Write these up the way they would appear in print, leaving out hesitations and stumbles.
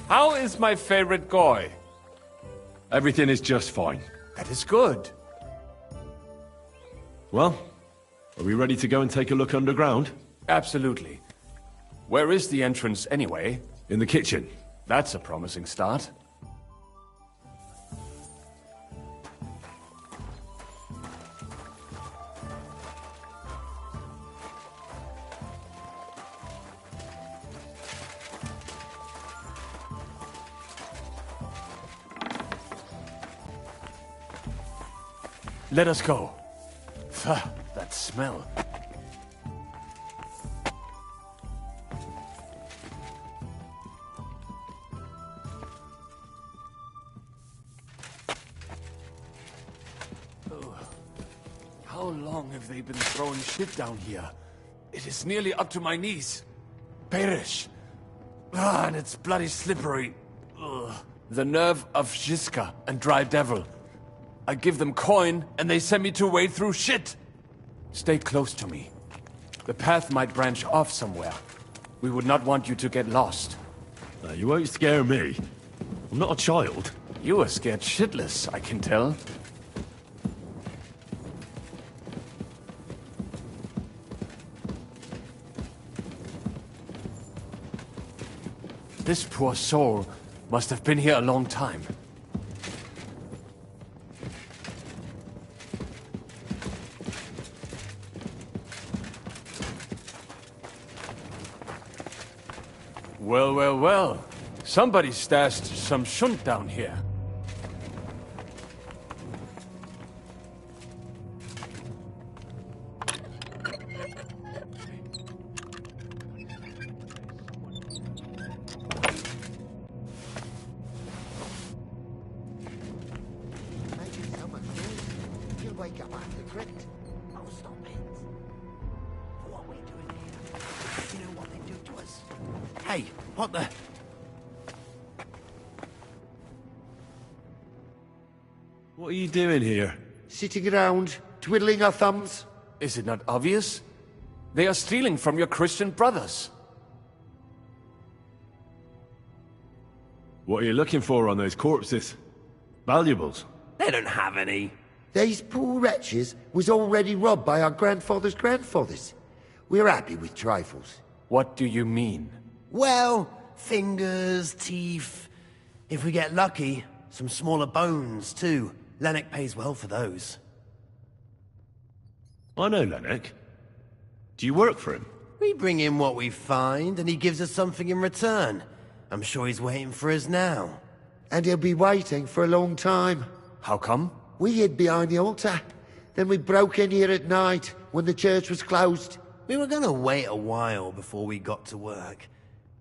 How is my favorite Goy? Everything is just fine. That is good. Well, are we ready to go and take a look underground? Absolutely. Where is the entrance anyway? In the kitchen. That's a promising start. Let us go. That smell. How long have they been throwing shit down here? It is nearly up to my knees. Perish. And it's bloody slippery. Ugh. The nerve of Jiska and Dry Devil. I give them coin, and they send me to wade through shit! Stay close to me. The path might branch off somewhere. We would not want you to get lost. You won't scare me. I'm not a child. You are scared shitless, I can tell. This poor soul must have been here a long time. Well, well, well. Somebody stashed some shunt down here. Wake up after the crypt. Oh, stop it. What are we doing here? You know what they do to us? Hey, what the... What are you doing here? Sitting around, twiddling our thumbs. Is it not obvious? They are stealing from your Christian brothers. What are you looking for on those corpses? Valuables? They don't have any. These poor wretches was already robbed by our grandfather's grandfathers. We're happy with trifles. What do you mean? Well, fingers, teeth. If we get lucky, some smaller bones, too. Lennox pays well for those. I know Lennox. Do you work for him? We bring him what we find, and he gives us something in return. I'm sure he's waiting for us now. And he'll be waiting for a long time. How come? We hid behind the altar. Then we broke in here at night, when the church was closed. We were gonna wait a while before we got to work.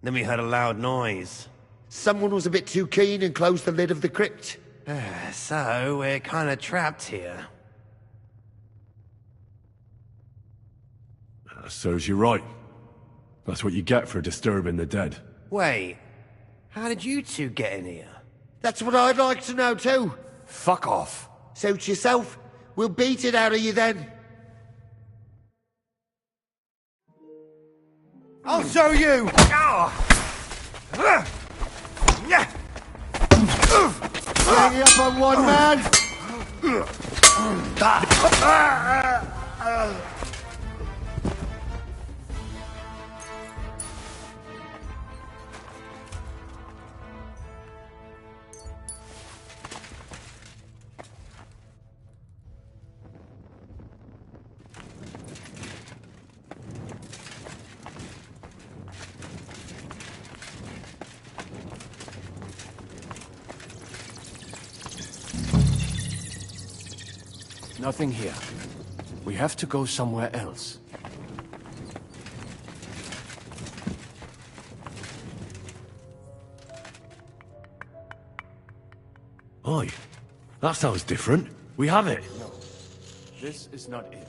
Then we heard a loud noise. Someone was a bit too keen and closed the lid of the crypt. So, we're kinda trapped here. Serves you right. That's what you get for disturbing the dead. Wait, how did you two get in here? That's what I'd like to know too. Fuck off. Suit yourself. We'll beat it out of you then. I'll show you! Hanging up on one man. Nothing here. We have to go somewhere else. Oi, that sounds different. We have it. No, this is not it.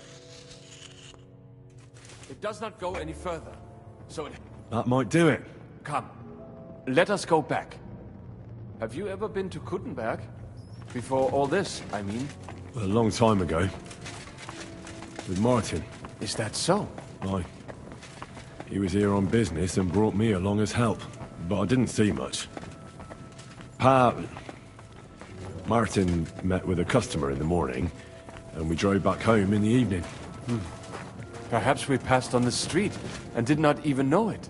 It does not go any further, so it... That might do it. Come, let us go back. Have you ever been to Kuttenberg? Before all this, I mean. A long time ago. With Martin. Is that so? Aye. He was here on business and brought me along as help. But I didn't see much. Pa... Martin met with a customer in the morning, and we drove back home in the evening. Perhaps we passed on the street and did not even know it.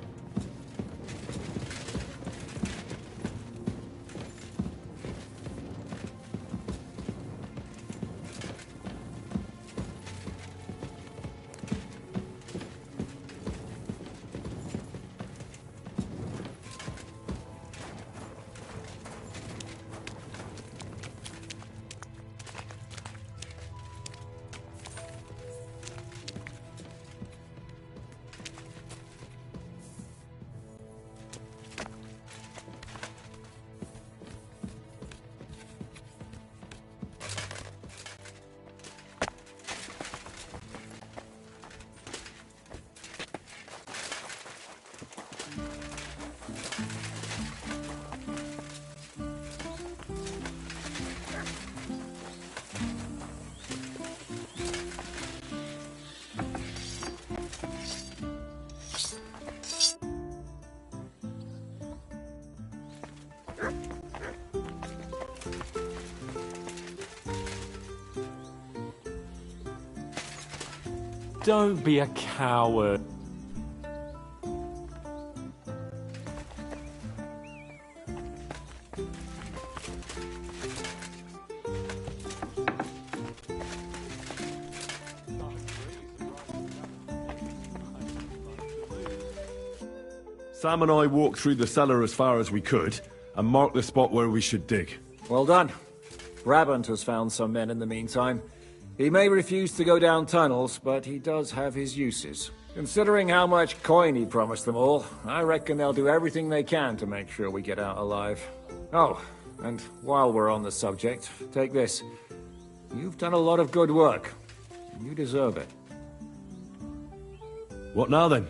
Don't be a coward. Sam and I walked through the cellar as far as we could, and marked the spot where we should dig. Well done. Brabant has found some men in the meantime. He may refuse to go down tunnels, but he does have his uses. Considering how much coin he promised them all, I reckon they'll do everything they can to make sure we get out alive. Oh, and while we're on the subject, take this. You've done a lot of good work. You deserve it. What now then?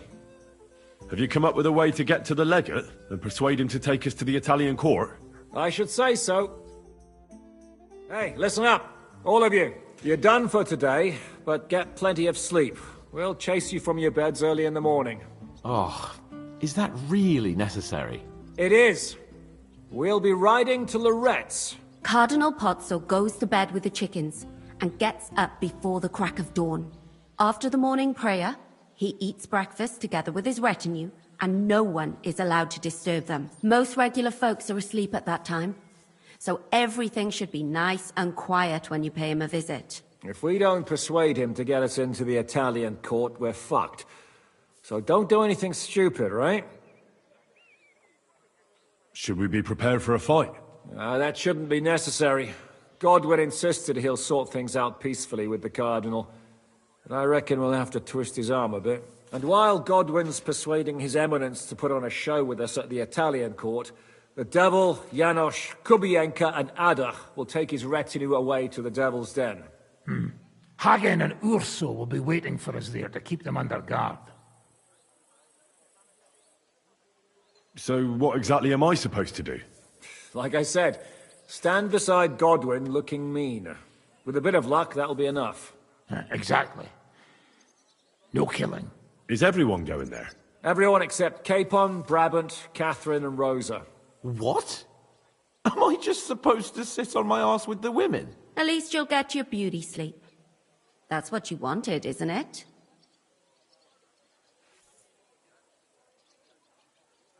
Have you come up with a way to get to the legate and persuade him to take us to the Italian court? I should say so. Hey, listen up, all of you. You're done for today, but get plenty of sleep. We'll chase you from your beds early in the morning. Oh, is that really necessary? It is. We'll be riding to Lorette's. Cardinal Pozzo goes to bed with the chickens and gets up before the crack of dawn. After the morning prayer, he eats breakfast together with his retinue, and no one is allowed to disturb them. Most regular folks are asleep at that time, so everything should be nice and quiet when you pay him a visit. If we don't persuade him to get us into the Italian court, we're fucked. So don't do anything stupid, right? Should we be prepared for a fight? That shouldn't be necessary. Godwin insisted he'll sort things out peacefully with the Cardinal. And I reckon we'll have to twist his arm a bit. And while Godwin's persuading His Eminence to put on a show with us at the Italian court, the Devil, Janosch, Kubienka, and Ada will take his retinue away to the Devil's Den. Hagen and Urso will be waiting for us there to keep them under guard. So what exactly am I supposed to do? Like I said, stand beside Godwin looking mean. With a bit of luck, that'll be enough. Exactly. No killing. Is everyone going there? Everyone except Capon, Brabant, Catherine, and Rosa. What? Am I just supposed to sit on my ass with the women? At least you'll get your beauty sleep. That's what you wanted, isn't it?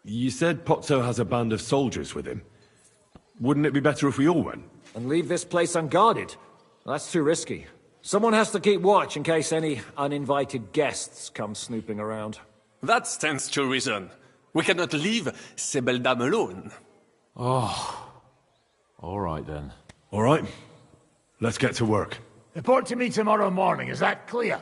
You said Pozzo has a band of soldiers with him. Wouldn't it be better if we all went? And leave this place unguarded? That's too risky. Someone has to keep watch in case any uninvited guests come snooping around. That stands to reason. We cannot leave ces belles dames alone. Oh. All right then. All right. Let's get to work. Report to me tomorrow morning, is that clear?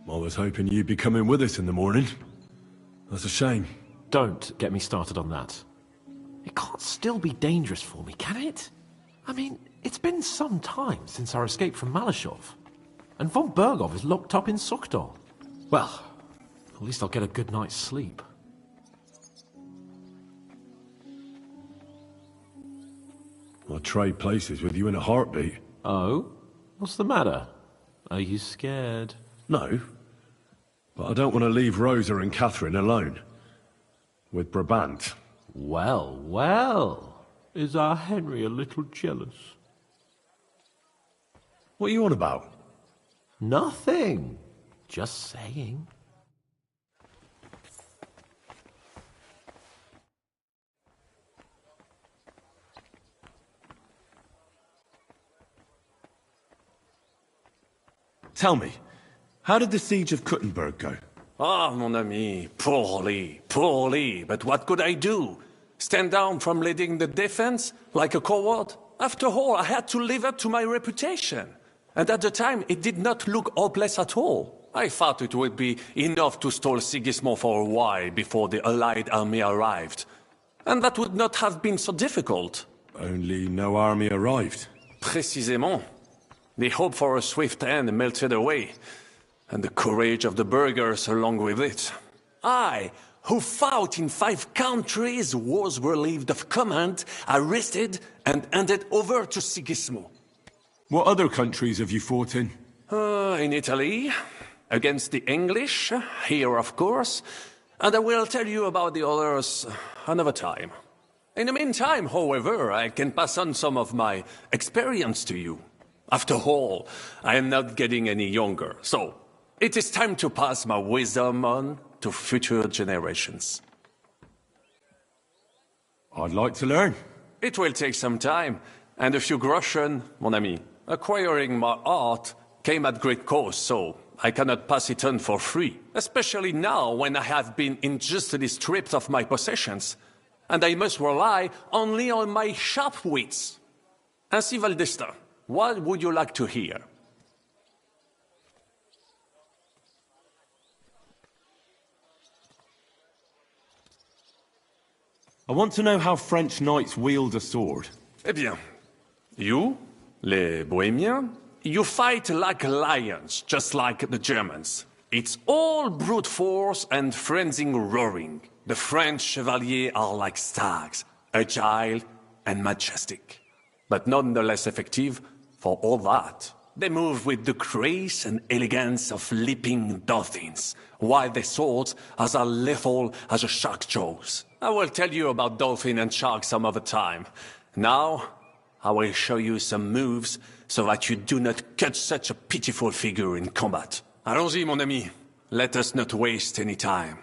I was hoping you'd be coming with us in the morning. That's a shame. Don't get me started on that. It can't still be dangerous for me, can it? I mean, it's been some time since our escape from Malashov. And von Bergov is locked up in Sukdol. Well, at least I'll get a good night's sleep. I'd trade places with you in a heartbeat. Oh? What's the matter? Are you scared? No. But I don't want to leave Rosa and Catherine alone. With Brabant. Well, well. Is our Henry a little jealous? What are you on about? Nothing. Just saying. Tell me, how did the siege of Kuttenberg go? Ah, mon ami, poorly, poorly. But what could I do? Stand down from leading the defense like a coward? After all, I had to live up to my reputation. And at the time, it did not look hopeless at all. I thought it would be enough to stall Sigismund for a while before the Allied army arrived. And that would not have been so difficult. Only no army arrived. Précisément. The hope for a swift end melted away, and the courage of the burghers along with it. I, who fought in 5 countries, was relieved of command, arrested, and handed over to Sigismund. What other countries have you fought in? In Italy, against the English, here of course, and I will tell you about the others another time. In the meantime, however, I can pass on some of my experience to you. After all, I am not getting any younger, so it is time to pass my wisdom on to future generations. I'd like to learn. It will take some time, and a few groschen, mon ami. Acquiring my art came at great cost, so I cannot pass it on for free. Especially now, when I have been unjustly stripped of my possessions, and I must rely only on my sharp wits. Ainsi, Valdesta, what would you like to hear? I want to know how French knights wield a sword. Eh bien, you, les Bohemians, you fight like lions, just like the Germans. It's all brute force and frenzied roaring. The French chevaliers are like stags, agile and majestic, but none the less effective for all that. They move with the grace and elegance of leaping dolphins, while their swords are as lethal as a shark's jaws. I will tell you about dolphin and shark some other time. Now, I will show you some moves so that you do not cut such a pitiful figure in combat. Allons-y, mon ami. Let us not waste any time.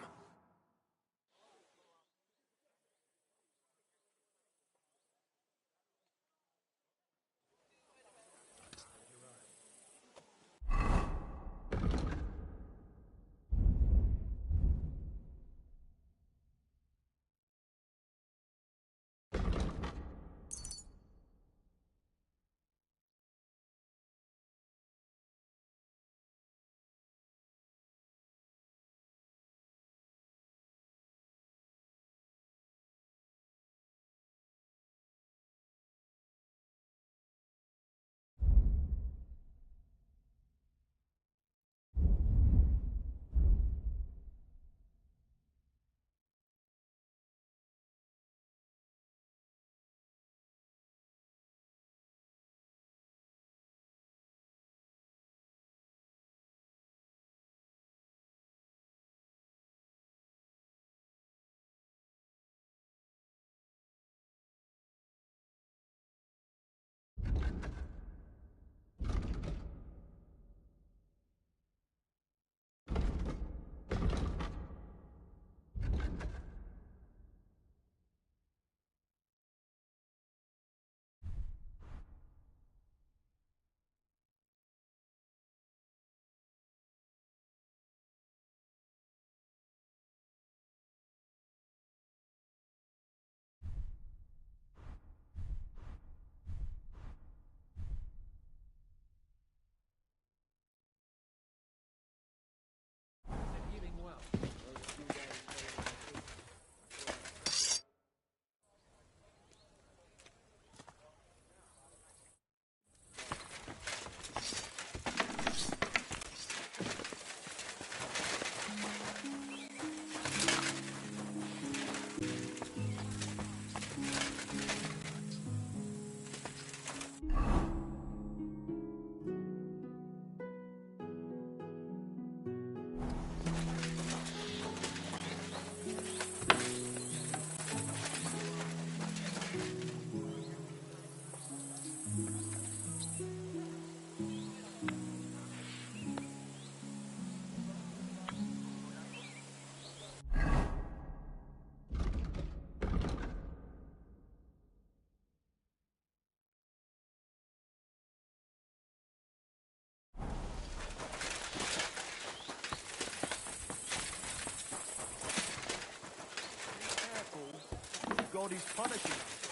Lord is punishing us.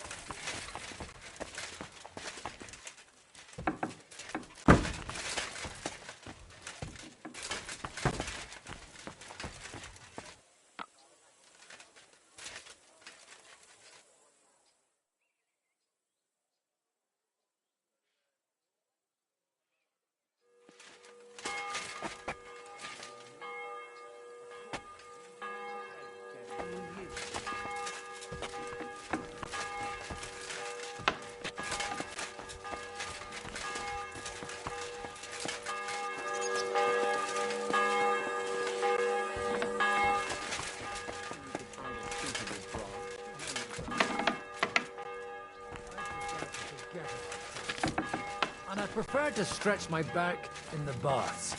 And I prefer to stretch my back in the baths.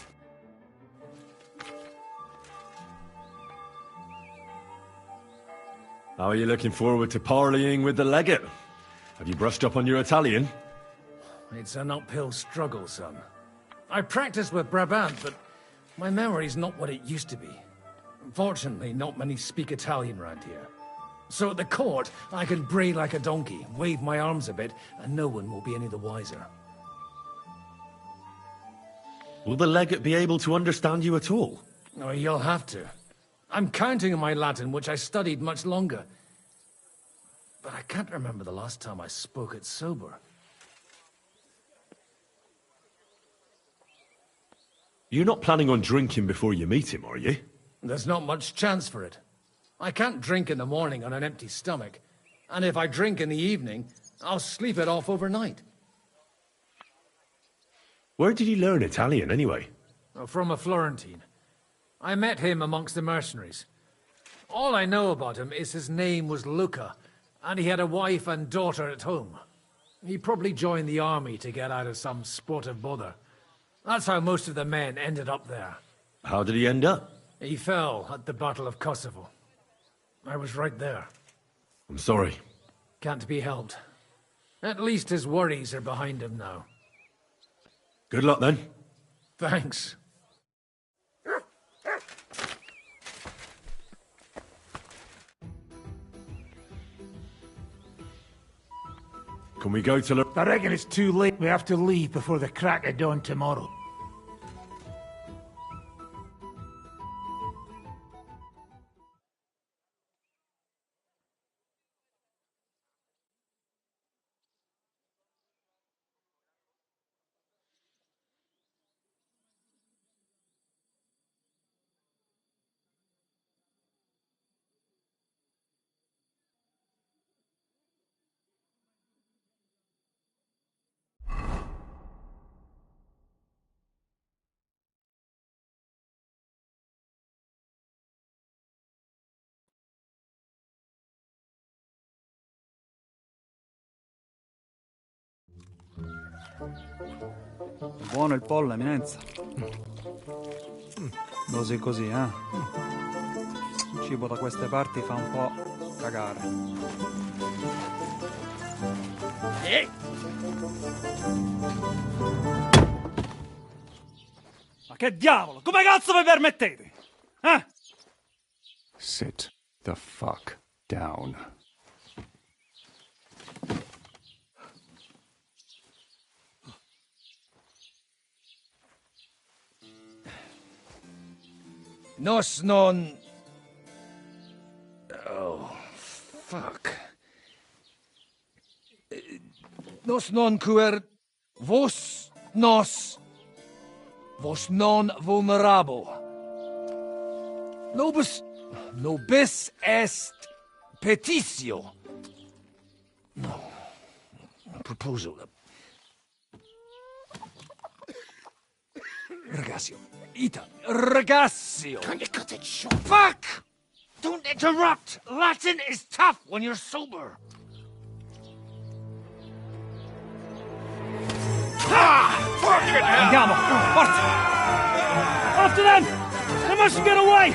How are you looking forward to parleying with the legate? Have you brushed up on your Italian? It's an uphill struggle, son. I practiced with Brabant, but my memory's not what it used to be. Fortunately, not many speak Italian round here. So at the court, I can bray like a donkey, wave my arms a bit, and no one will be any the wiser. Will the legate be able to understand you at all? Oh, you'll have to. I'm counting on my Latin, which I studied much longer. But I can't remember the last time I spoke it sober. You're not planning on drinking before you meet him, are you? There's not much chance for it. I can't drink in the morning on an empty stomach. And if I drink in the evening, I'll sleep it off overnight. Where did you learn Italian, anyway? From a Florentine. I met him amongst the mercenaries. All I know about him is his name was Luca, and he had a wife and daughter at home. He probably joined the army to get out of some sportive bother. That's how most of the men ended up there. How did he end up? He fell at the Battle of Kosovo. I was right there. I'm sorry. Can't be helped. At least his worries are behind him now. Good luck, then. Thanks. Can we go to I reckon it's too late. We have to leave before the crack of dawn tomorrow. Buono il pollo, eminenza. Così così, eh? Il cibo da queste parti fa un po' cagare. Ma che diavolo? Come cazzo vi permettete? Eh? Sit the fuck down. Nos non... Oh, fuck. Nos non quer... Vos nos... Vos non vulnerabo. Nobis est petitio. No. Proposal. Ragazio. Ita. Ragazio. Can you cut it short? Fuck! Don't interrupt! Latin is tough when you're sober. Fucking hell! Andiamo! Forza! After them! They mustn't get away!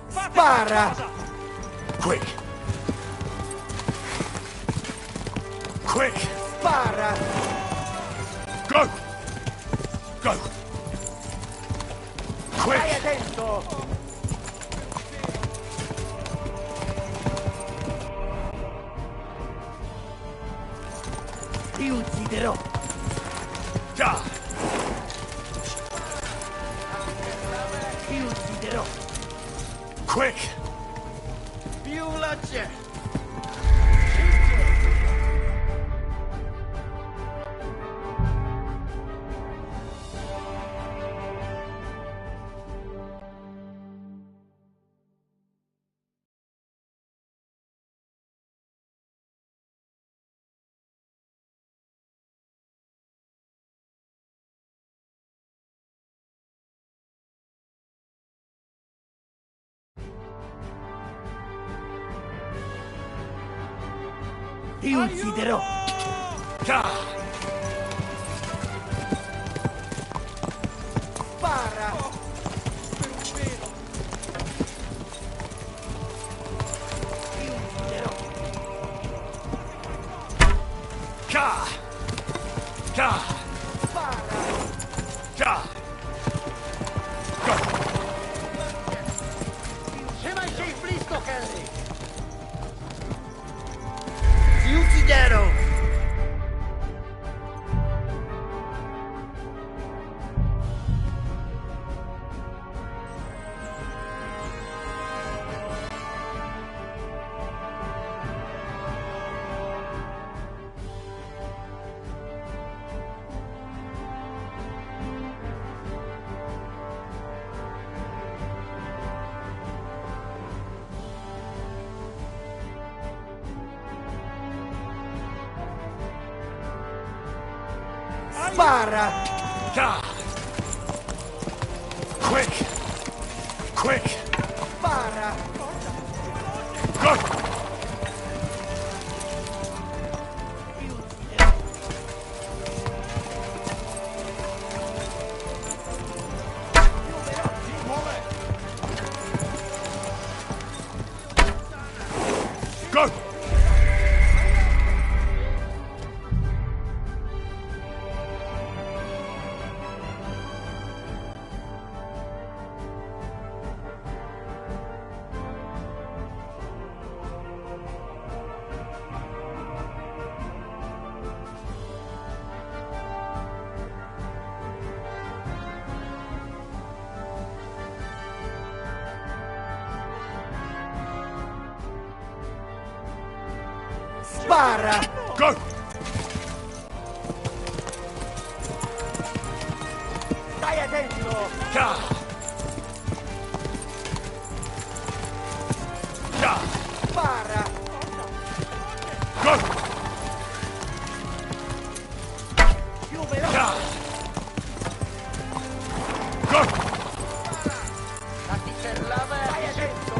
Spara! Quick! Quick! Spara! Go! Go! Quick! Stai attento! Ti ucciderò! Già! Ti ucciderò! Quick! Più veloce! Ti ucciderò! Già! Spara! Ti ucciderò! Già! Già! Spara! Già! Go! Trzymaj się ich blisko, Henry! Ti ucciderò! Spara! Già! Quick! Quick! Spara! Go! Ti ucciderò! Più veloci! Go! Spara! Go! Stai attento! Già! Già! Spara! Go! Più veloce! Già! Go! Lasci per la me! Stai attento!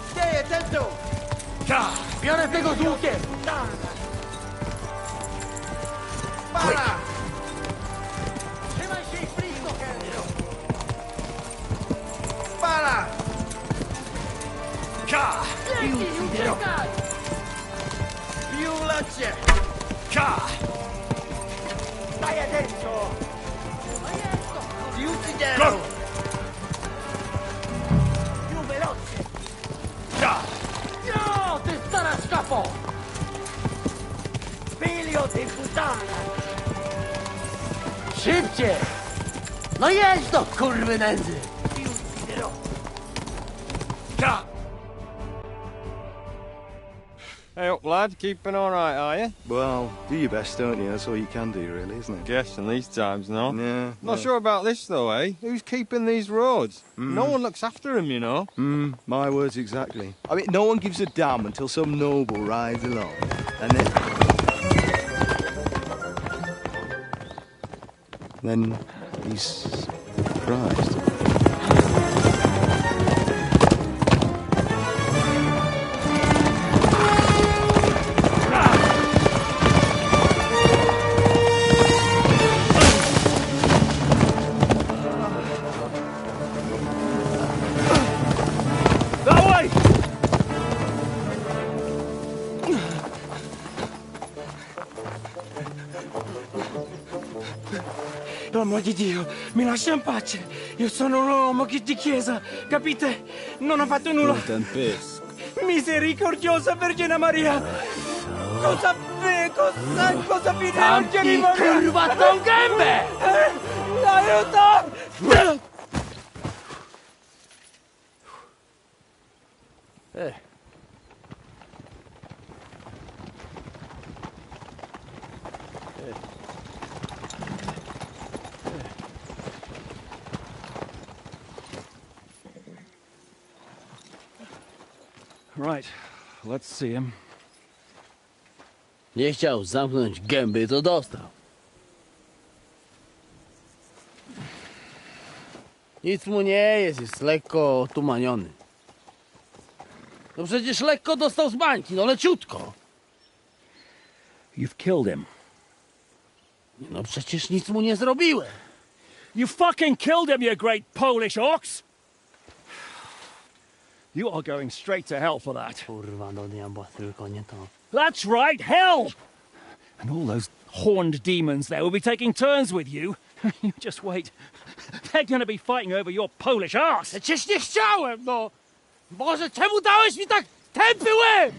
Stai attento! Già! Biorę tego z łukiem! Spara! Trzymaj się ich blisko, Henry! Spara! Già! Ti ucciderò! Più veloce! Già! Stai attento! Ti ucciderò! Go! Più veloce! Già! No! Ty stara szkafo! Filio ty putana! Szybciej! No jedź do kurwy nędzy! Ti ucciderò! Già! Hey up, lad. Keeping all right, are you? Well, do your best, don't you? That's all you can do, really, isn't it? Guess in these times, no? Yeah. Not sure about this, though, eh? Who's keeping these roads? No one looks after them, you know. My words exactly. I mean, no one gives a damn until some noble rides along. And then he's surprised. amor di Dio, mi lascia in pace. Io sono un uomo di chiesa, capite? Non ho fatto nulla. Misericordiosa Vergine Maria! Cosa fide oggi Maria? Curvato un gambe! Aiuto! Right, let's see him. Nie chciał zamknąć gęby, to dostał. Nic mu nie jest lekko otumaniony. No przecież lekko dostał z bańki, no leciutko. You've killed him. No przecież nic mu nie zrobiłem. You fucking killed him, you great Polish ox! You are going straight to hell for that. Kurwa, do diabła, tylko nie to. That's right, hell! And all those horned demons there will be taking turns with you. You just wait. They're gonna be fighting over your Polish arse. Przecież nie chciałem, no! Boże, czemu dałeś mi tak tępy łeb?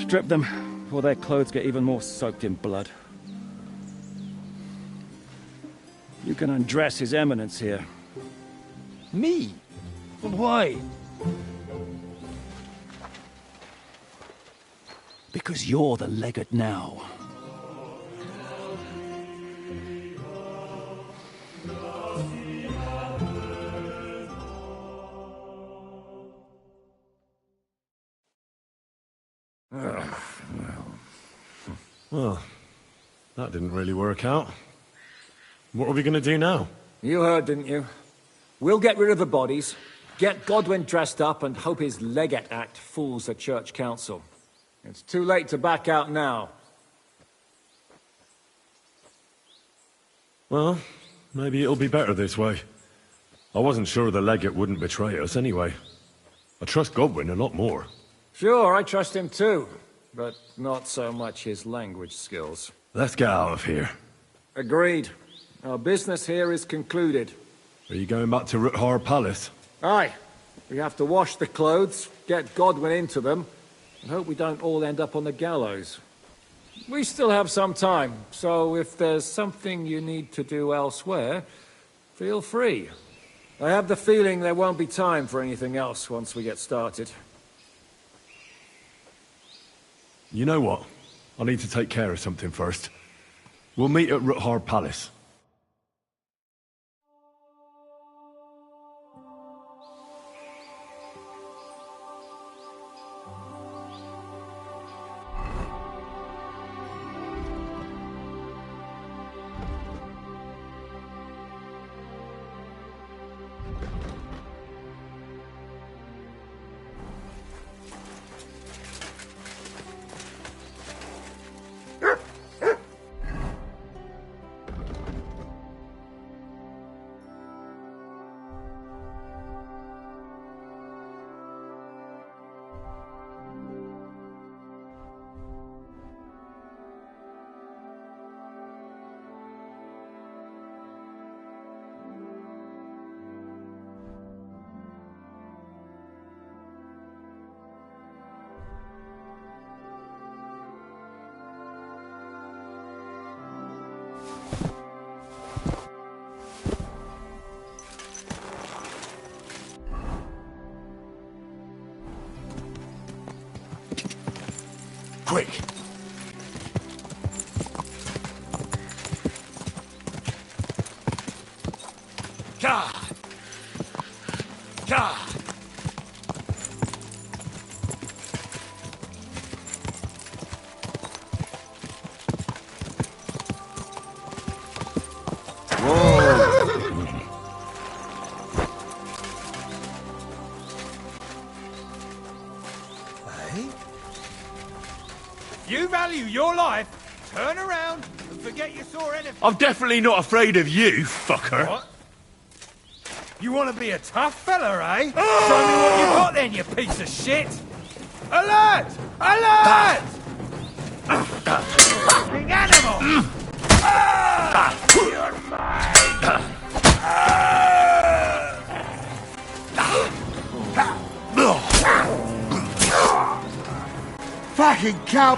Strip them, or their clothes get even more soaked in blood. You can undress His Eminence here. Me? But why? Because you're the legate now. Well, that didn't really work out. What are we going to do now? You heard, didn't you? We'll get rid of the bodies, get Godwin dressed up, and hope his Legate Act fools the Church Council. It's too late to back out now. Well, maybe it'll be better this way. I wasn't sure the legate wouldn't betray us anyway. I trust Godwin a lot more. Sure, I trust him too, but not so much his language skills. Let's get out of here. Agreed. Our business here is concluded. Are you going back to Ruthar Palace? Aye. We have to wash the clothes, get Godwin into them, and hope we don't all end up on the gallows. We still have some time, so if there's something you need to do elsewhere, feel free. I have the feeling there won't be time for anything else once we get started. You know what? I need to take care of something first. We'll meet at Ruthar Palace. Quick! God! God! You value your life, turn around and forget you saw anything. I'm definitely not afraid of you, fucker. What? You want to be a tough fella, eh? Show me what you got then, you piece of shit! Alert! Alert! Fucking animal! You're mine! Fucking cow!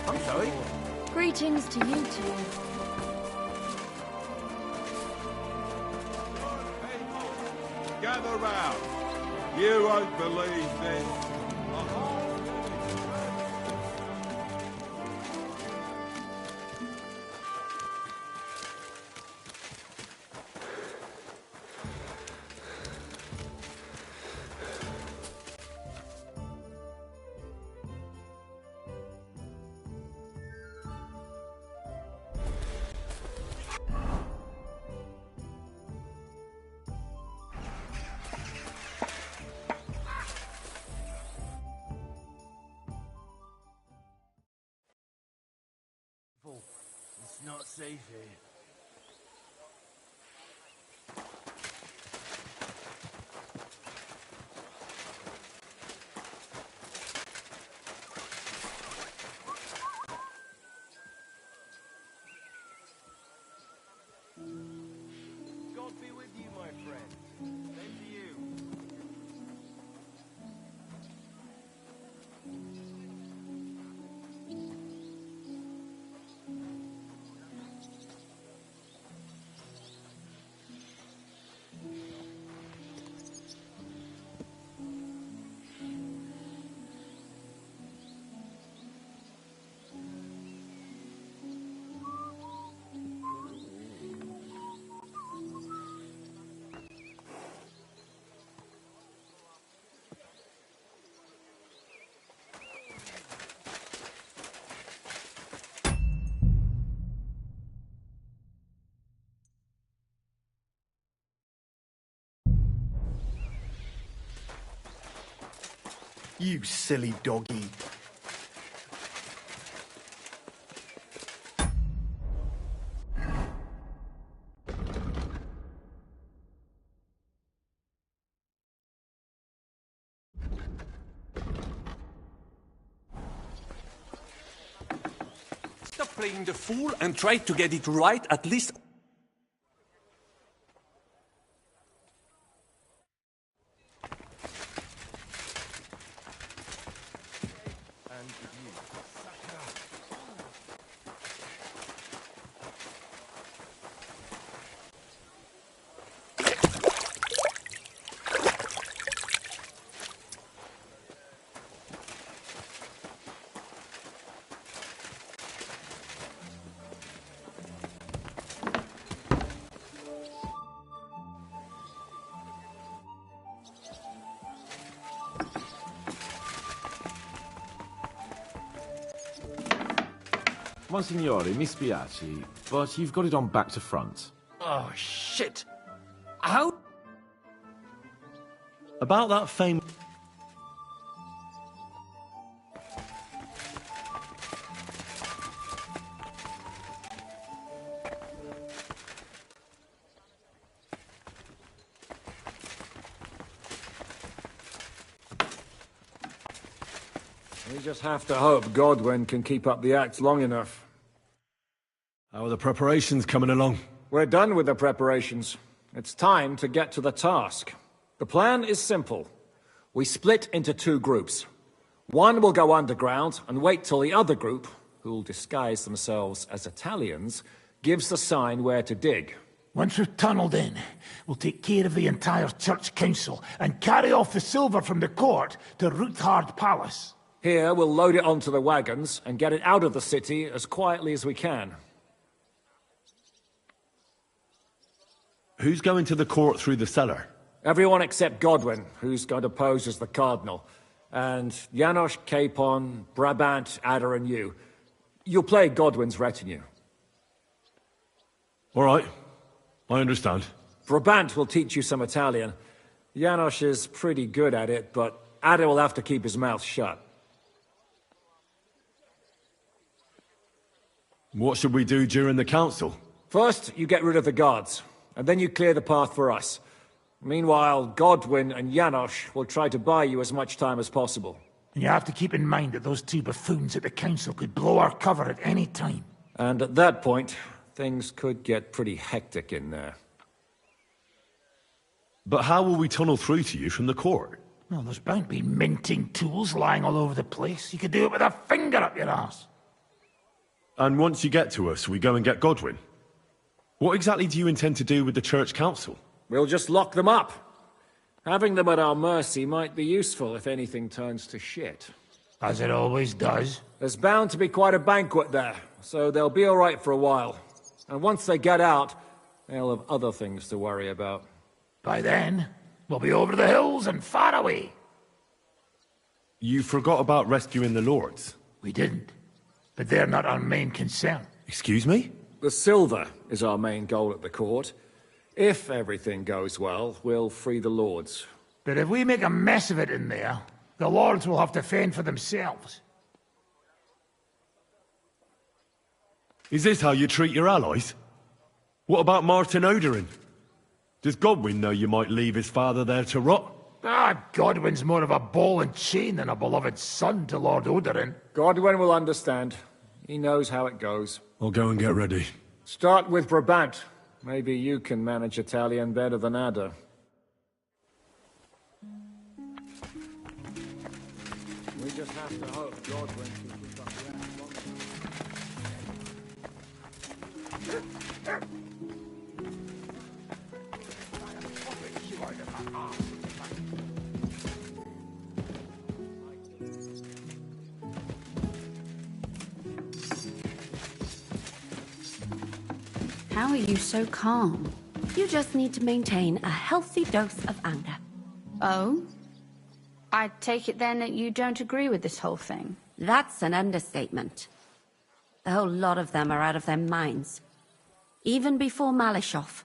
I'm sorry. Greetings to you two. Gather round. You won't believe this. It's not safe here. God be with you, my friend. Same to you. You silly doggy. Stop playing the fool and try to get it right at least. Monsignore, mi spiace, but you've got it on back to front. Oh, shit. How? About that famous... We just have to hope Godwin can keep up the act long enough. How are the preparations coming along? We're done with the preparations. It's time to get to the task. The plan is simple. We split into 2 groups. One will go underground and wait till the other group, who'll disguise themselves as Italians, gives the sign where to dig. Once we've tunneled in, we'll take care of the entire church council and carry off the silver from the court to Ruthard Palace. Here, we'll load it onto the wagons and get it out of the city as quietly as we can. Who's going to the court through the cellar? Everyone except Godwin, who's going to pose as the cardinal. And Janos, Capon, Brabant, Ada and you. You'll play Godwin's retinue. All right. I understand. Brabant will teach you some Italian. Janos is pretty good at it, but Ada will have to keep his mouth shut. What should we do during the council? First, you get rid of the guards, and then you clear the path for us. Meanwhile, Godwin and Janos will try to buy you as much time as possible. And you have to keep in mind that those 2 buffoons at the council could blow our cover at any time. And at that point, things could get pretty hectic in there. But how will we tunnel through to you from the court? Well, there's bound to be minting tools lying all over the place. You could do it with a finger up your ass. And once you get to us, we go and get Godwin. What exactly do you intend to do with the church council? We'll just lock them up. Having them at our mercy might be useful if anything turns to shit. As it always does. There's bound to be quite a banquet there, so they'll be all right for a while. And once they get out, they'll have other things to worry about. By then, we'll be over the hills and far away. You forgot about rescuing the lords. We didn't. But they're not our main concern. Excuse me? The silver is our main goal at the court. If everything goes well, we'll free the lords. But if we make a mess of it in there, the lords will have to fend for themselves. Is this how you treat your allies? What about Martin Oderin? Does Godwin know you might leave his father there to rot? Godwin's more of a ball and chain than a beloved son to Lord Oderin. Godwin will understand. He knows how it goes. I'll go and get ready. Start with Brabant. Maybe you can manage Italian better than Ada. We just have to hope Godwin can keep up the act long enough. How are you so calm? You just need to maintain a healthy dose of anger. Oh? I take it then that you don't agree with this whole thing? That's an understatement. The whole lot of them are out of their minds. Even before Malishov,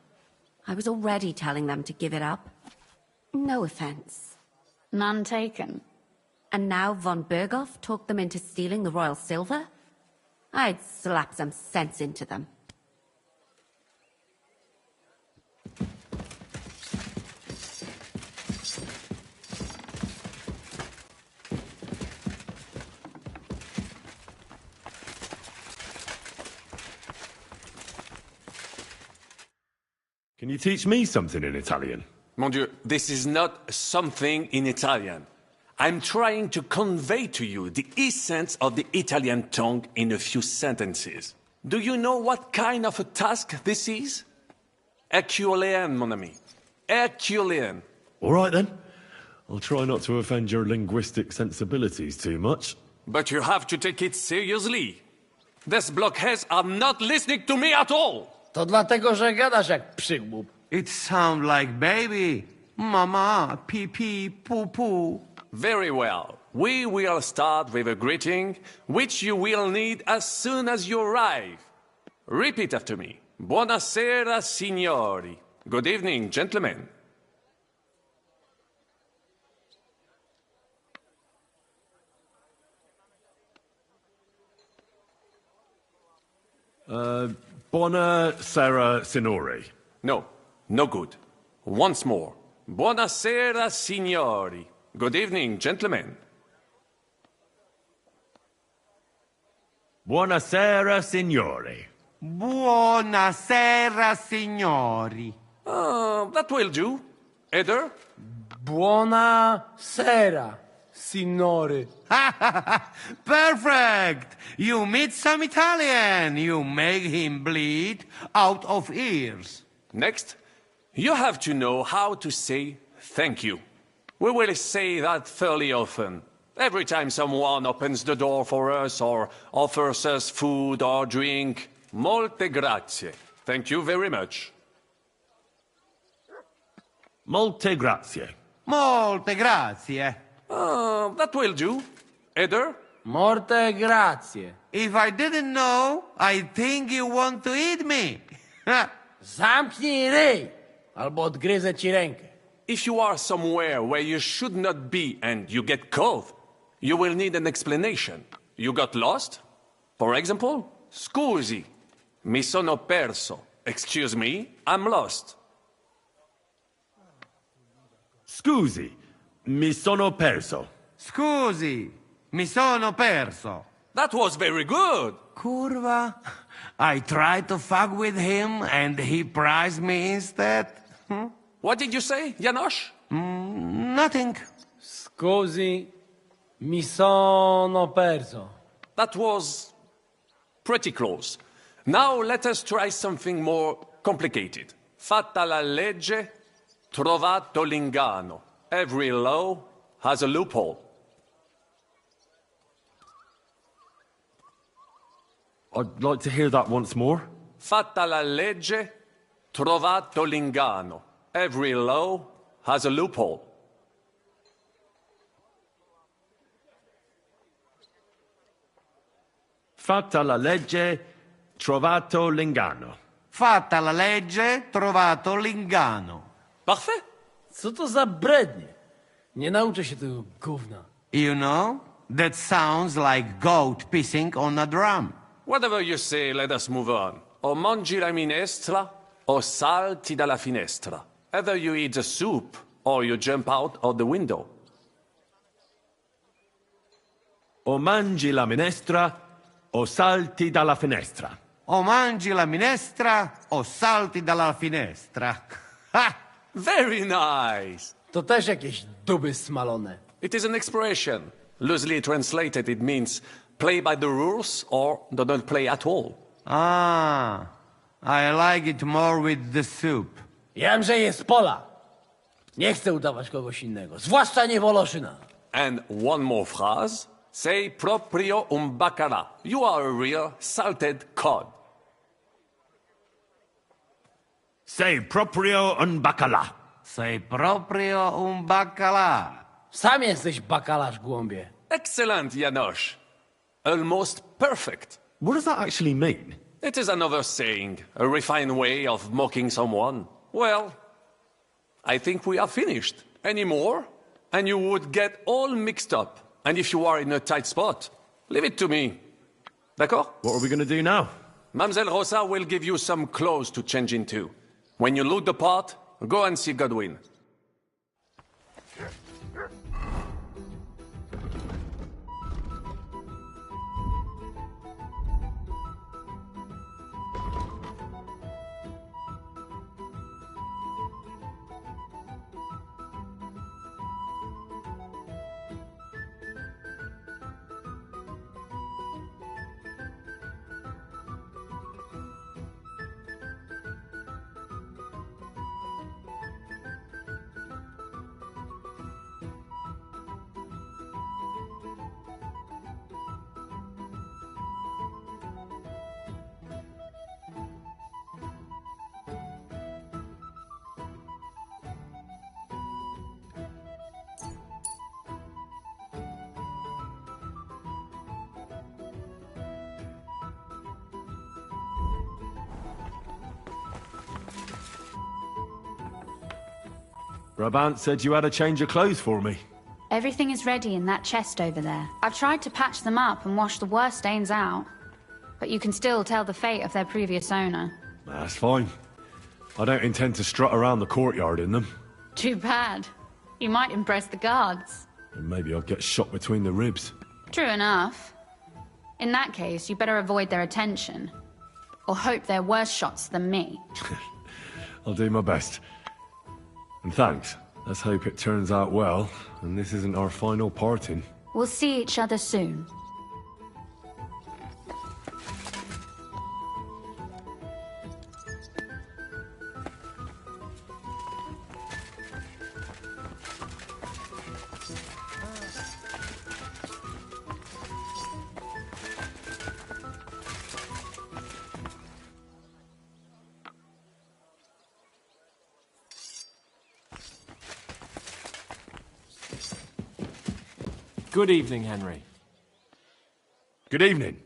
I was already telling them to give it up. No offense. None taken. And now von Berghoff talked them into stealing the royal silver? I'd slap some sense into them. Can you teach me something in Italian? Mon Dieu, this is not something in Italian. I'm trying to convey to you the essence of the Italian tongue in a few sentences. Do you know what kind of a task this is? Herculean, mon ami. Herculean. All right, then. I'll try not to offend your linguistic sensibilities too much. But you have to take it seriously. These blockheads are not listening to me at all. To dlatego, że gadasz jak przygłup. It sounds like baby. Mama, pee pee, poo poo. Very well. We will start with a greeting, which you will need as soon as you arrive. Repeat after me. Buonasera, signori. Good evening, gentlemen. Buonasera, signori. No, no good. Once more. Buonasera, signori. Good evening, gentlemen. Buonasera, signori. Buonasera, signori. That will do. Eder? Buonasera, signore. Perfect! You meet some Italian. You make him bleed out of ears. Next, you have to know how to say thank you. We will say that fairly often. Every time someone opens the door for us or offers us food or drink. Molte grazie. Thank you very much. Molte grazie. Molte grazie. That will do. Eder? Molte grazie. If I didn't know, I think you want to eat me. Zamknij ryj, albo odgryzę ci rękę. If you are somewhere where you should not be and you get caught, you will need an explanation. You got lost? For example, scusi, mi sono perso. Excuse me, I'm lost. Scusi, mi sono perso. Scusi, mi sono perso. That was very good. Curva. I tried to fuck with him and he prized me instead. What did you say, Janosch? Nothing. Scusi, mi sono perso. That was pretty close. Now let us try something more complicated. Fatta la legge, trovato l'inganno. Every law has a loophole. I'd like to hear that once more. Fatta la legge, trovato l'inganno. Every law has a loophole. Fatta la legge, trovato l'inganno. Fatta la legge, trovato l'inganno. Parfait. Co to za brednie? Nie nauczę się tego gówna. You know, that sounds like goat pissing on a drum. Whatever you say, let us move on. O mangi la minestra, o salti dalla finestra. Either you eat the soup, or you jump out of the window. O mangi la minestra, o salti dalla finestra. O mangi la minestra, o salti dalla finestra. Ha! Very nice. To też jakieś duby smalone. It is an expression. Loosely translated, it means play by the rules or do not play at all. Ah, I like it more with the soup. Jamże jest pola. Nie chcę udawać kogoś innego, zwłaszcza nie Woloszyna. And one more phrase. Say proprio un bacala. You are a real salted cod. Say proprio un bacala. Say proprio un bacala. Sam jesteś bakalarz, głąbie. Excellent, Janosch. Almost perfect. What does that actually mean? It is another saying, a refined way of mocking someone. Well, I think we are finished. Any more? And you would get all mixed up. And if you are in a tight spot, leave it to me. D'accord? What are we going to do now? Mamselle Rosa will give you some clothes to change into. When you loot the pot, go and see Godwin. Brabant said you had a change of clothes for me. Everything is ready in that chest over there. I've tried to patch them up and wash the worst stains out, but you can still tell the fate of their previous owner. That's fine. I don't intend to strut around the courtyard in them. Too bad. You might impress the guards. And maybe I'll get shot between the ribs. True enough. In that case, you better avoid their attention. Or hope they're worse shots than me. I'll do my best. And thanks. Let's hope it turns out well, and this isn't our final parting. We'll see each other soon. Good evening, Henry. Good evening.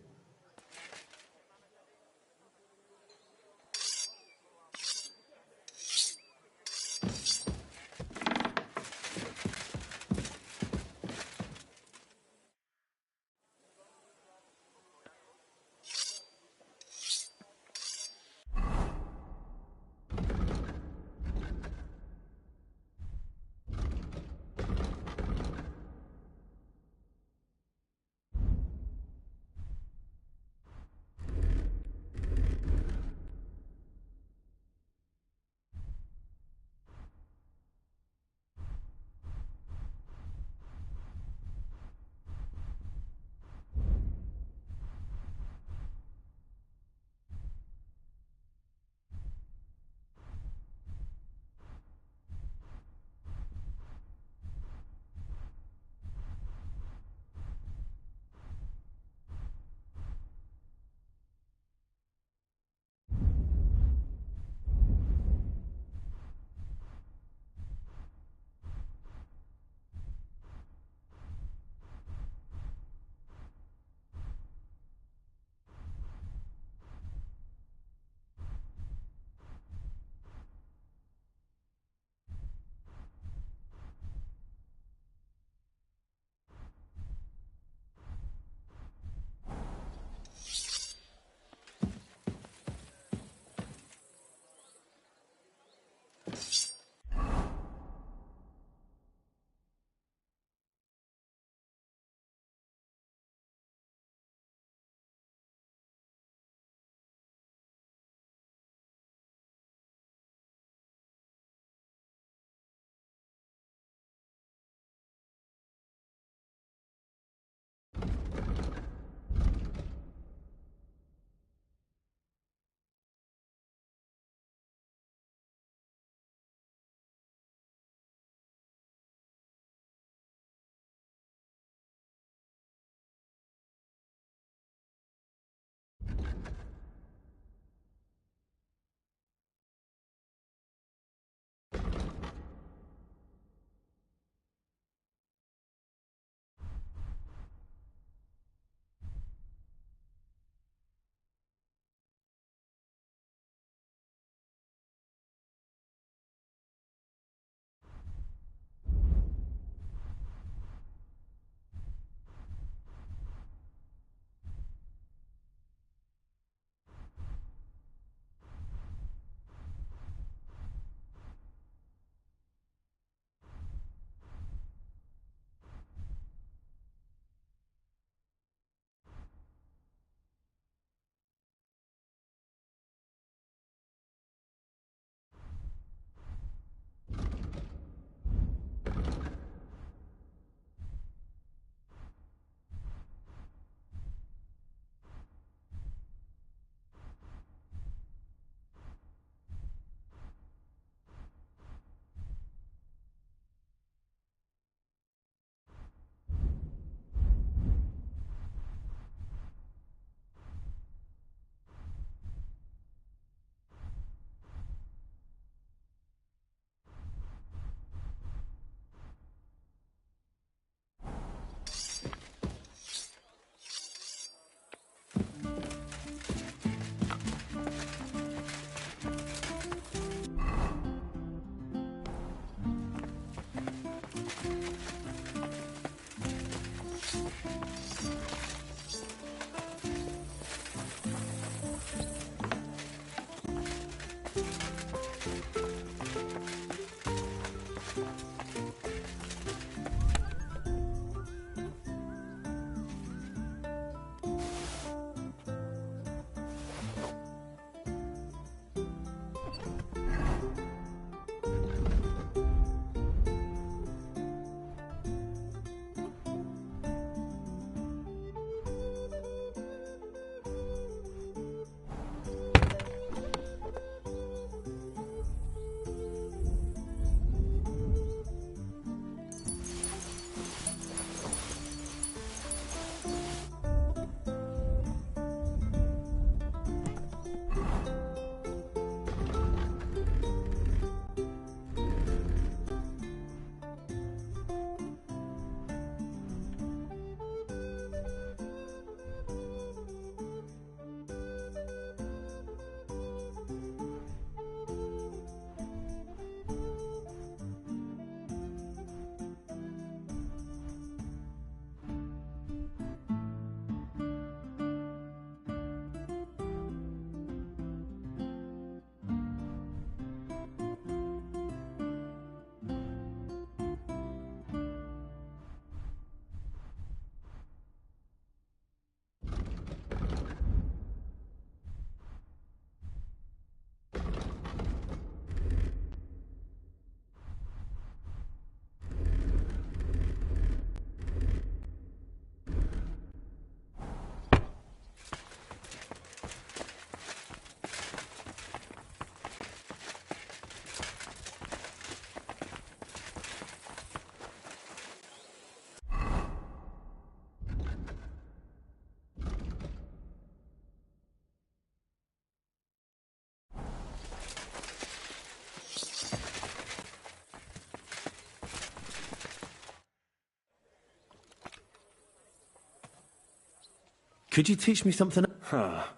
Could you teach me something?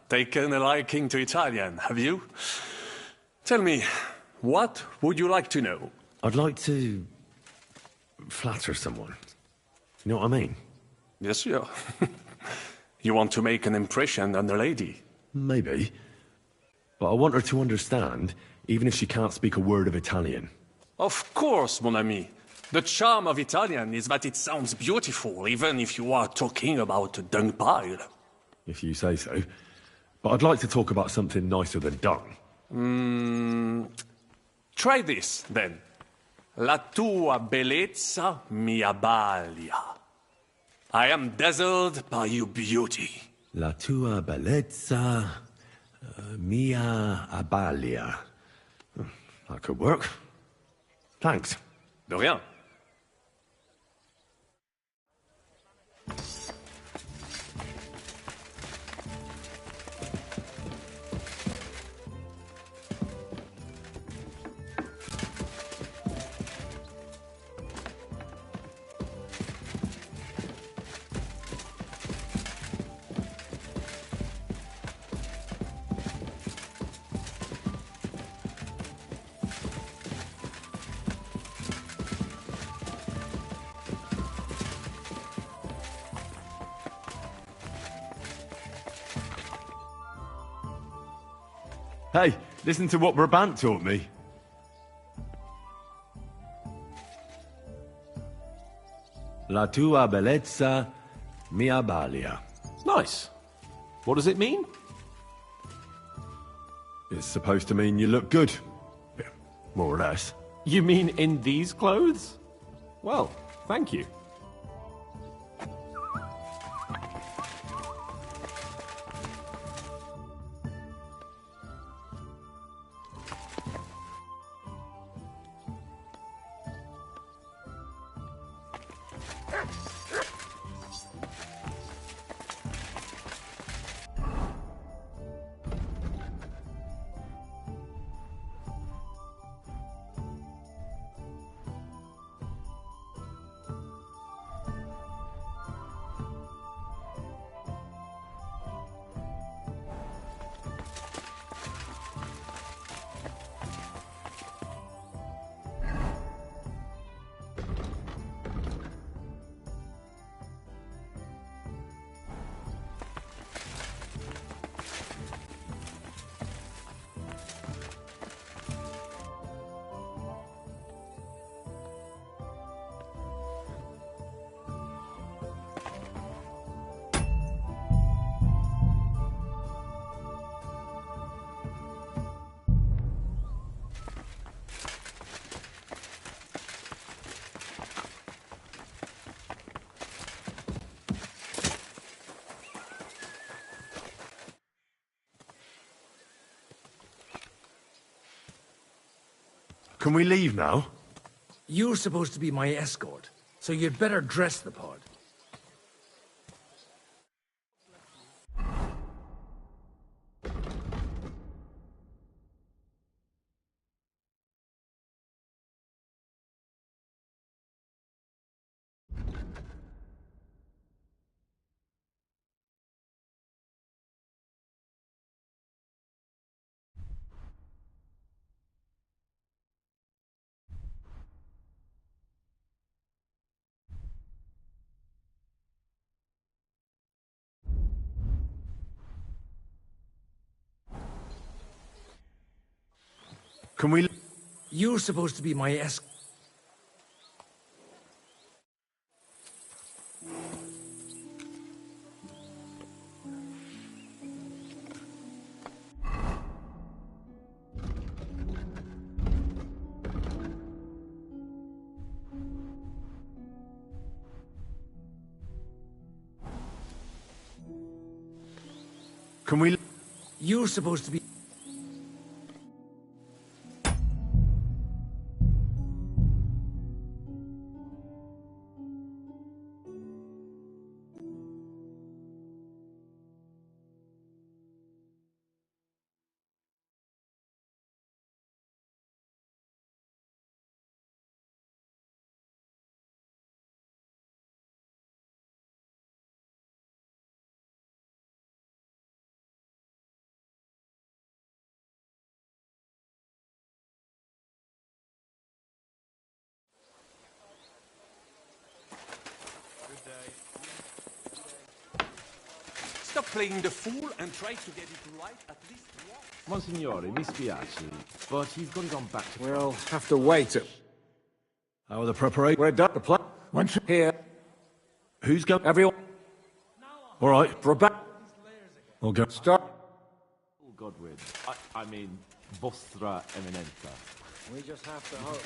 Taken a liking to Italian, have you? Tell me, what would you like to know? I'd like to flatter someone. You know what I mean? Yes, sir. You want to make an impression on the lady? Maybe. But I want her to understand, even if she can't speak a word of Italian. Of course, mon ami. The charm of Italian is that it sounds beautiful, even if you are talking about a dung pile. If you say so. But I'd like to talk about something nicer than dung. Try this, then. La tua bellezza mi abbalia. I am dazzled by your beauty. La tua bellezza mia abbalia. That could work. Thanks. De rien. Hey, listen to what Brabant taught me. La tua bellezza mi abbalia. Nice. What does it mean? It's supposed to mean you look good. Yeah, more or less. You mean in these clothes? Well, thank you. Can we leave now? You're supposed to be my escort, so you'd better dress the part. Can we... You're supposed to be my escort. Can we... You're supposed to be... playing the fool and try to get it right at least once. Monsignore, mi spiace, but you've got it on back to... We'll have to wait. How are the preparations? We're done. The plan. Once here. Who's going? Everyone. All right. Prepare. I'll go. Start. Godwin. I mean, vostra eminenza. We just have to hope.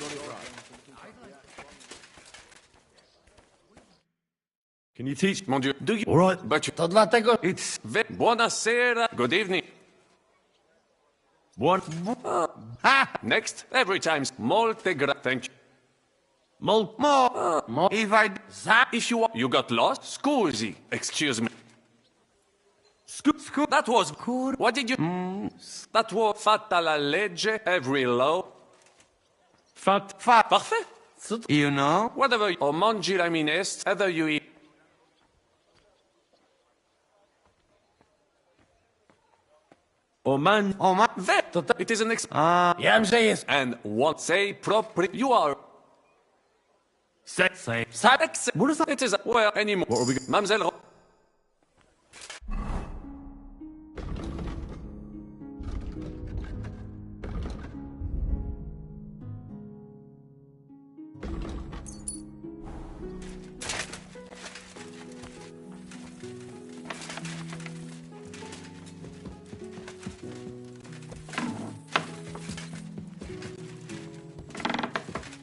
Can you teach? Mon Dieu. Do you? All right. But you... To dlatego... It's... Buonasera. Good evening. One. Next. Every time's molte thank you. More. If I... If you got lost? Scusi. Excuse me. That was... What did you... That was fatta la legge, every law. Fat. Parfait. You know? Whatever you... O mangi la minestra, whether you eat... Man. It is an Yeah, I'm saying... And what say properly... You are... Sex. It is... Well, anymore. What are we... Mademoiselle...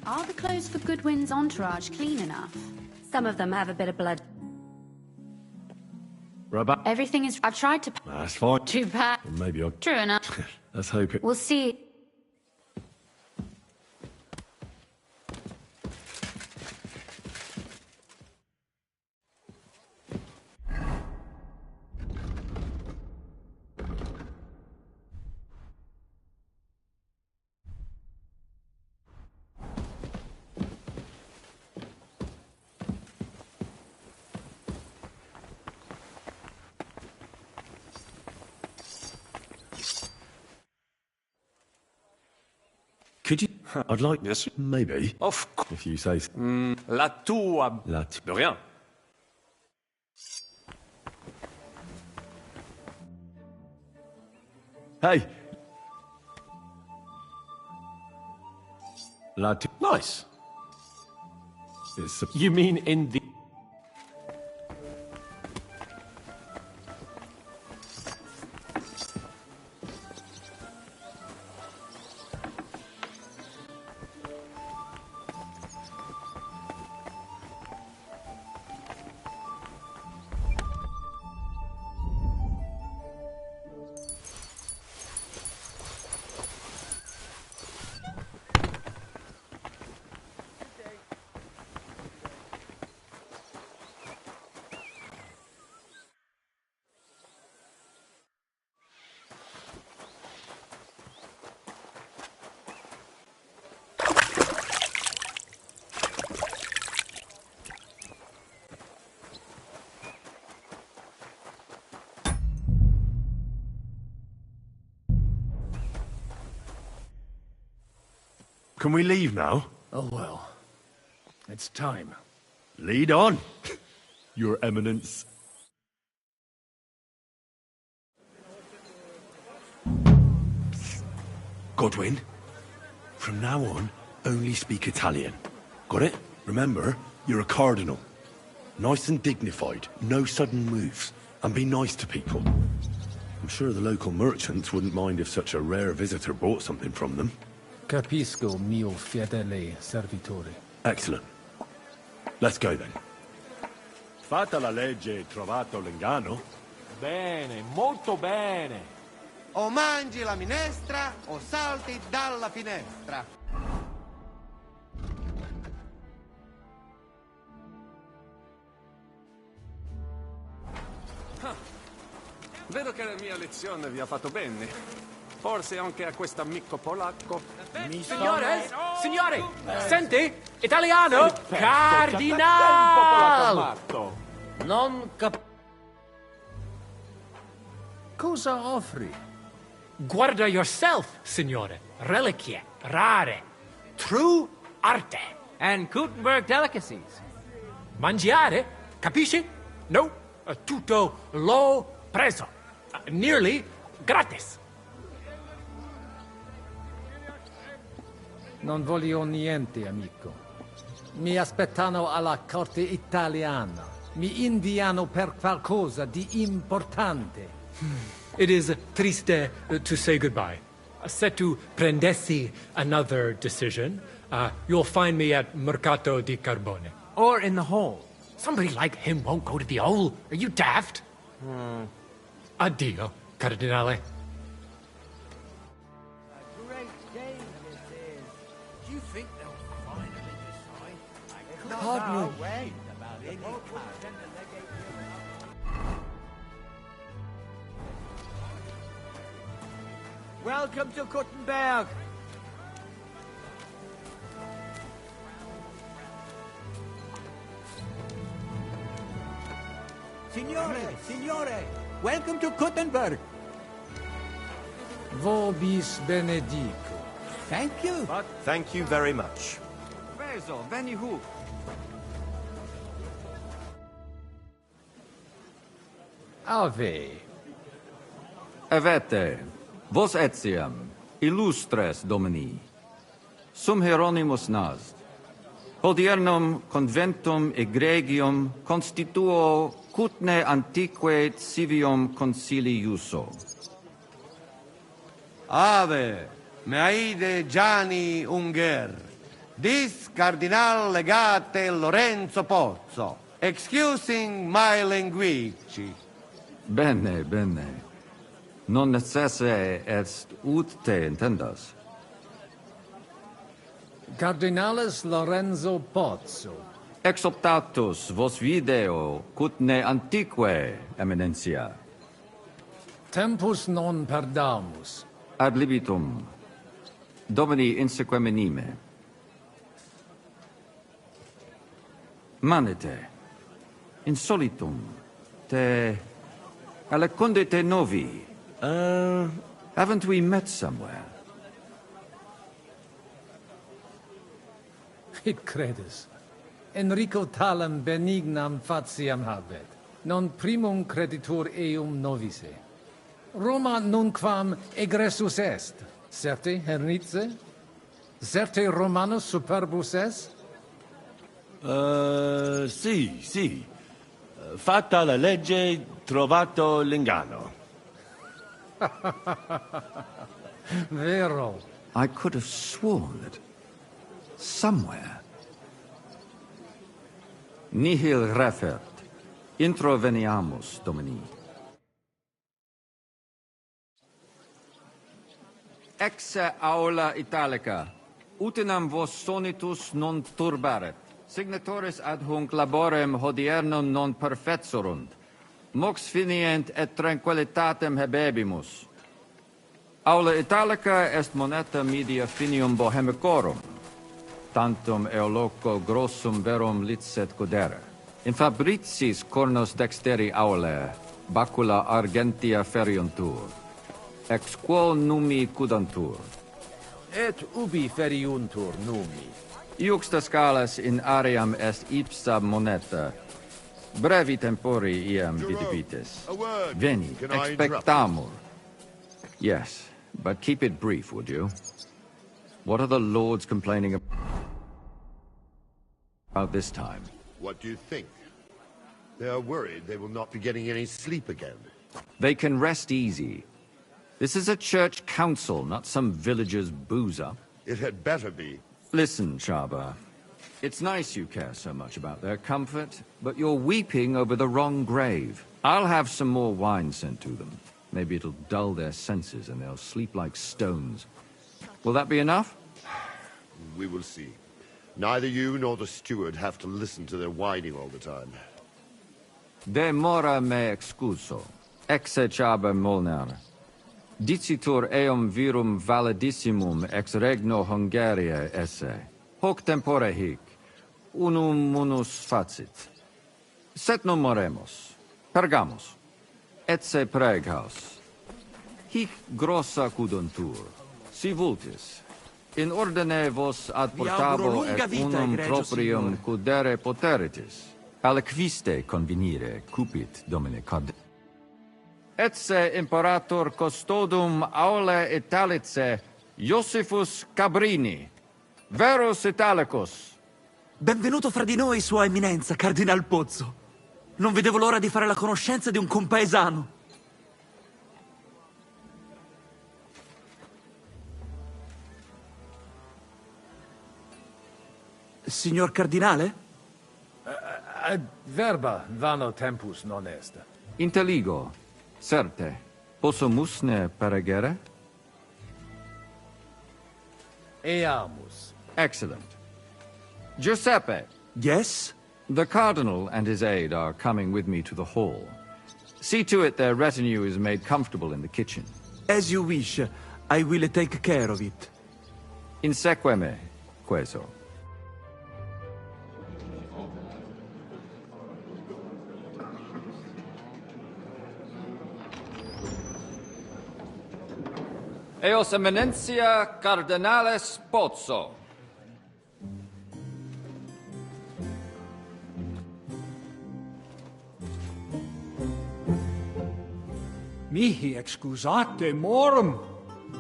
Are the clothes for Goodwin's entourage clean enough? Some of them have a bit of blood. Rubber. Everything is... I've tried to... That's fine. Too bad. Maybe I'll... True enough. Let's hope it... We'll see. Could you... I'd like... Yes. Maybe. Of course. If you say... La tua... De rien. Hey! Nice. It's a... You mean in the... Can we leave now? Oh, well. It's time. Lead on, Your Eminence. Godwin, from now on, only speak Italian. Got it? Remember, you're a cardinal. Nice and dignified, no sudden moves, and be nice to people. I'm sure the local merchants wouldn't mind if such a rare visitor bought something from them. Capisco, mio fedele servitore. Excellent. Let's go then. Fatta la legge e trovato l'inganno. Bene, molto bene. O mangi la minestra o salti dalla finestra. Vedo che la mia lezione vi ha fatto bene. Forse anche a quest'amico polacco. Signore? Signore? Senti? Italiano? Cardinal! Non Cosa offri? Guarda yourself, signore. Reliquie, rare. True arte. And Gutenberg delicacies. Mangiare? Capisci? No. Tutto lo Preso. Nearly gratis. Non voglio niente, amico. Mi aspettano alla corte italiana. Mi inviano per qualcosa di importante. It is triste to say goodbye. Se tu prendessi another decision, you'll find me at Mercato di Carbone. Or in the hole. Somebody like him won't go to the hole. Are you daft? Addio, Cardinale. Great day this is. Do you think they'll finally decide? Cardinal. Welcome to Kuttenberg. Signore, welcome to Kuttenberg. Vobis benedico. Thank you. Thank you very much. Preso, veni hu. Ave. Evete, vos etiam, illustres domini, sum Hieronymus nas, hodiernum conventum egregium constituo cutne antique civium concili iuso. Ave, meaide Gianni Unger, dis Cardinal Legate Lorenzo Pozzo, excusing my language. Bene, bene. Non necesse est ut te intendas. Cardinales Lorenzo Pozzo. Exoptatus vos video cutne antique, eminencia. Tempus non perdamus. Ad libitum. Domini insequem menime. Manete. Insolitum. Te... Alecunde te novi. Haven't we met somewhere? It credes. Enrico talem benignam fatiam habet. Non primum creditur eum novice. Roma nunquam egressus est. Certe hernice? Certe Romanus superbus est? Sì. Fatta la legge, trovato l'inganno. Vero. I could have sworn that somewhere. Nihil refert. Introveniamus, Domini. Exe aula italica. Utinam vos sonitus non turbaret. Signatores ad hunc laborem hodiernum non perfetsurunt. Mox finient et tranquillitatem habebimus. Aula italica est moneta media finium bohemicorum. Tantum eoloco grossum verum licet godere. In fabricis cornos dexteri aulae, bacula argentia feriuntur. Ex quo numi cudantur. Et ubi feriuntur numi. Iuxta scalas in aream est ipsa moneta. Brevi tempori iam vidibitis. Veni, expectamur. Yes, but keep it brief, would you? What are the lords complaining about this time? What do you think? They are worried they will not be getting any sleep again. They can rest easy. This is a church council, not some villager's boozer. It had better be. Listen, Chaba. It's nice you care so much about their comfort, but you're weeping over the wrong grave. I'll have some more wine sent to them. Maybe it'll dull their senses and they'll sleep like stones. Will that be enough? We will see. Neither you nor the steward have to listen to their whining all the time. De mora me excuso. Exe Chaba Molnar. Dicitur eum virum validissimum ex regno Hungaria esse. Hoc tempore hic, unum munus facit. Set non moremus, pergamus, etse preghaus. Hic grossa cuduntur, si vultis. In ordine vos ad portabo et unum proprium cudere poteritis. Aliquiste convenire cupit, Domine Card. Etse imperator custodum aule Italice, Josephus Cabrini, Verus Italicus. Benvenuto fra di noi, Sua Eminenza, Cardinal Pozzo. Non vedevo l'ora di fare la conoscenza di un compaesano. Signor Cardinale? Verba vano tempus non est. Inteligo. Certe. Possumusne peregere? Eamus. Excellent. Giuseppe. Yes? The Cardinal and his aide are coming with me to the hall. See to it their retinue is made comfortable in the kitchen. As you wish. I will take care of it. Inseque me, queso. Eos Eminentia Cardinales Pozzo. Mihi excusate morum,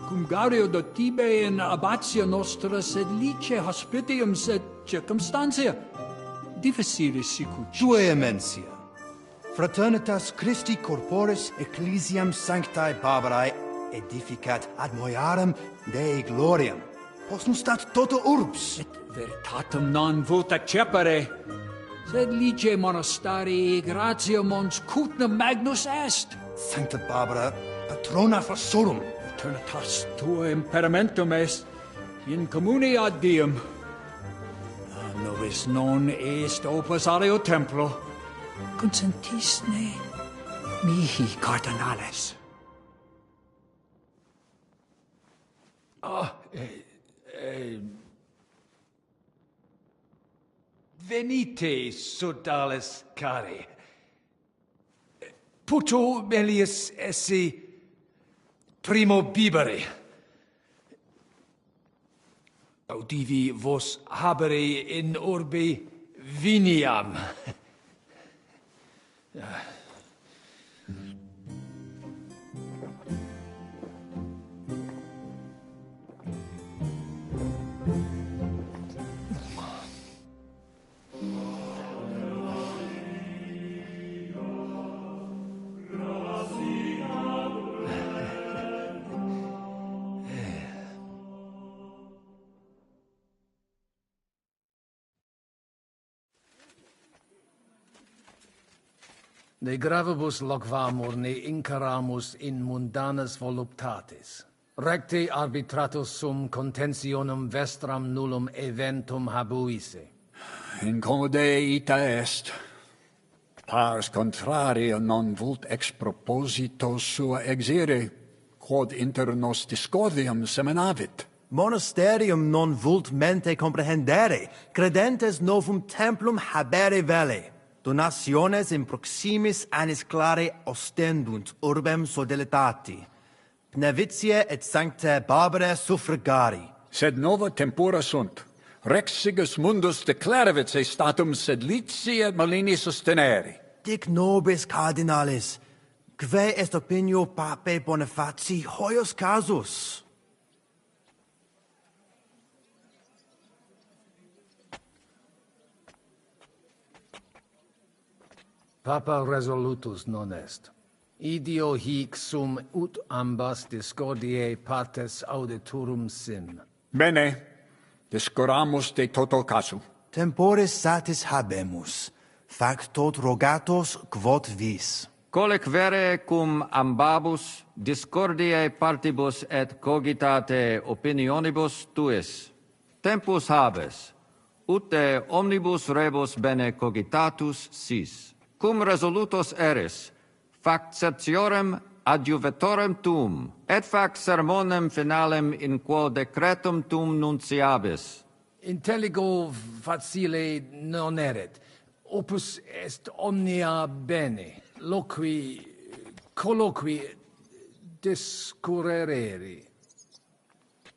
cum gario de tibe in abatia nostra sed lice hospitium sed circumstantia difficilis sicut. Tue emensia. Fraternitas Christi corporis ecclesiam sanctae Barbarae edificat ad moiarem Dei gloriam. Posnustat toto urbs. Et veritatem non vult accepere, sed lice monastarii gratia mons cutnam magnus est. Sancta Barbara, patrona forsorum. Eternitas tua imperamentum est, in communi ad diem. Nobis non est opus aleo templo. Consentisne mihi cardinales. Venite, sodales cari. Puto melius esse primo bibere. Audivi vos habere in urbe viniam. Ne gravibus loquamur ne incaramus in mundanas voluptatis. Recte arbitratus sum contentionum vestram nullum eventum habuisse. Incomode ita est. Pars contrario non vult ex proposito sua exire, quod inter nos discordium seminavit. Monasterium non vult mente comprehendere, credentes novum templum habere vele. Donationes in proximis annis clare ostendunt urbem sodelitati. Pnevitiae et sanctae Barbarae suffragari. Sed nova tempora sunt. Rex sigus mundus declaravit se statum sed lici et malini sostenere. Dic nobis cardinalis, quae est opinio pape Bonifaci hoius casus? Papa resolutus non est. Idio hic sum ut ambas discordiae partes auditorum sim. Bene, discoramus de toto casu. Temporis satis habemus, fac tot rogatos quod vis. Colec vere cum ambabus discordiae partibus et cogitate opinionibus tuis. Tempus habes, ute omnibus rebus bene cogitatus sis. Cum resolutos eris, fac certiorem adjuvetorem tuum, et fac sermonem finalem in quo decretum tuum nunciabis. Intelligo facile non erit. Opus est omnia bene. Loqui, colloqui, discurrere.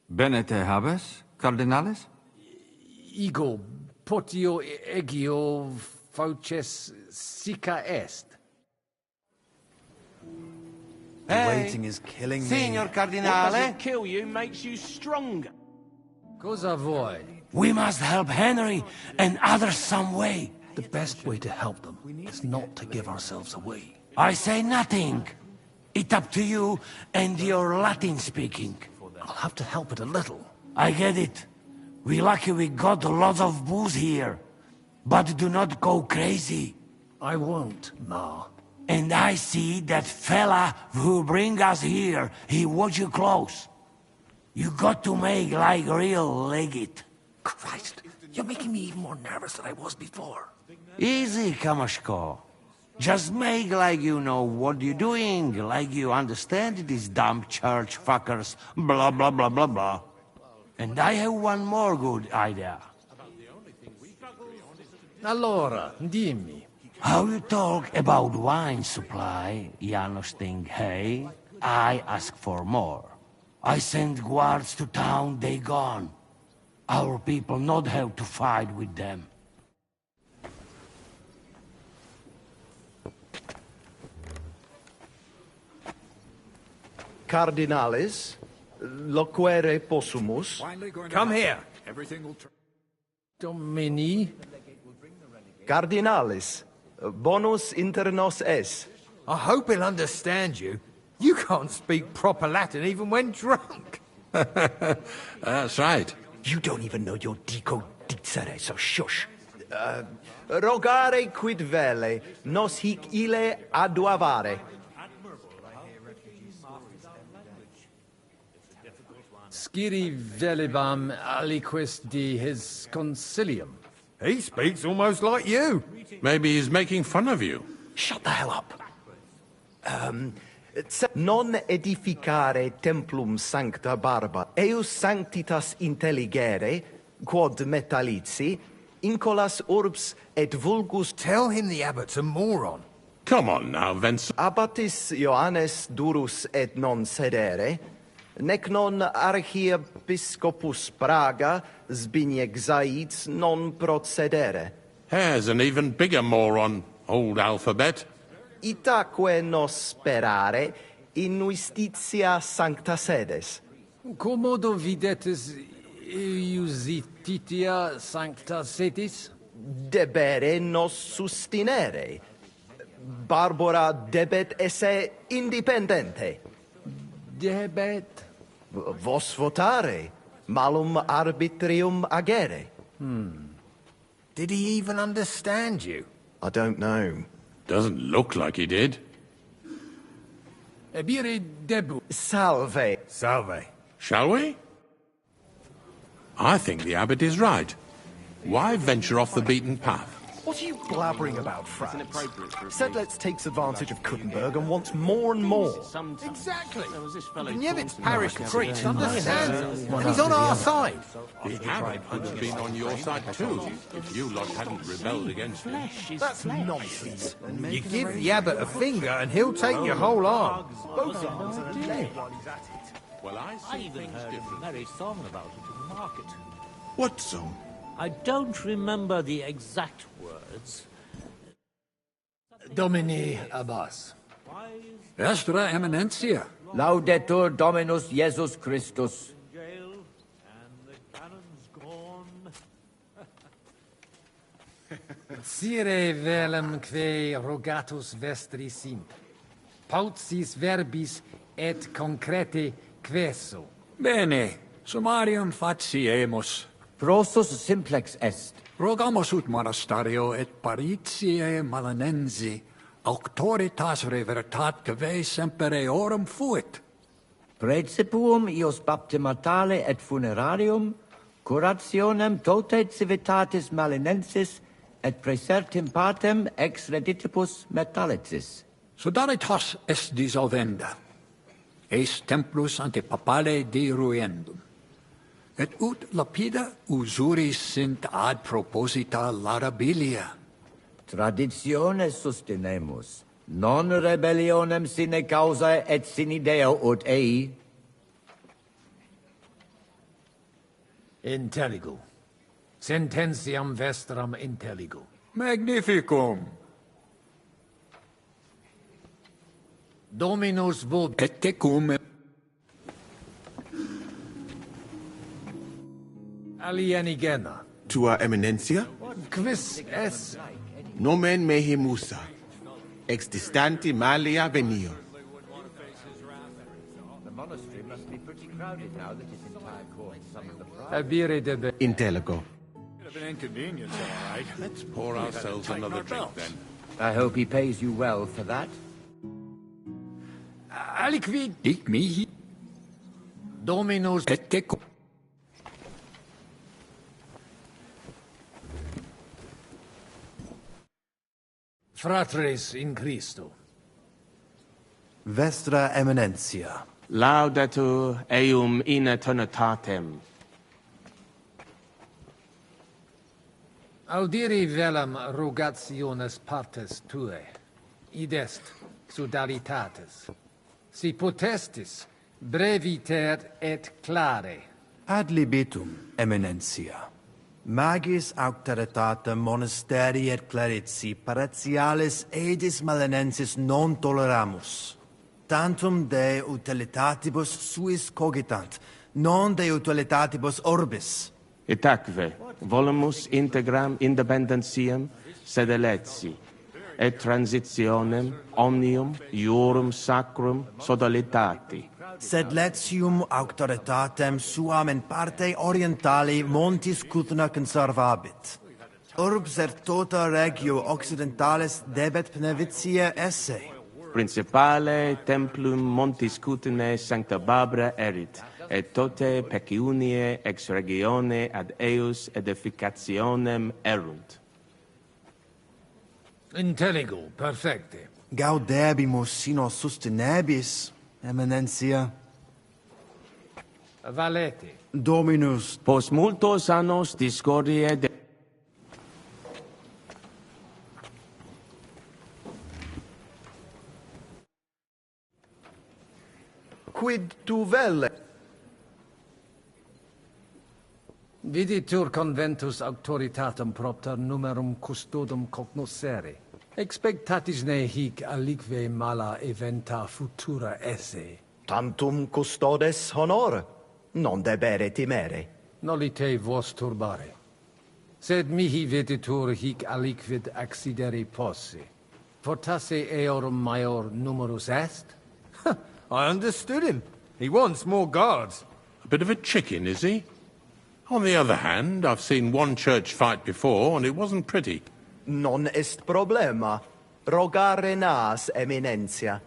Bene te habes, cardinales? Ego, potio egio fauces sica est. Waiting is killing me. Signor What Cardinale, doesn't kill you makes you stronger. Cosa vuoi? we must help Henry and others some way. The best way to help them is not to give ourselves away. I say nothing. It's up to you and your Latin speaking. I'll have to help it a little. I get it. We lucky we got lots of booze here. But do not go crazy. I won't, Ma. And I see that fella who bring us here. He watch you close. You got to make like real legit. Christ, you're making me even more nervous than I was before. Easy, Kamashko. Just make like you know what you're doing, like you understand these dumb church fuckers, blah blah blah blah blah. And I have one more good idea. Allora, dimmi. How you talk about wine supply, Janos think, hey, I ask for more. I send guards to town, they gone. Our people not have to fight with them. Cardinales, loquere possumus. Come here. Domini? Cardinales, bonus inter nos es. I hope he'll understand you. You can't speak proper Latin even when drunk. That's right. You don't even know your dico dicere, so shush. Rogare quid vele, nos hic ille aduavare. Sciri velibam aliquis di his concilium. He speaks almost like you. Maybe he's making fun of you. Shut the hell up. Non edificare templum sancta barba, eius sanctitas intelligere, quod metallici, incolas urbs et vulgus... Tell him the abbot's a moron. Come on now, Vence. Abbatis Ioannes durus et non sedere, nec non archiepiscopus Praga Zbigniew Zaitz non procedere. Here's an even bigger moron, old alphabet. Itaque nos sperare in justitia sancta sedes. Commodo videtis iusititia sancta sedis? Debere nos sustinere. Barbara debet esse independente. Debet? Vos votare, malum arbitrium agere. Did he even understand you? I don't know. Doesn't look like he did. Ebire debu. Salve. Salve. Shall we? I think the abbot is right. Why venture off the beaten path? What are you blabbering about, Franz? Said let's take advantage of Kuttenberg and wants more and more. Exactly. Gniewicz parish priest understands us, and he's on our side. The abbot would have been on your side too, if you lot hadn't rebelled against him. That's nonsense. You give the abbot a finger and he'll take your whole arm. Both arms and a leg. Well, I see things differently. Merry song about it in the market. What song? I don't remember the exact words. Domini Abbas. Vestra Eminentia. Laudetur Dominus Jesus Christus. Sire velum que rogatus vestri sint. Pautsis verbis et concrete queso. Bene, summarium faciemus. Prosus simplex est. Rogamus ut monasterio et paritiae malanensi, auctoritas revertat cave semper eorum fuit. Precipuum ios baptimatale et funerarium, curationem tote civitatis malinensis, et praesertim patem ex reditibus metallicis. Sodalitas est dissolvenda. Eis templus ante papale deruendum. Et ut lapida usuris sint ad proposita laudabilia. Traditiones sustenemus, non rebellionem sine causa et sine Deo ut ei. Intelligo. Sententiam vestram intelligo. Magnificum. Dominus vobis. Et tecum. Alienigena. Tua Eminencia? Quis es? Nomen mehi Musa. Ex distanti malia venio. The monastery must be pretty crowded now that its entire court summoned the prior. Abire debe. Intellego. Bit of an inconvenience, all right. Let's pour ourselves another drink, then. I hope he pays you well for that. Aliquid. Dic mihi. Dominus. Et tecum. Fratres in Christo. Vestra Eminencia. Laudetur eum in eternitatem. Audiri velam rogationes partes tue. Id est sudalitates. Si potestis breviter et clare. Ad libitum, Eminencia. Magis auctoritatem monasteri et clerici paratialis edis malenensis non toleramus. Tantum de utilitatibus suis cogitant, non de utilitatibus orbis. Itaque, volumus integram independentiam sed eletsi, et transitionem omnium iurum sacrum sodalitati. Sed letium auctoritatem suam in parte orientali montis Cutna conservabit. Urbs er tota regio occidentalis debet pnevitia esse. Principale templum montis Cutnae sancta Barbara erit, et tote peciunie ex regione ad eius edificationem erunt. Intelligo, perfecte. Gaudebimus sino sustenebis, Eminencia. Valete. Dominus. Post multos annos discordie de... Quid tu velle? Viditur conventus auctoritatem propter numerum custodum cognoscere. Expectatis ne hic alique mala eventa futura esse. Tantum custodes honor, non debere timere. Nolite vos turbare. Sed mihi viditur hic aliquid accidere posse. Fortasse eorum maior numerus est? I understood him. He wants more guards. A bit of a chicken, is he? On the other hand, I've seen one church fight before, and it wasn't pretty. Non est problema. Rogare nas, Eminencia.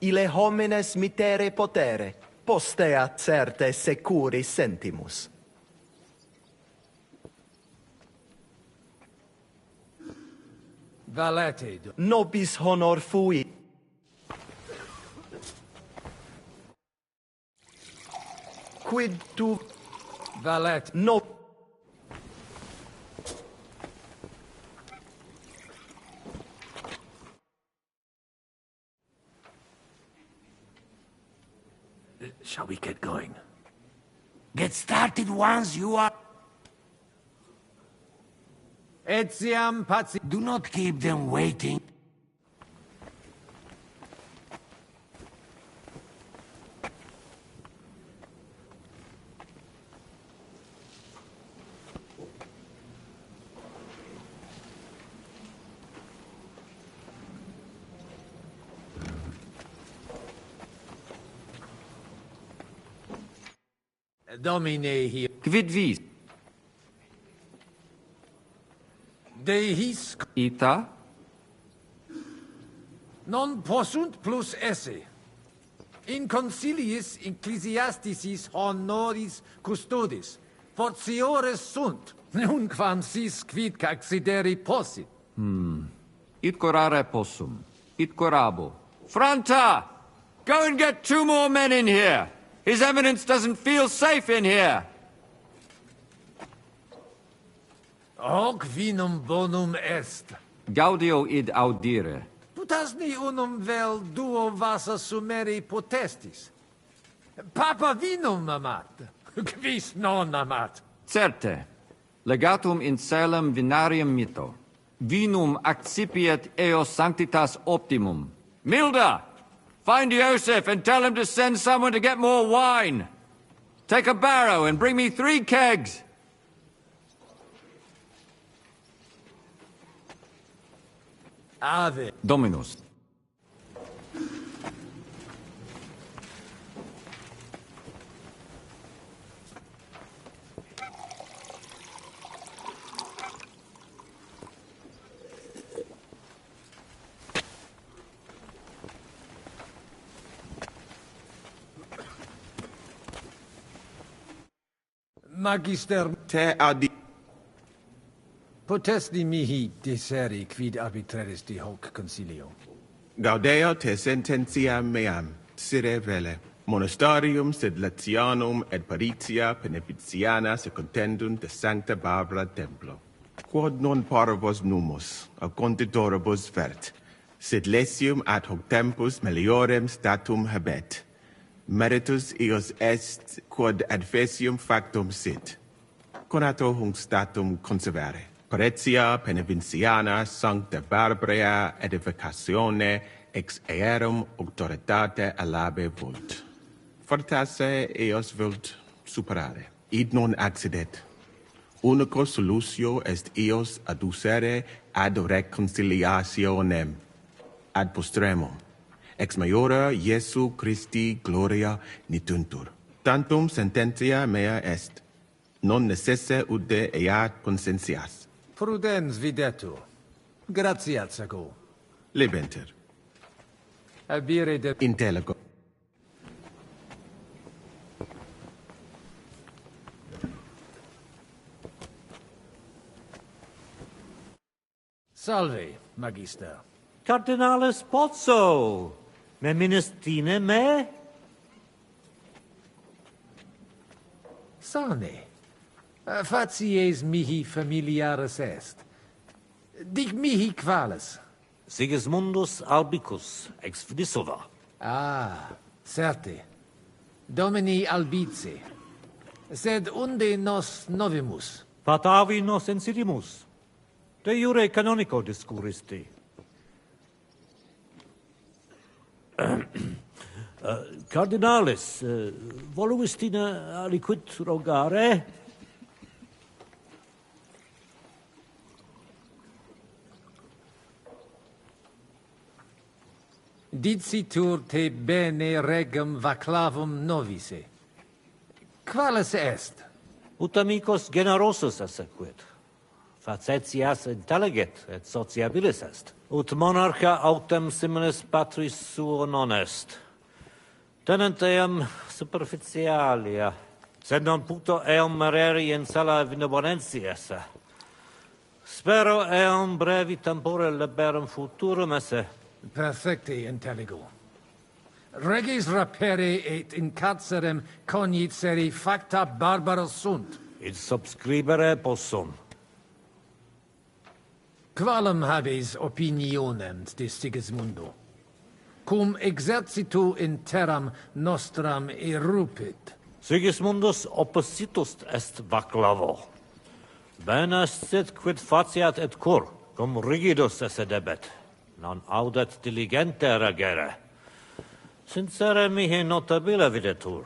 Ile homines mitere potere. Postea certe securi sentimus. Valete. Nobis honor fui. Quid tu... Valet. No... Shall we get going? Get started once you are... Etiam pazi... Do not keep them waiting. Domine hier. Quid vis? De his... Ita? Non possunt plus esse. In conciliis ecclesiasticis honoris custodis. Fortiores sunt. Nunquam sis quid accidere possit. It corare possum. It corabo. Franta! Go and get 2 more men in here! His Eminence doesn't feel safe in here! Hoc vinum bonum est. Gaudio id audire. Putasni unum vel duo vasa sumeri potestis. Papa vinum amat. Quis non amat. Certe. Legatum in celem vinarium mito. Vinum accipiet eos sanctitas optimum. Milda! Find Joseph and tell him to send someone to get more wine. Take a barrow and bring me 3 kegs. Ave. Dominus. Magister Te adi. potesti mihi diseri quid arbitraris de hoc concilio. Gaudeo te sententia meam, sire vele. Monastarium sed Latianum et Paritia Beneficiana se contendunt de Sancta Barbara Templo. Quod non parvos numus, a conditoribus vert, sed lesium ad hoc tempus meliorem statum habet. Meritus eos est quod adfesium factum sit. Conato hunc statum conservare. Paritia Beneficiana Sancta Barbara edificatione ex aerum auctoritate alabe vult. Fortasse eos vult superare. Id non accidet. Unico solutio est eos adducere ad reconciliationem. Ad postremum. Ex maiora Iesu Christi gloria nituntur. Tantum sententia mea est. Non necesse ude eat consentias. Prudens videtur. Gratiat sago. Lebenter. Abire de... Intellego. Salve, Magister. Cardinalis Pozzo, me ministine me? Sane. Facies mihi familiaris est. Dic mihi qualis. Sigismundus Albicus, ex Vidisova. Ah, certe. Domini albice. Sed unde nos novimus? Patavi nos insidimus. De jure canonico discuristi. Cardinalis, voluistina aliquid rogare? Dicitur te bene regum vaclavum novice. Qualis est? Ut amicos generosus assequit. Facetias intelligit et sociabilis est. Ut monarcha autem similis patris suo non est. Tenent eam superficialia, sed non puto eam mereri in sala benevolentia esse. Spero eam brevi tempore liberum futurum esse. Perfecte intelligo. Regis rapere et in carcerem cognicere facta barbaros sunt. Id subscribere possum. Qualem habes opinionem de Sigismundo? Cum exercitu in terram nostram erupit. Sigismundus oppositus est vaclavo. Bene sit quid faciat et cur, cum rigidus esse debet. Non audet diligente regere. Sincere mihi notabile videtur.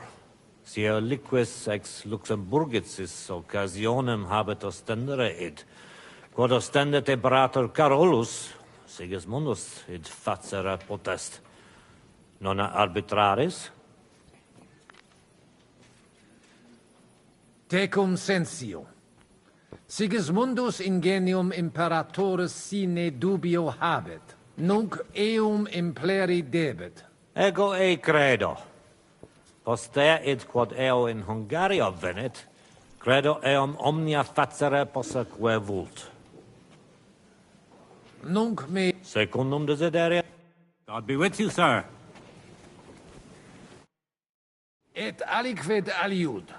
Sia liquis ex Luxemburgicis occasionem habet ostendere id. Quod ostendet Imperator Carolus, Sigismundus id facere potest. Non arbitraris? Tecum sensio. Sigismundus ingenium imperatoris sine dubio habet. Nunc eum impleri debet. Ego ei credo. Postea id quod eo in Hungaria venit, credo eum omnia facere posseque vult. Nunc me... Secundum desideria. God be with you, sir. Et aliquid aliud.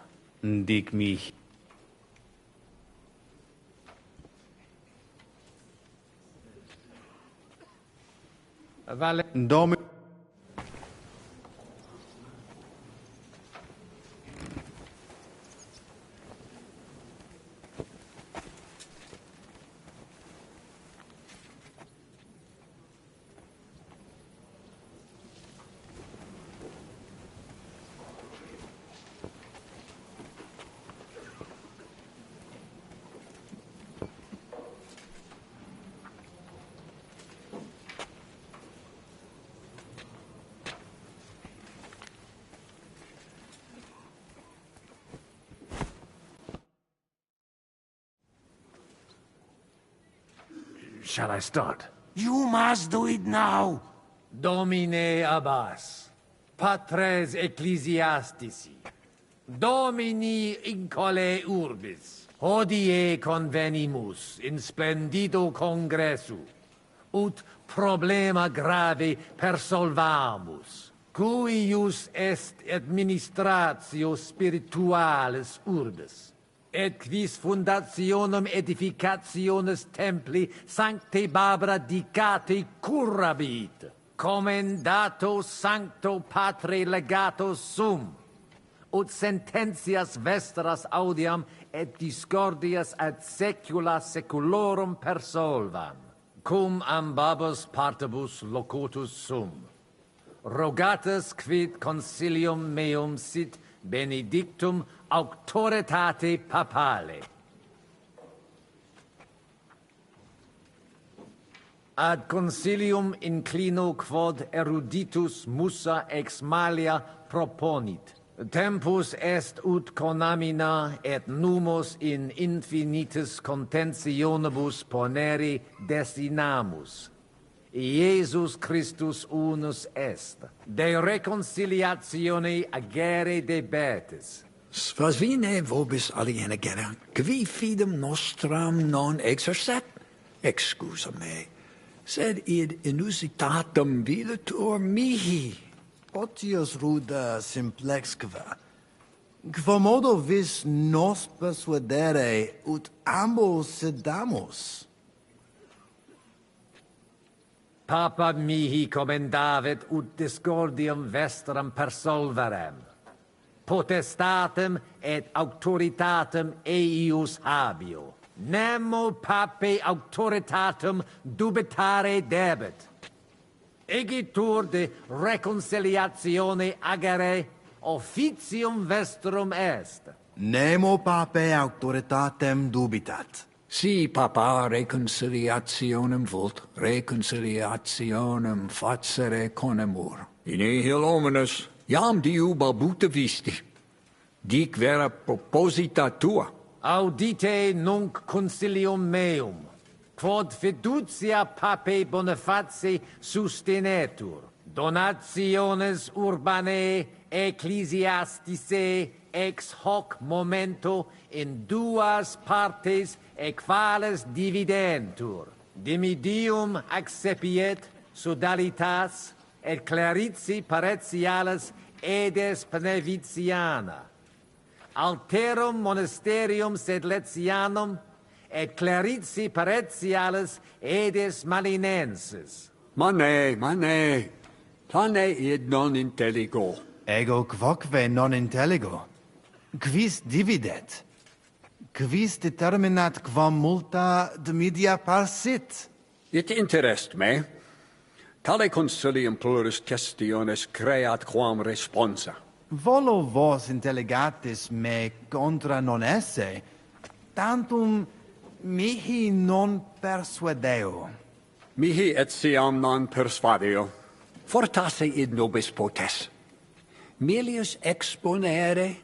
Dic mich. Vale... Domi... Shall I start? You must do it now. Domine Abbas, patres ecclesiastici, Domini incole urbis, hodie convenimus in splendido congressu, ut problema grave persolvamus, cuius est administratio spiritualis urbis, et quis fundationem edificationes templi sancte Barbara dicate curabit, commendato sancto patre legato sum, ut sententias vestras audiam et discordias ad secula seculorum persolvam, cum ambabus partibus locutus sum. Rogatus quid consilium meum sit benedictum auctoritate papale. Ad consilium inclino quod eruditus musa ex malia proponit. Tempus est ut conamina et numos in infinitus contentionibus ponere destinamus. Iesus Christus unus est, de reconciliatione agere debetis. Svasvine vobis aliena gera, qui fidem nostram non exercet, excusa me, sed id inusitatum videtur mihi. Otius ruda simplexqua. Quomodo vis nos persuadere ut ambos sedamus? Papa mihi commendavit ut discordium vestram persolverem. Potestatem et auctoritatem eius habio. Nemo pape auctoritatem dubitare debet. Egitur de reconciliatione agere officium vestrum est. Nemo pape auctoritatem dubitat. Si papa reconciliationem vult, reconciliationem facere conemur. In nihil hominus, jam diu balbuta visti. Dic vera proposita tua. Audite nunc concilium meum, quod fiducia pape Boniface sustenetur, donationes urbanae ecclesiasticae ex hoc momento in duas partes equales dividentur. Dimidium accepiet sodalitas et claritzi paretialis edes Pneviciana. Alterum monasterium sed Letianum et claritzi paretialis edes Malinensis. Mane, tane id non intelligo. Ego quoque non intelligo. Quis dividet? Quis determinat quam multa dimidia parsit? It interest me. Tale consilium plurus questiones creat quam responsa. Volo vos intelligatis me contra non esse, tantum mihi non persuadeo. Mihi etiam non persuadeo. Fortasse id nobis potes. Melius exponere.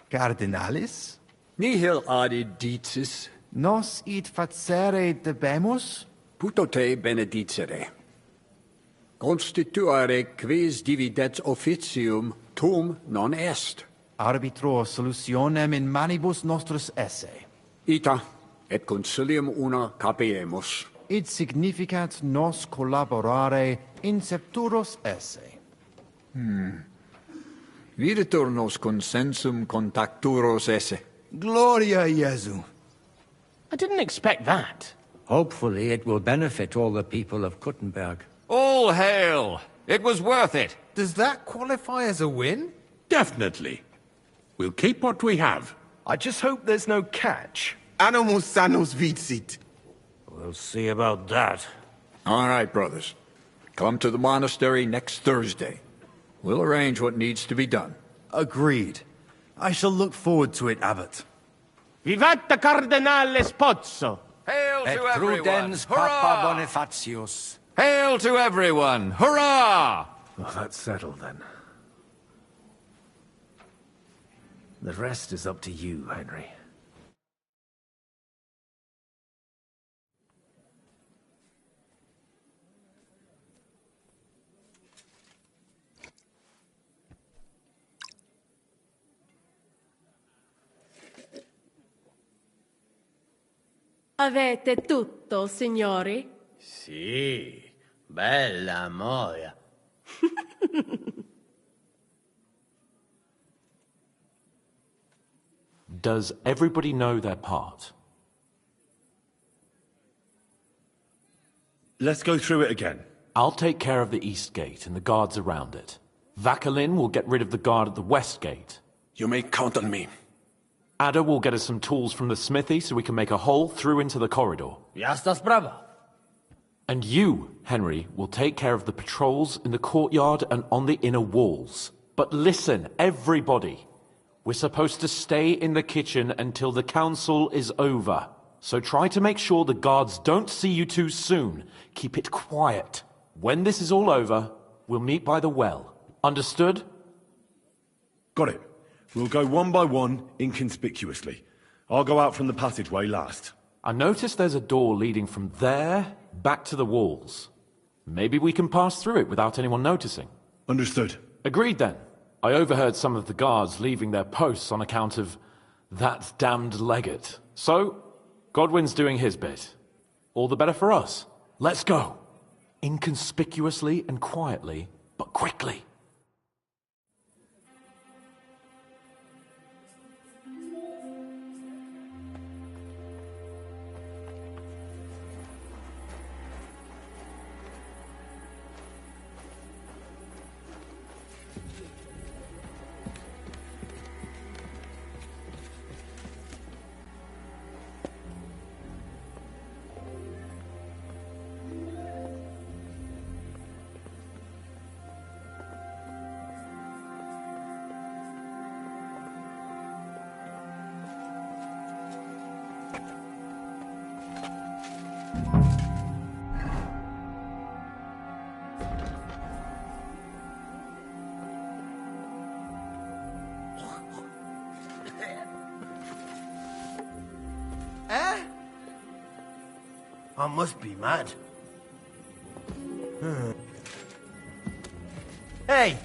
Cardinalis? Nihil adid dicis. Nos id facere debemus? Puto te benedicere. Constituere quis dividet officium tum non est. Arbitro solutionem in manibus nostris esse. Ita, et consilium una capiemus. Id significat nos collaborare incepturos esse. Videtur nos consensum contacturos esse. Gloria Iesu. I didn't expect that. Hopefully it will benefit all the people of Kuttenberg. All hail! It was worth it. Does that qualify as a win? Definitely. We'll keep what we have. I just hope there's no catch. Animus sanus vicit. We'll see about that. All right, brothers. Come to the monastery next Thursday. We'll arrange what needs to be done. Agreed. I shall look forward to it, Abbot. Vivat Cardinale Spozzo! Hail Et to everyone! prudens Hurrah! Papa Bonifatius. Hail to everyone! Hurrah! Well, that's settled then. The rest is up to you, Henry. Avete tutto, signori? Sì, bella moia. Does everybody know their part? Let's go through it again. I'll take care of the east gate and the guards around it. Vakalin will get rid of the guard at the west gate. You may count on me. Ada will get us some tools from the smithy so we can make a hole through into the corridor. Jasna sprawa. And you, Henry, will take care of the patrols in the courtyard and on the inner walls. But listen, everybody. We're supposed to stay in the kitchen until the council is over. So try to make sure the guards don't see you too soon. Keep it quiet. When this is all over, we'll meet by the well. Understood? Got it. We'll go one by one, inconspicuously. I'll go out from the passageway last. I noticed there's a door leading from there back to the walls. Maybe we can pass through it without anyone noticing. Understood. Agreed then. I overheard some of the guards leaving their posts on account of that damned legate. So, Godwin's doing his bit. All the better for us. Let's go. Inconspicuously and quietly, but quickly. I must be mad. Hey!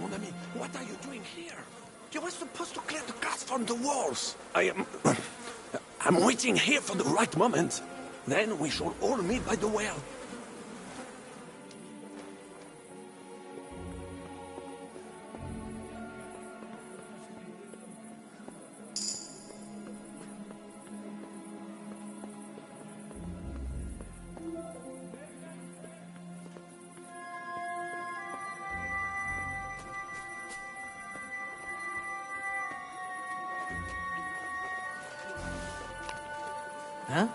mon ami. What are you doing here? You were supposed to clear the guards from the walls. I'm waiting here for the right moment. Then we shall all meet by the well. Huh?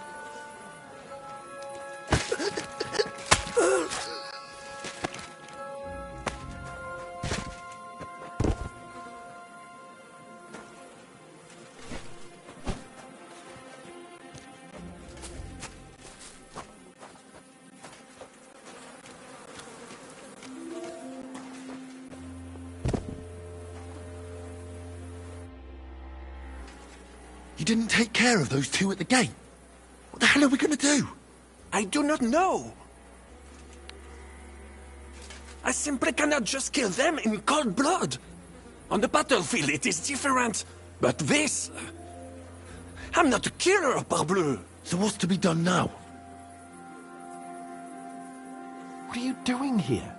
You didn't take care of those two at the gate. What the hell are we going to do? I do not know. I simply cannot just kill them in cold blood. On the battlefield it is different, but this... I'm not a killer, parbleu. So what's to be done now? What are you doing here?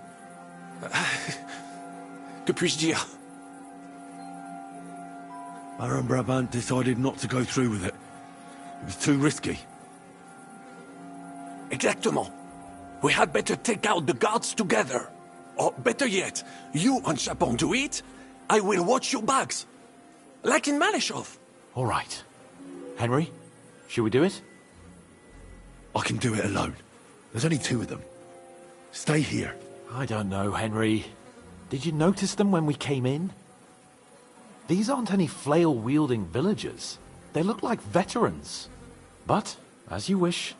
Que puis-je dire? Baron Brabant decided not to go through with it. It was too risky. Exactement. We had better take out the guards together. Or better yet, you and Chapon do it, I will watch your backs. Like in Malishov. All right. Henry, should we do it? I can do it alone. There's only two of them. Stay here. I don't know, Henry. Did you notice them when we came in? These aren't any flail-wielding villagers. They look like veterans. But, as you wish.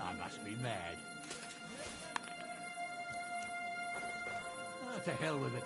I must be mad. To hell with it.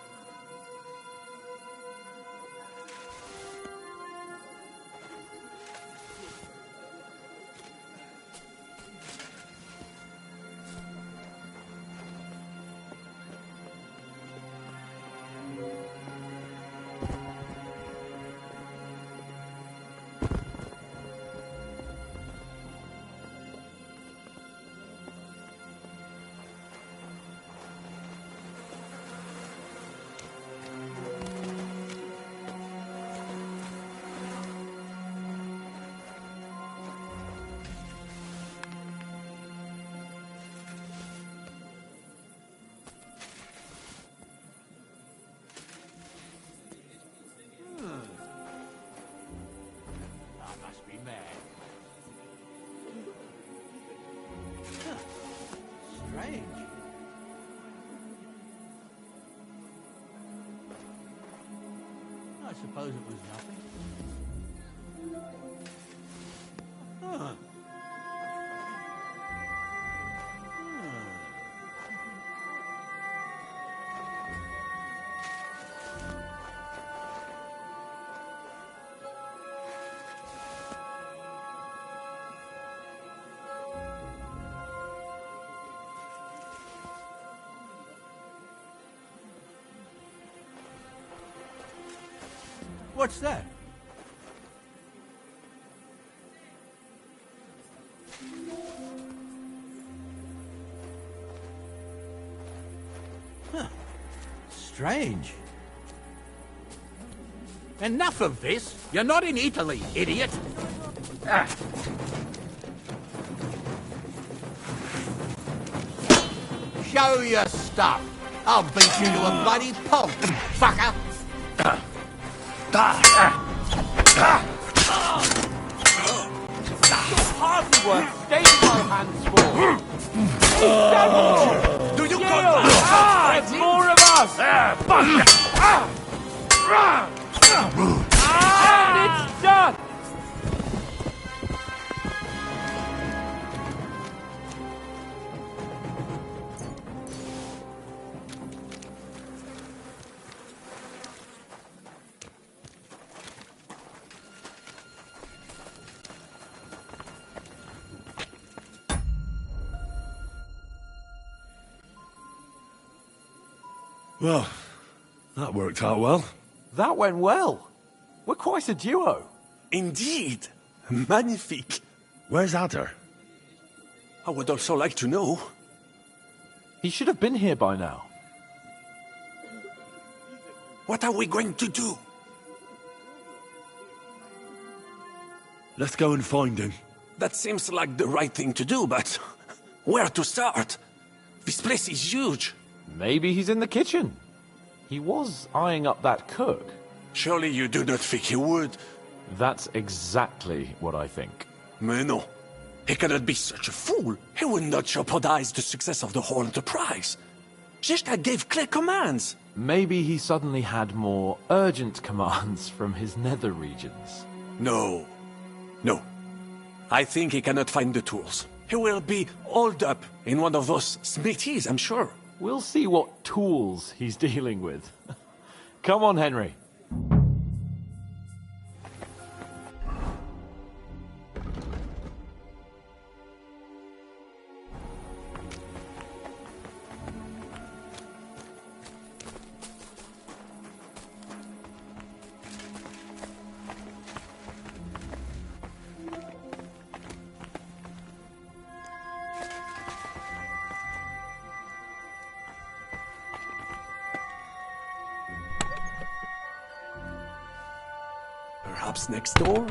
Strange. I suppose it was nothing. Huh. What's that? Huh. Strange. Enough of this. You're not in Italy, idiot. Show your stuff. I'll beat you to a bloody pulp, fucker. Hardly worth staying my hands for. Do you got There's more of us! And it's done! Well, that worked out well. That went well. We're quite a duo. Indeed. Magnifique. Where's Adder? I would also like to know. He should have been here by now. What are we going to do? Let's go and find him. That seems like the right thing to do, but where to start? This place is huge. Maybe he's in the kitchen. He was eyeing up that cook. Surely you do not think he would? That's exactly what I think. Mais non. He cannot be such a fool. He would not jeopardize the success of the whole enterprise. Zizka gave clear commands. Maybe he suddenly had more urgent commands from his nether regions. No. No. I think he cannot find the tools. He will be holed up in one of those smithies, I'm sure. We'll see what tools he's dealing with. Come on, Henry. Perhaps next door?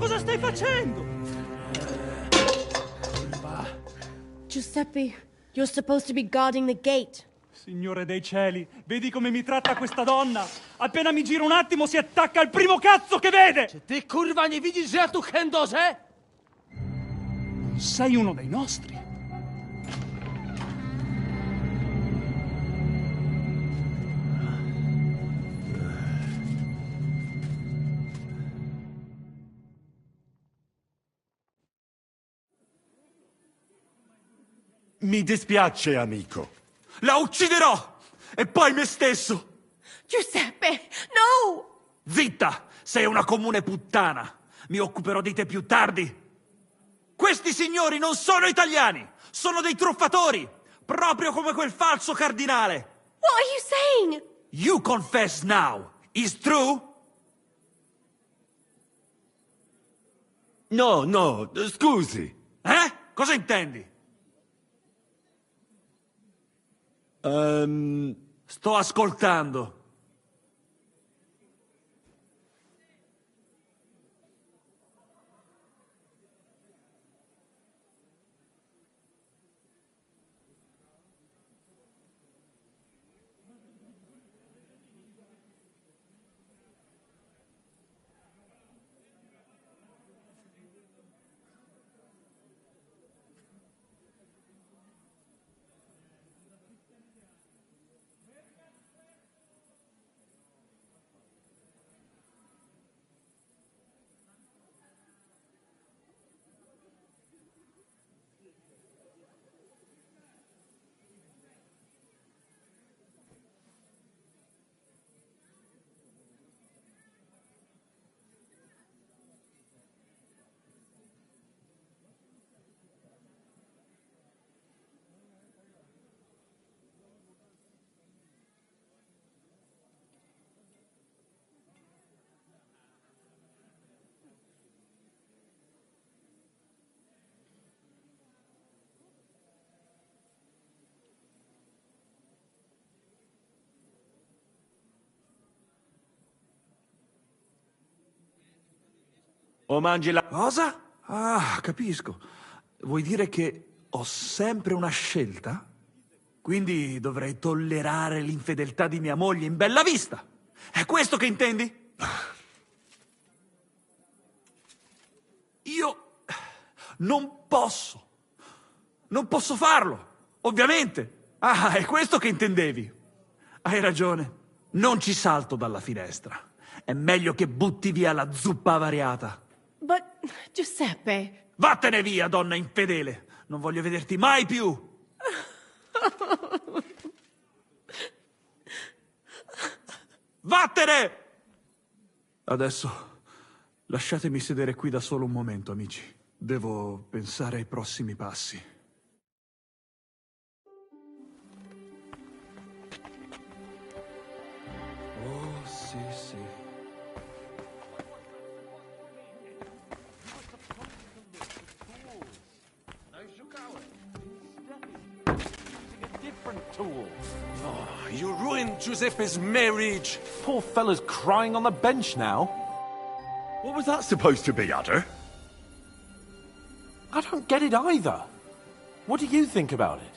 cosa stai facendo? Giuseppe, you're supposed to be guarding the gate. Signore dei cieli, vedi come mi tratta questa donna? Appena mi giro un attimo si attacca al primo cazzo che vede! Czy ty, kurwa, nie widzisz, że ja tu chędożę? Sei uno dei nostri. Mi dispiace, amico. La ucciderò! E poi me stesso! Giuseppe, no! Zitta! Sei una comune puttana! Mi occuperò di te più tardi! Questi signori non sono italiani! Sono dei truffatori! Proprio come quel falso cardinale! What are you saying? You confess now! Is true? No, scusi. Cosa intendi? Sto ascoltando. O mangi la... Cosa? Ah, capisco. Vuoi dire che ho sempre una scelta? Quindi dovrei tollerare l'infedeltà di mia moglie in bella vista. È questo che intendi? Io non posso. Non posso farlo. Ovviamente. Ah, è questo che intendevi. Hai ragione. Non ci salto dalla finestra. È meglio che butti via la zuppa avariata. But, Giuseppe... Vattene via, donna infedele! Non voglio vederti mai più! Vattene! Adesso lasciatemi sedere qui da solo un momento, amici. Devo pensare ai prossimi passi. Oh, sì, sì. Tool. Oh, you ruined Giuseppe's marriage. Poor fella's crying on the bench now. What was that supposed to be, Adder? I don't get it either. What do you think about it?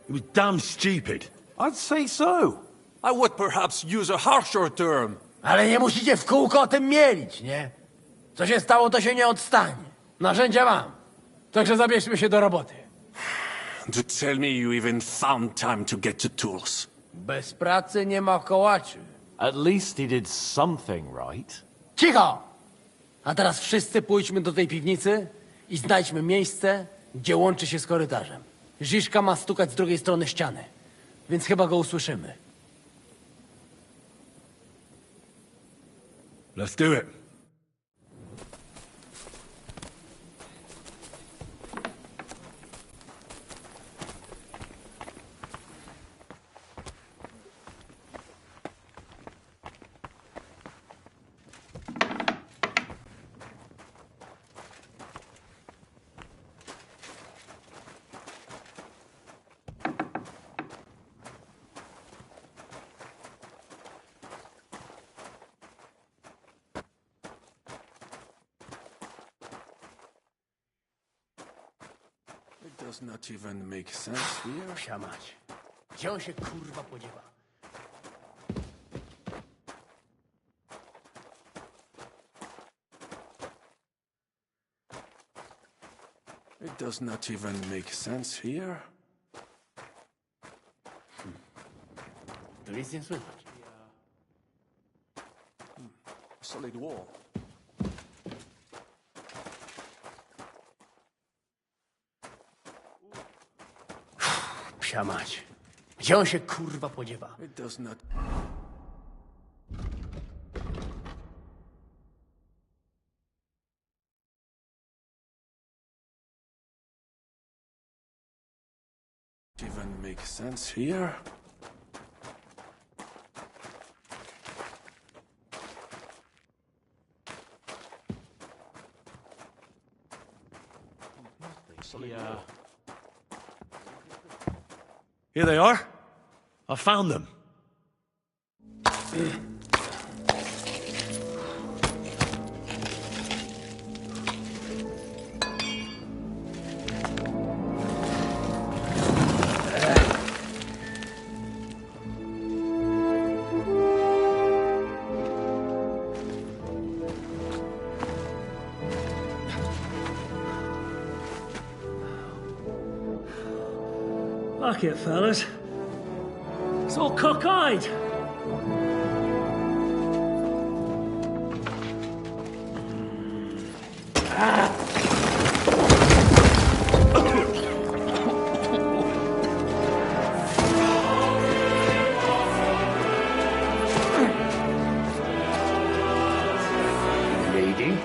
It was damn stupid. I'd say so. I would perhaps use a harsher term. Ale nie musicie w kółko o tym mielić, nie? Co się stało, to się nie odstanie. Narzędzia mam. Także zabierzmy się do roboty. To tell me you even found time to get to tools. Bez pracy nie ma kołaczy. At least he did something right. Cicho! A teraz wszyscy pójdźmy do tej piwnicy i znajdźmy miejsce, gdzie łączy się z korytarzem. Ziszka ma stukać z drugiej strony ściany, więc chyba go usłyszymy. Let's do it. It does not even make sense here. Psia mać. Gdzie on się kurwa podziewa? It does not even make sense here. Tu nic nie słychać. Solid wall. Ojca mać. Gdzie on się kurwa podziewa? It does not... even make sense here? Yeah. Here they are. I found them. Fuck it, fellas. It's all cockeyed. Lady?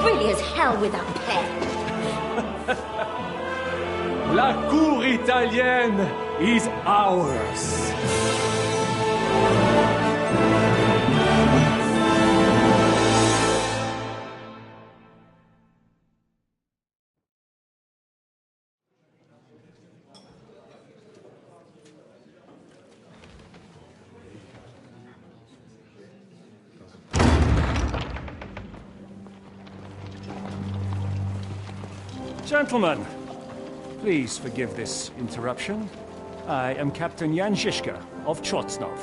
Really as hell without pay. La cour italienne is ours. Gentlemen, please forgive this interruption. I am Captain Jan Žižka of Trotznov.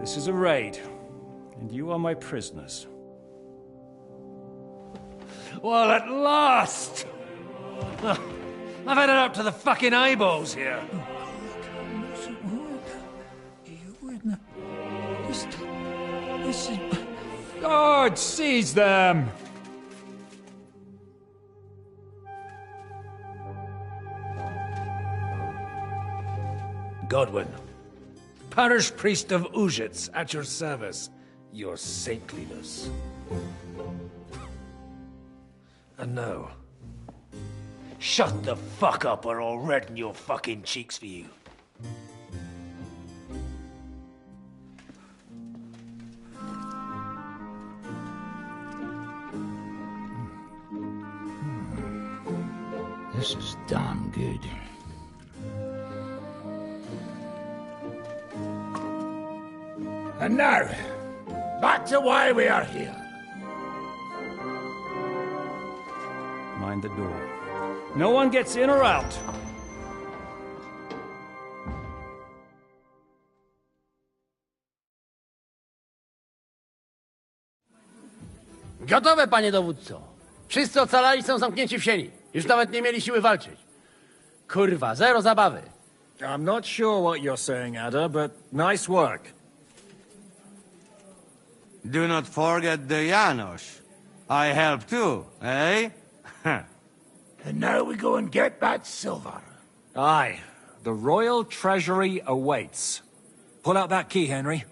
This is a raid, and you are my prisoners. Well, at last! I've had it up to the fucking eyeballs here. God, seize them! Godwin, parish priest of Uzhitz, at your service, your saintliness. And now, shut the fuck up or I'll redden your fucking cheeks for you. This is damn good. And now, back to why we are here. Mind the door. No one gets in or out. Gotowe, panie dowódco. Wszyscy ocalali są zamknięci w sieni. Już nawet nie mieli siły walczyć. Kurwa, zero zabawy. I'm not sure what you're saying, Ada, but nice work. Do not forget the Janos. I help too, eh? And now we go and get that silver. Aye. The royal treasury awaits. Pull out that key, Henry.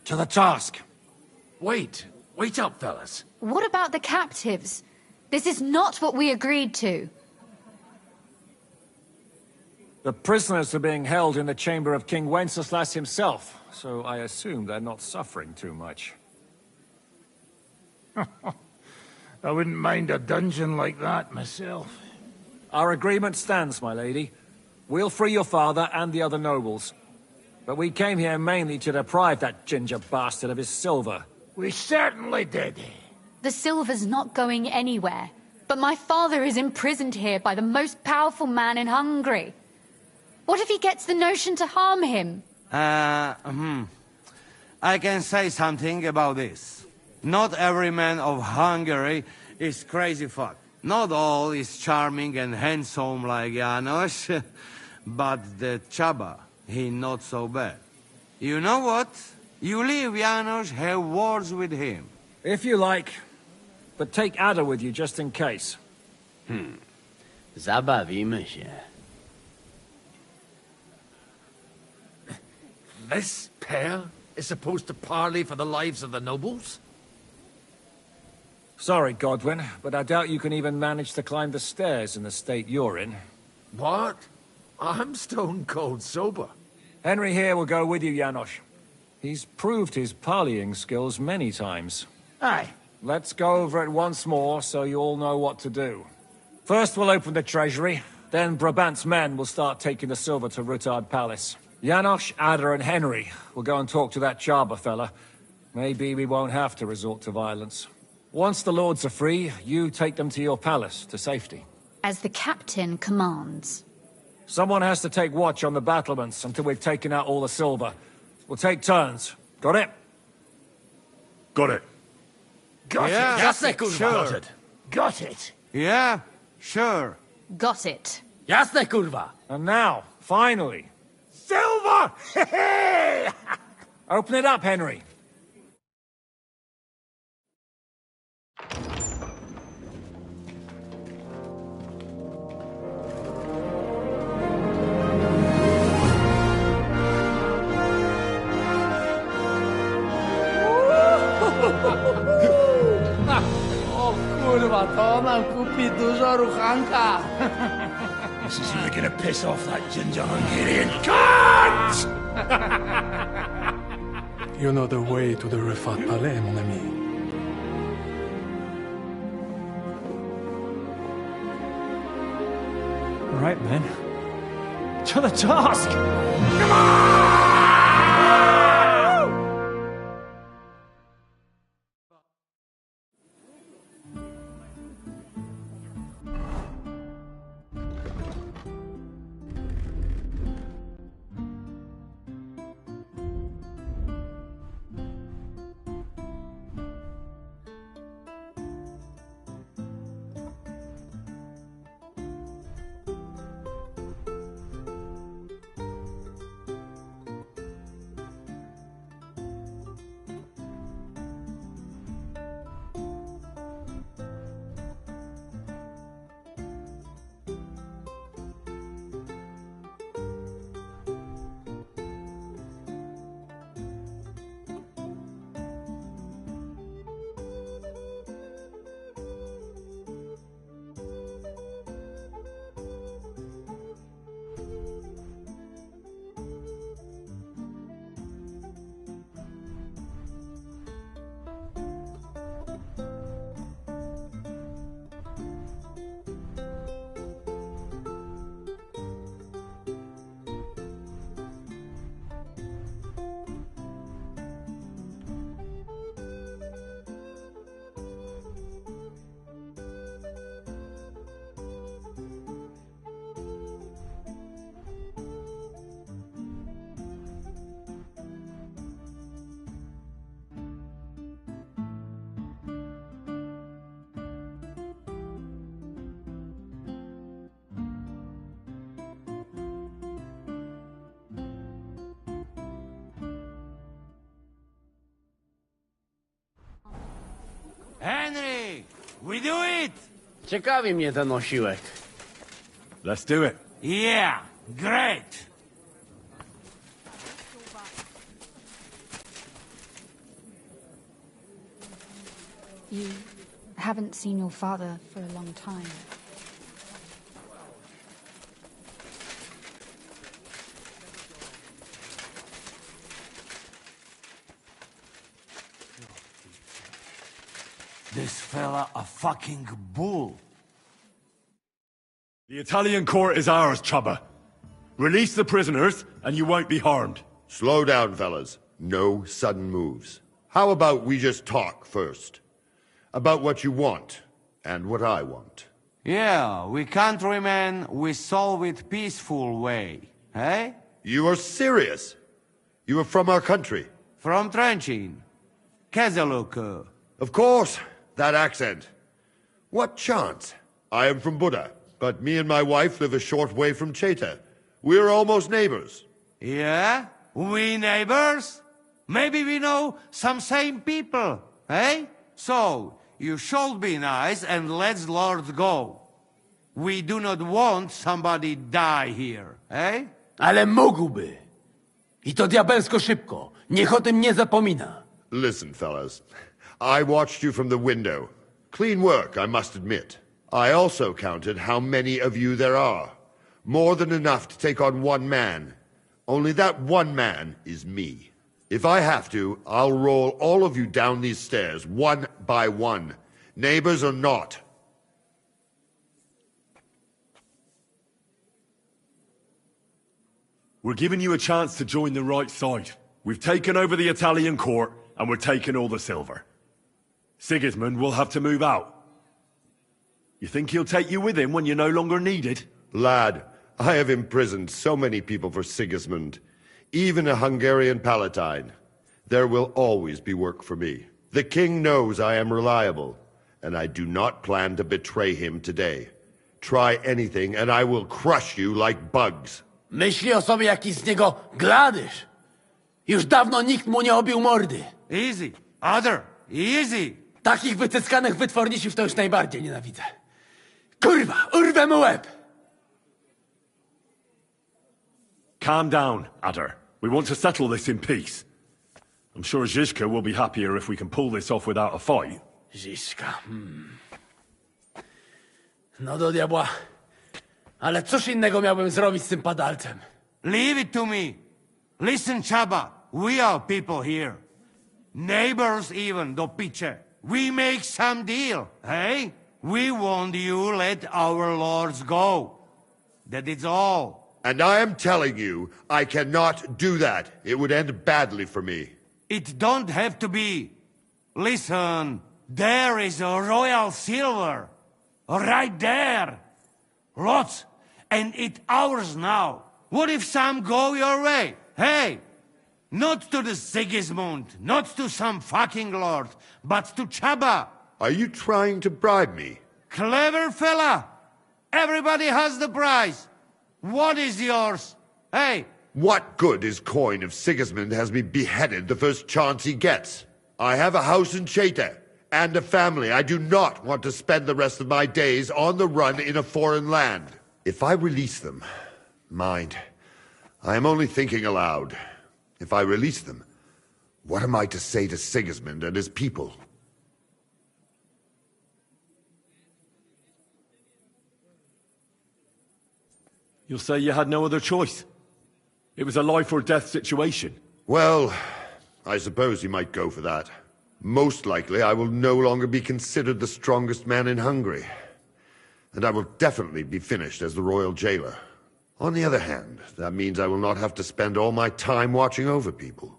To the task. Wait up, fellas. What about the captives? This is not what we agreed to. The prisoners are being held in the chamber of King Wenceslas himself, so I assume they're not suffering too much. I wouldn't mind a dungeon like that myself. Our agreement stands, my lady. We'll free your father and the other nobles. But we came here mainly to deprive that ginger bastard of his silver. We certainly did. The silver's not going anywhere. But my father is imprisoned here by the most powerful man in Hungary. What if he gets the notion to harm him? I can say something about this. Not every man of Hungary is crazy fuck. Not all is charming and handsome like Janos, but the Chaba, he not so bad. You know what? You leave Janos, have words with him. If you like, but take Ada with you just in case. Zabawimy się. This pair is supposed to parley for the lives of the nobles? Sorry, Godwin, but I doubt you can even manage to climb the stairs in the state you're in. What? I'm stone cold sober. Henry here will go with you, Janosch. He's proved his parleying skills many times. Aye. Let's go over it once more so you all know what to do. First we'll open the treasury, then Brabant's men will start taking the silver to Rutard Palace. Janosch, Ada and Henry will go and talk to that Charber fella. Maybe we won't have to resort to violence. Once the lords are free, you take them to your palace, to safety. As the captain commands. Someone has to take watch on the battlements until we've taken out all the silver. We'll take turns. Got it? Got it. Got Yeah, it. jasne, kurwa. Sure. Got it. Yeah, sure. Got it. Jasne, kurwa! And now, finally, Silver! open it up, Henry. O kurwa, to nam kupi dużo ruchanka. This is really gonna piss off that ginger Hungarian cunt! You know the way to the Rufat Palais, mon ami. All right, men. To the task! Come on! Henry, we do it! Ciekawi mnie ten osiłek. Let's do it. Yeah, great! You haven't seen your father for a long time. This fella a fucking bull. The Italian court is ours, Chubba. Release the prisoners, and you won't be harmed. Slow down, fellas. No sudden moves. How about we just talk first? About what you want, and what I want. Yeah, we countrymen, we solve it peaceful way, eh? You are serious? You are from our country? From Trenchin. Kezeluk. Of course, that accent. What chance? I am from Buda, but me and my wife live a short way from Cheta. We're almost neighbors. Yeah? We neighbors? Maybe we know some same people, eh? So, you should be nice and let's Lord go. We do not want somebody die here, eh? Ale mógłby. I to diabelsko szybko. Niech o tym nie zapomina. Listen, fellas. I watched you from the window. Clean work, I must admit. I also counted how many of you there are. More than enough to take on one man. Only that one man is me. If I have to, I'll roll all of you down these stairs, one by one. Neighbors or not. We're giving you a chance to join the right side. We've taken over the Italian court, and we're taking all the silver. Sigismund will have to move out. You think he'll take you with him when you're no longer needed? Lad, I have imprisoned so many people for Sigismund. Even a Hungarian Palatine. There will always be work for me. The king knows I am reliable, and I do not plan to betray him today. Try anything, and I will crush you like bugs. Myśli o sobie jakiś z niego gladysz. Już dawno nikt mu nie obił mordy. Easy. Other. Easy. Takich wycyskanych wytworników to już najbardziej nienawidzę. Kurwa, urwę mu łeb! Calm down, Adder. We want to settle this in peace. I'm sure Zizka will be happier if we can pull this off without a fight. Zizka, No do diabła. Ale cóż innego miałbym zrobić z tym padalcem? Leave it to me. Listen, Chaba. We are people here. Neighbors even, do piche. We make some deal, hey? We won't you let our lords go. That is all. And I am telling you, I cannot do that. It would end badly for me. It don't have to be. Listen, there is a royal silver. Right there. Lots. And it ours now. What if some go your way? Hey! Not to the Sigismund, not to some fucking lord, but to Chaba. Are you trying to bribe me? Clever fella. Everybody has the prize. What is yours? Hey! What good is coin if Sigismund has me beheaded the first chance he gets? I have a house in Cheta, and a family. I do not want to spend the rest of my days on the run in a foreign land. If I release them, mind, I am only thinking aloud. If I release them, what am I to say to Sigismund and his people? You'll say you had no other choice. It was a life or death situation. Well, I suppose you might go for that. Most likely I will no longer be considered the strongest man in Hungary. And I will definitely be finished as the royal jailer. On the other hand, that means I will not have to spend all my time watching over people.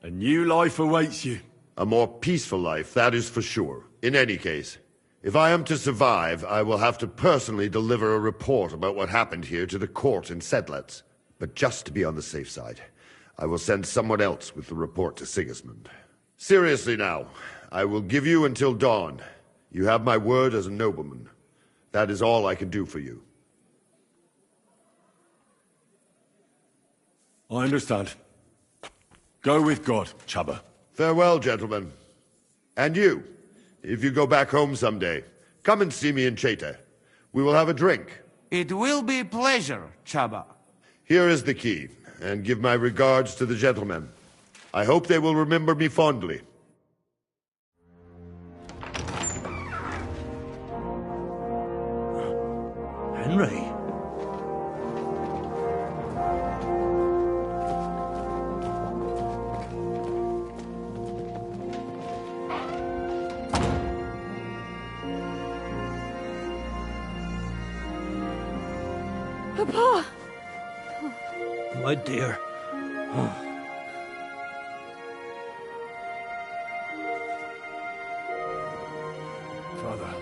A new life awaits you. A more peaceful life, that is for sure. In any case, if I am to survive, I will have to personally deliver a report about what happened here to the court in Sedlec. But just to be on the safe side, I will send someone else with the report to Sigismund. Seriously now, I will give you until dawn. You have my word as a nobleman. That is all I can do for you. I understand. Go with God, Chaba. Farewell, gentlemen. And you, if you go back home someday, come and see me in Cheta. We will have a drink. It will be a pleasure, Chaba. Here is the key, and give my regards to the gentlemen. I hope they will remember me fondly. Henry? Papa! My dear. Father.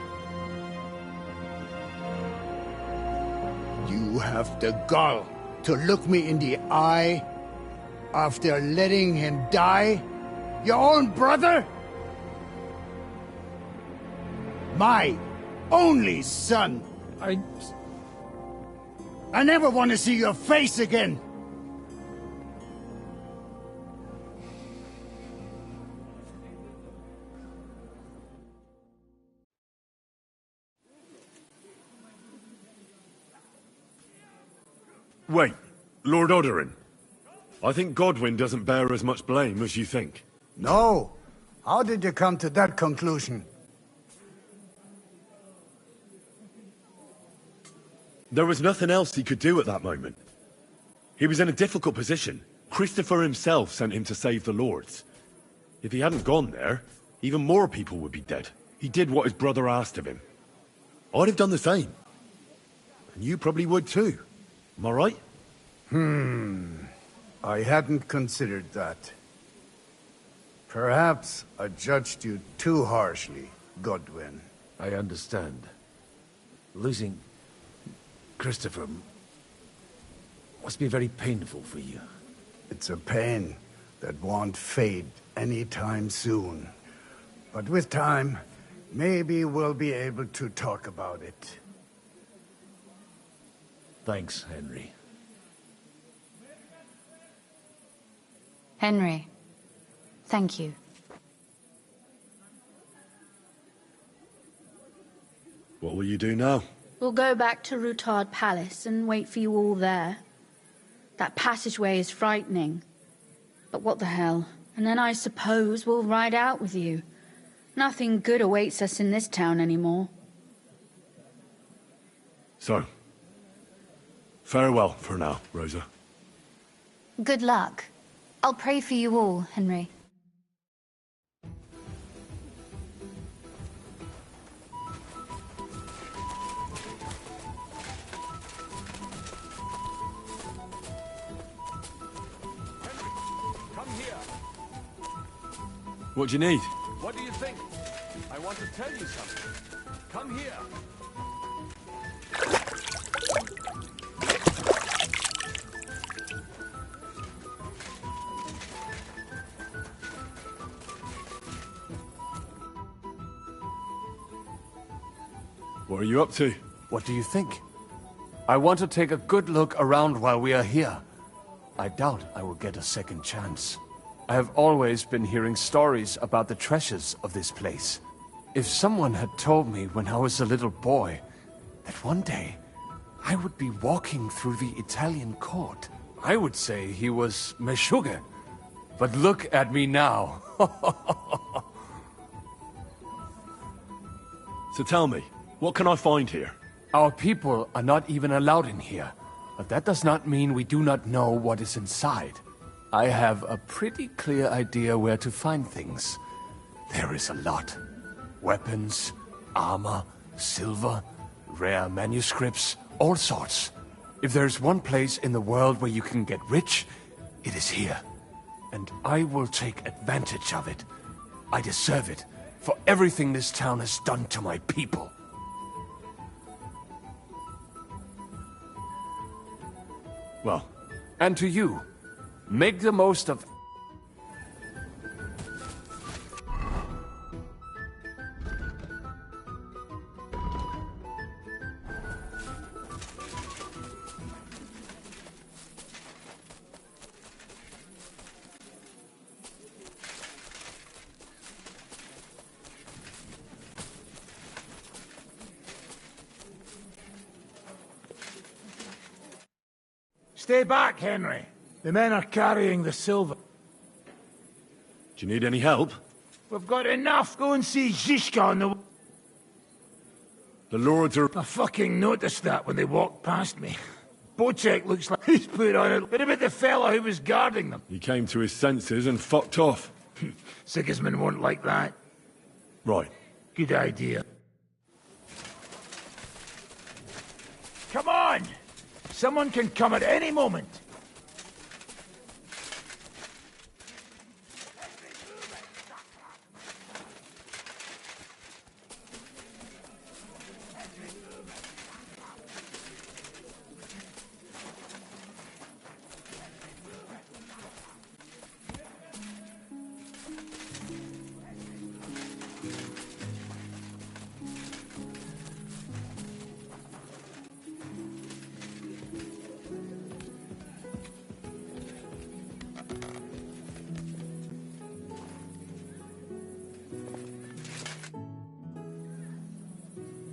You have the gall to look me in the eye after letting him die? Your own brother? My only son. I never want to see your face again. Wait, Lord Odorin. I think Godwyn doesn't bear as much blame as you think. No. How did you come to that conclusion? There was nothing else he could do at that moment. He was in a difficult position. Christopher himself sent him to save the lords. If he hadn't gone there, even more people would be dead. He did what his brother asked of him. I'd have done the same. And you probably would too. Am I right? I hadn't considered that. Perhaps I judged you too harshly, Godwyn. I understand. Losing Christopher must be very painful for you. It's a pain that won't fade anytime soon. But with time, maybe we'll be able to talk about it. Thanks, Henry. Henry, thank you. What will you do now? We'll go back to Rutard Palace and wait for you all there. That passageway is frightening. But what the hell? And then I suppose we'll ride out with you. Nothing good awaits us in this town anymore. So, farewell for now, Rosa. Good luck. I'll pray for you all, Henry. What do you need? What do you think? I want to tell you something. Come here. What are you up to? What do you think? I want to take a good look around while we are here. I doubt I will get a second chance. I have always been hearing stories about the treasures of this place. If someone had told me when I was a little boy that one day I would be walking through the Italian court, I would say he was Meshuggah. But look at me now. So tell me, what can I find here? Our people are not even allowed in here, but that does not mean we do not know what is inside. I have a pretty clear idea where to find things. There is a lot. Weapons, armor, silver, rare manuscripts, all sorts. If there's one place in the world where you can get rich, it is here. And I will take advantage of it. I deserve it for everything this town has done to my people. Well, and to you. Make the most of... Stay back, Henry. The men are carrying the silver. Do you need any help? We've got enough. Go and see Zishka on the... The lords are... I fucking noticed that when they walked past me. Bocek looks like he's put on it. What about the fella who was guarding them? He came to his senses and fucked off. Sigismund won't like that. Right. Good idea. Come on! Someone can come at any moment.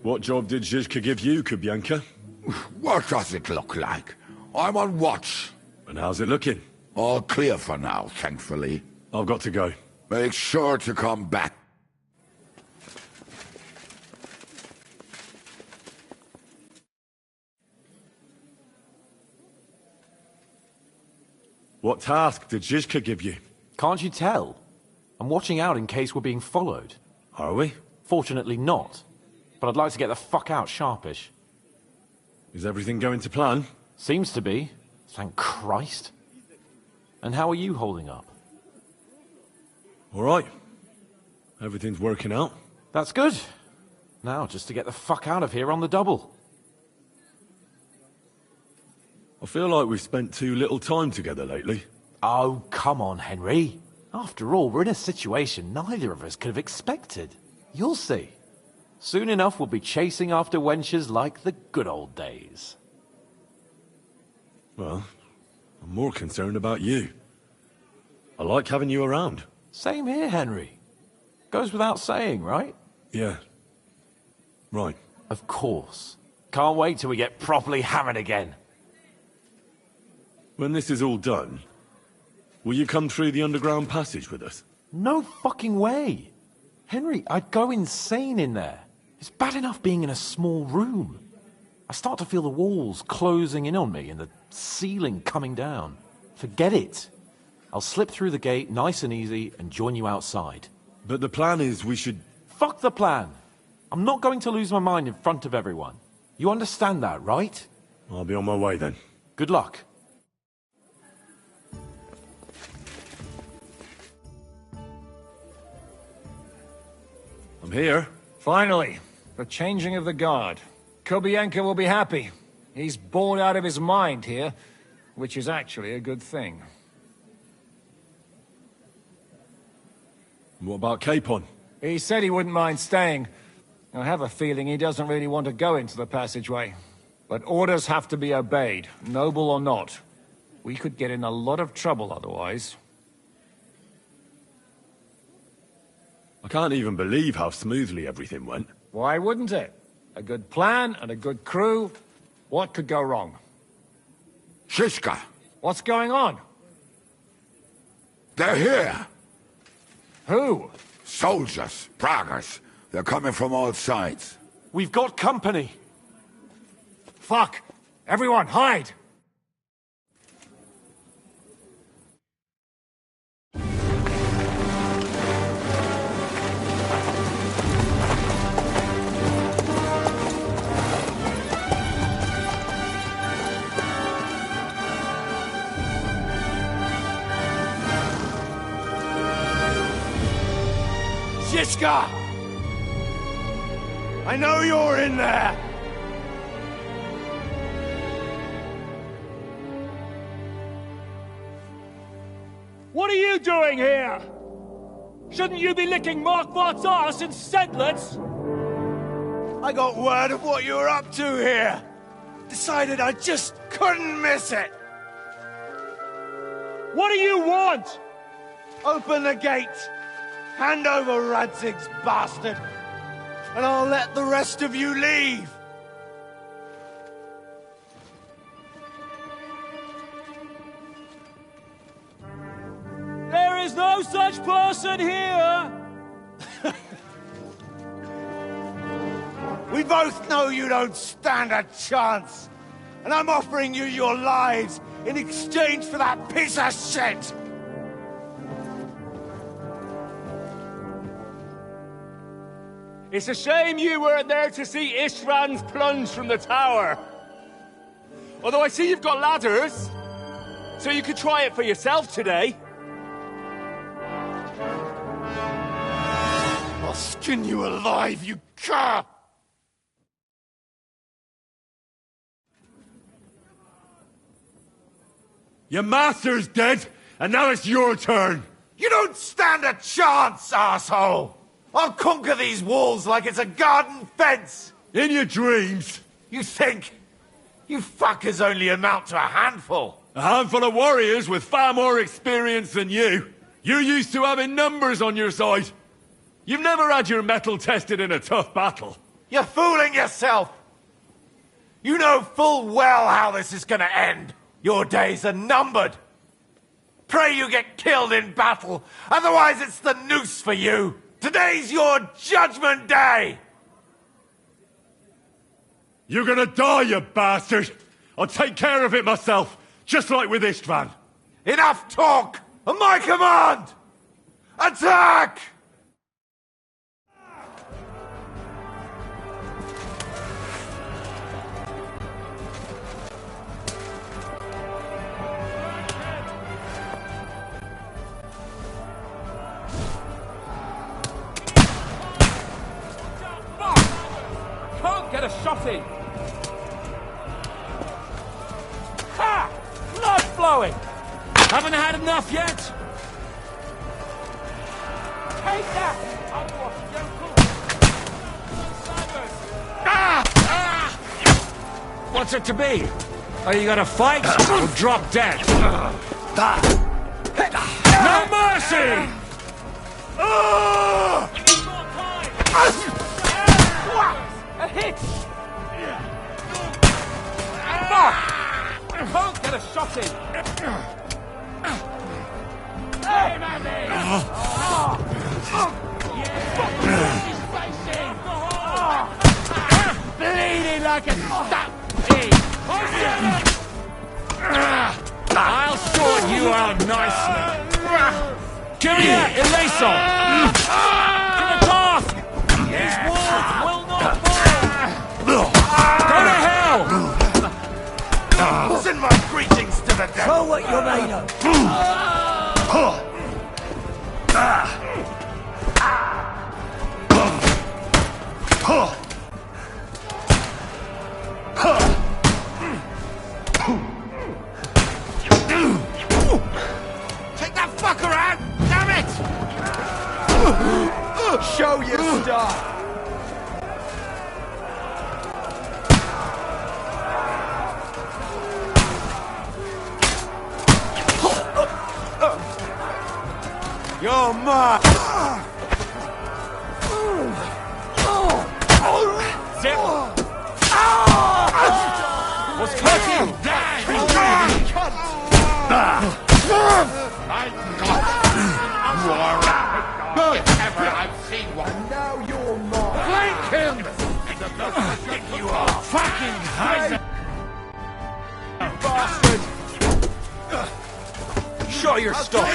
What job did Zizka give you, Kubyanka? What does it look like? I'm on watch. And how's it looking? All clear for now, thankfully. I've got to go. Make sure to come back. What task did Zizka give you? Can't you tell? I'm watching out in case we're being followed. Are we? Fortunately not. But I'd like to get the fuck out sharpish. Is everything going to plan? Seems to be. Thank Christ. And how are you holding up? All right. Everything's working out. That's good. Now, just to get the fuck out of here on the double. I feel like we've spent too little time together lately. Oh, come on, Henry. After all, we're in a situation neither of us could have expected. You'll see. Soon enough, we'll be chasing after wenches like the good old days. Well, I'm more concerned about you. I like having you around. Same here, Henry. Goes without saying, right? Yeah. Right. Of course. Can't wait till we get properly hammered again. When this is all done, will you come through the underground passage with us? No fucking way. Henry, I'd go insane in there. It's bad enough being in a small room. I start to feel the walls closing in on me and the ceiling coming down. Forget it. I'll slip through the gate nice and easy and join you outside. But the plan is we should... Fuck the plan. I'm not going to lose my mind in front of everyone. You understand that, right? I'll be on my way then. Good luck. I'm here. Finally, the changing of the guard. Kobienko will be happy. He's bored out of his mind here, which is actually a good thing. What about Capon? He said he wouldn't mind staying. I have a feeling he doesn't really want to go into the passageway. But orders have to be obeyed, noble or not. We could get in a lot of trouble otherwise. I can't even believe how smoothly everything went. Why wouldn't it? A good plan and a good crew. What could go wrong? Shishka! What's going on? They're here! Who? Soldiers, Pragas. They're coming from all sides. We've got company. Fuck! Everyone, hide! Shishka! I know you're in there! What are you doing here? Shouldn't you be licking Markvart's ass in Sedlets? I got word of what you were up to here. Decided I just couldn't miss it. What do you want? Open the gate. Hand over Radzig's bastard. And I'll let the rest of you leave. There is no such person here! We both know you don't stand a chance. And I'm offering you your lives in exchange for that piece of shit! It's a shame you weren't there to see Ishrand's plunge from the tower. Although I see you've got ladders, so you could try it for yourself today. I'll skin you alive, you cur! Your master's dead, and now it's your turn! You don't stand a chance, asshole! I'll conquer these walls like it's a garden fence! In your dreams! You think? You fuckers only amount to a handful! A handful of warriors with far more experience than you! You're used to having numbers on your side! You've never had your mettle tested in a tough battle! You're fooling yourself! You know full well how this is gonna end! Your days are numbered. Pray you get killed in battle, otherwise it's the noose for you. Today's your judgment day! You're gonna die, you bastard! I'll take care of it myself, just like with Istvan. Enough talk! On my command! Attack! Can't get a shot in! Ha! Blood flowing! Haven't had enough yet? Take that! What's it to be? Are you gonna fight or drop dead? No mercy! A hit! Fuck! Can't get a shot in! Hey, Mandy! Bleeding like a stuck pig! I'll sort you out nicely! Come here, Elason! To the task! These walls will not fall! Go to hell! Send my greetings to the devil! Show what you're made of! Take that fucker out! Damn it! Show your stuff! You're mine! Zip! What's cooking? You are good ever I've seen one. Now you're mine. Flank him! You are fucking crazy! Bastard! Show your stuff!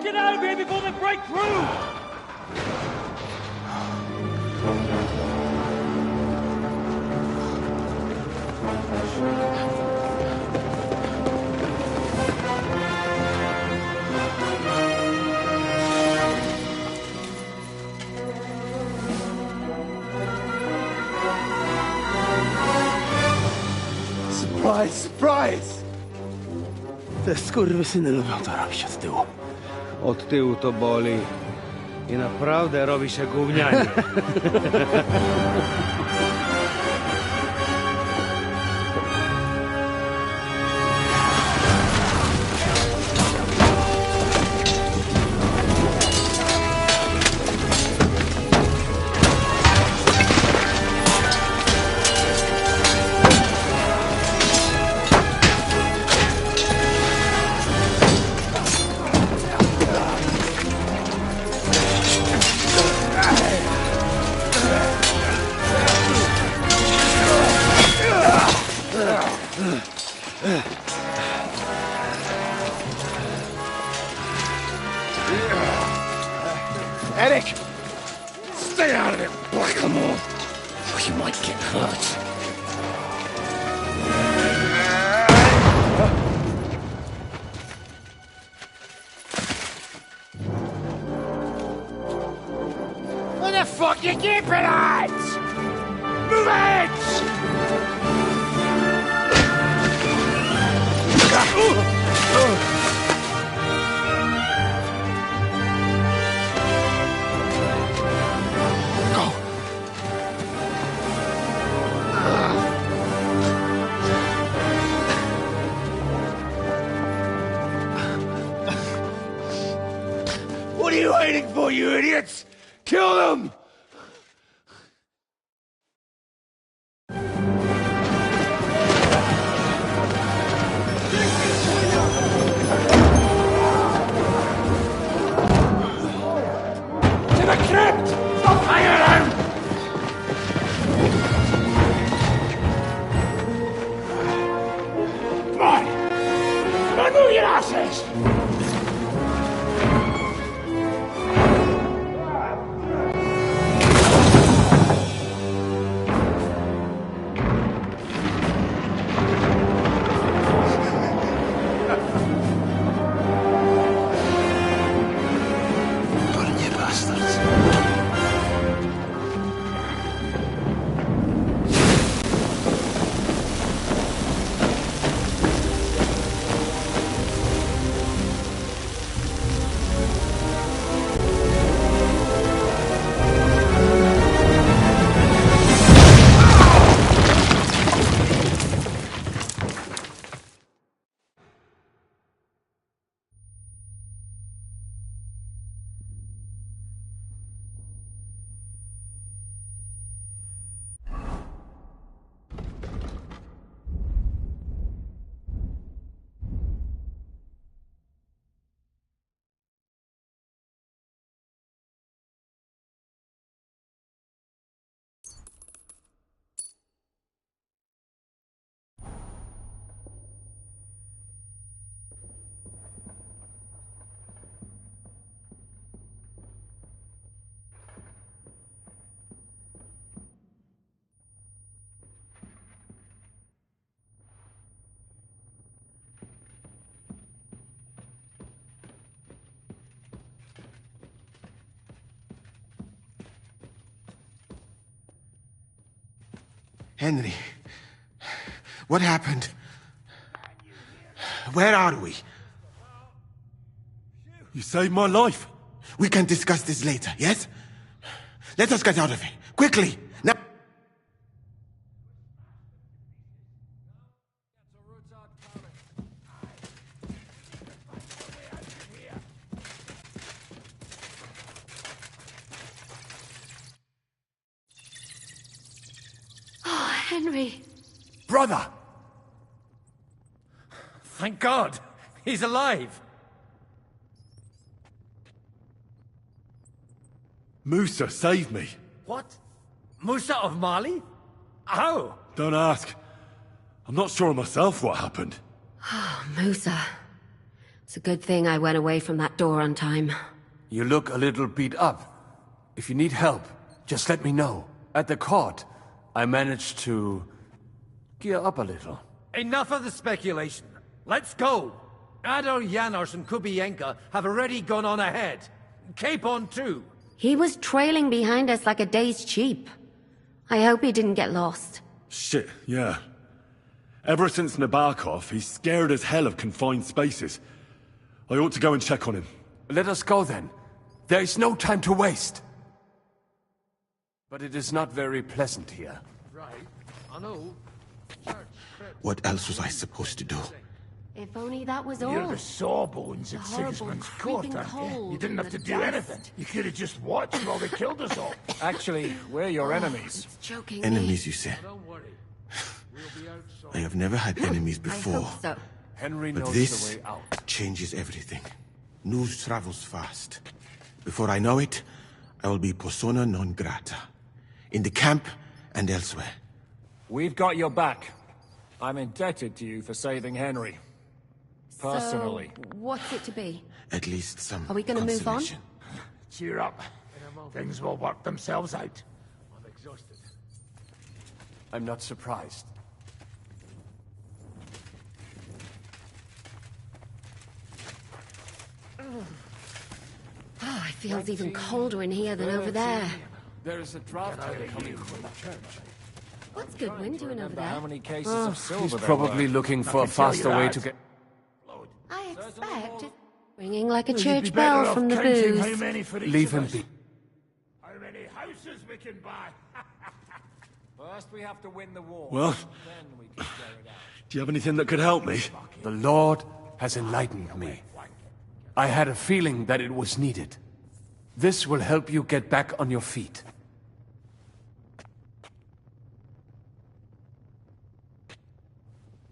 Get out of here before they break through! Surprise, surprise! Te skurwysyny lubią to robić od tyłu. Od tyłu to boli. I naprawdę robi się gównianie. Eric! Stay out of it, Blackamoor! Or you might get hurt. What the fuck you keeping at? Move it! What are you waiting for, you idiots? Kill them! To the crypt! Stop firing! Come on! Come on, move your asses! Henry, what happened? Where are we? You saved my life. We can discuss this later, yes? Let us get out of here, quickly! Now! Henry. Brother! Thank God! He's alive! Musa saved me. What? Musa of Mali? How? Don't ask. I'm not sure myself what happened. Oh, Musa. It's a good thing I went away from that door on time. You look a little beat up. If you need help, just let me know. At the court, I managed to gear up a little. Enough of the speculation. Let's go! Adar Janos and Kubienka have already gone on ahead. Capon too. He was trailing behind us like a dazed sheep. I hope he didn't get lost. Shit, yeah. Ever since Nabokov, he's scared as hell of confined spaces. I ought to go and check on him. Let us go then. There is no time to waste. But it is not very pleasant here. Right. I know. What else was I supposed to do? If only that was all. You're the sawbones at The horrible, Sigismund's court, creeping aren't you? cold You didn't have to and the do dust. anything. You could have just watched while they killed us all. Actually, we're your enemies. It's choking Enemies, me. you say? I have never had enemies I before. hope so. Henry But knows this the way out. changes everything. News travels fast. Before I know it, I will be persona non grata. In the camp and elsewhere. We've got your back. I'm indebted to you for saving Henry. Personally. So, what's it to be? At least some Are we gonna move on? consolation. Cheer up. Things will work themselves out. I'm exhausted. I'm not surprised. Oh, it feels even colder in here than over there. There is a draft coming from the church. What's Goodwin doing over there? How many cases of silver He's there probably were. looking for a faster way to get... I expect it's ringing like a You'd be church better bell off from the counting booze. how many for each Leave of him us. be. How many houses we can buy? First we have to win the war. Well, Then we can clear it out. do you have anything that could help me? The Lord has enlightened me. I had a feeling that it was needed. This will help you get back on your feet.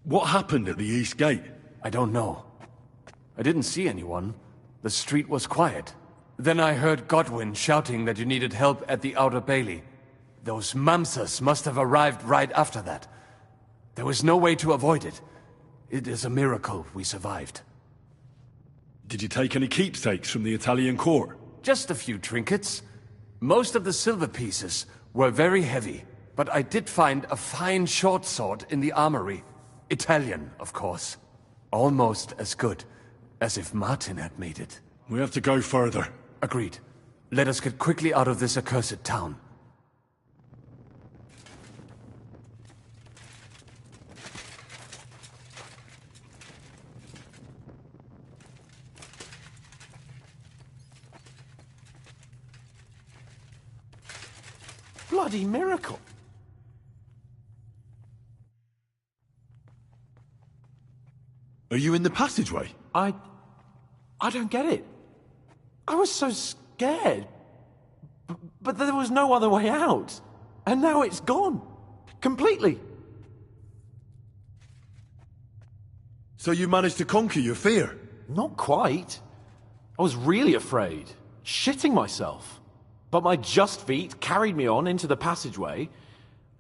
What happened at the East Gate? I don't know. I didn't see anyone. The street was quiet. Then I heard Godwin shouting that you needed help at the Outer Bailey. Those Mamsas must have arrived right after that. There was no way to avoid it. It is a miracle we survived. Did you take any keepsakes from the Italian court? Just a few trinkets. Most of the silver pieces were very heavy, but I did find a fine short sword in the armory. Italian, of course. Almost as good as if Martin had made it. We have to go further. Agreed. Let us get quickly out of this accursed town. Bloody miracle. Are you in the passageway? I don't get it. I was so scared. But there was no other way out. And now it's gone. Completely. So you managed to conquer your fear? Not quite. I was really afraid. Shitting myself. But my just feet carried me on into the passageway.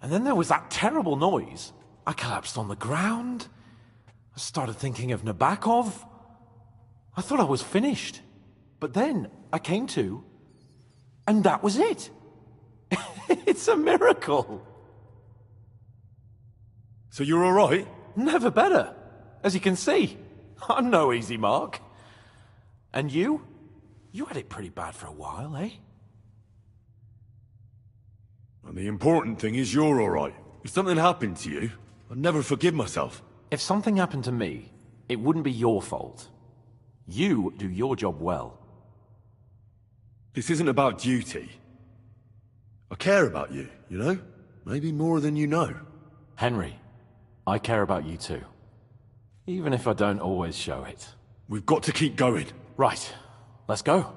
And then there was that terrible noise. I collapsed on the ground. I started thinking of Nabokov. I thought I was finished. But then I came to, and that was it. It's a miracle. So you're all right? Never better. As you can see, I'm no easy mark. And you? You had it pretty bad for a while, eh? And the important thing is you're all right. If something happened to you, I'd never forgive myself. If something happened to me, it wouldn't be your fault. You do your job well. This isn't about duty. I care about you, you know? Maybe more than you know. Henry, I care about you too. Even if I don't always show it. We've got to keep going. Right. Let's go.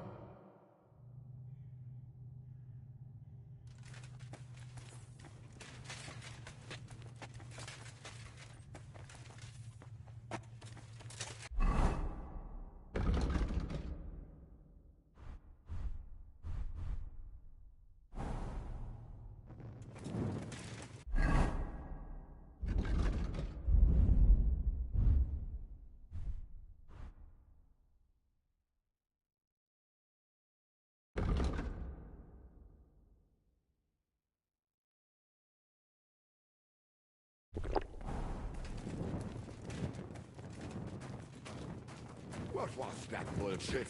What was that bullshit?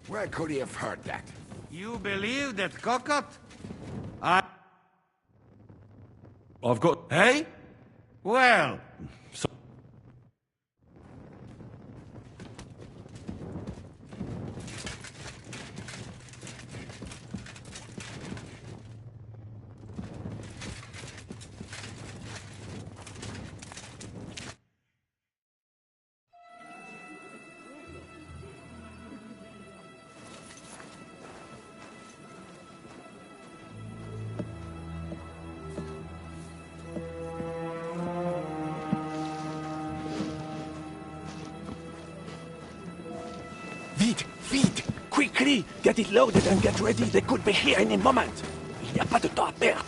Where could he have heard that? You believe that cockot? I've got... Hey? Well... Vite! Quickly! Get it loaded and get ready. They could be here any moment. Il n'y a pas de temps à perdre.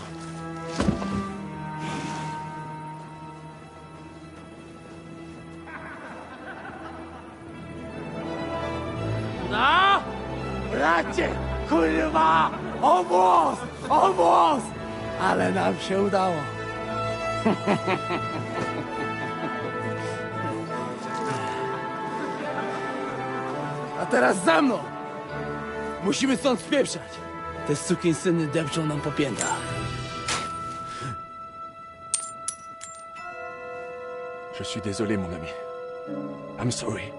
No! Bracie! Kurwa! O włos! O włos! Ale nam się udało. A teraz za mną! Musimy stąd spieprzać. Te sukinsyny depczą nam po piętach. Je suis désolé, mon ami. I'm sorry.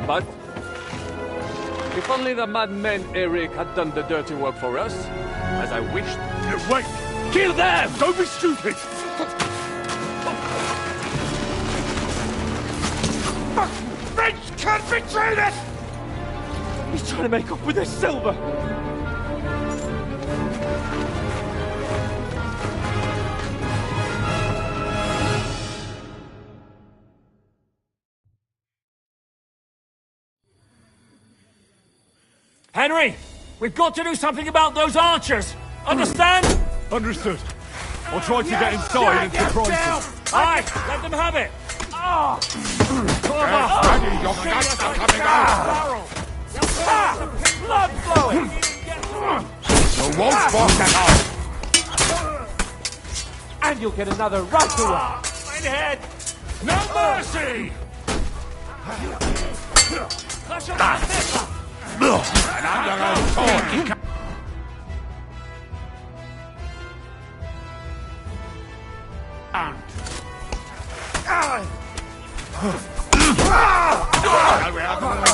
But if only the madman Eric had done the dirty work for us, as I wished. Wait! Kill them! Don't be stupid! French can't betray us! He's trying to make up with his silver. Henry, we've got to do something about those archers. Understand? Understood. I'll try to get inside and surprise them. Aye, let them have it. Blood flowing. You won't walk that out. And you'll get another right away. Right ahead. No mercy! And under a sword.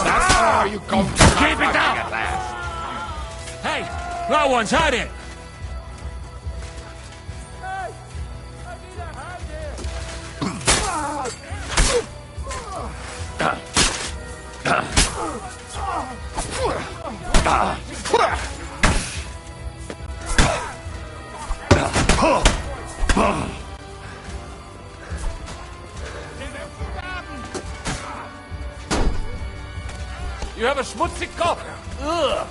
That's how you come to keep it down at last. Hey, that one's had it. You have a schmutzig Kopf. Ugh.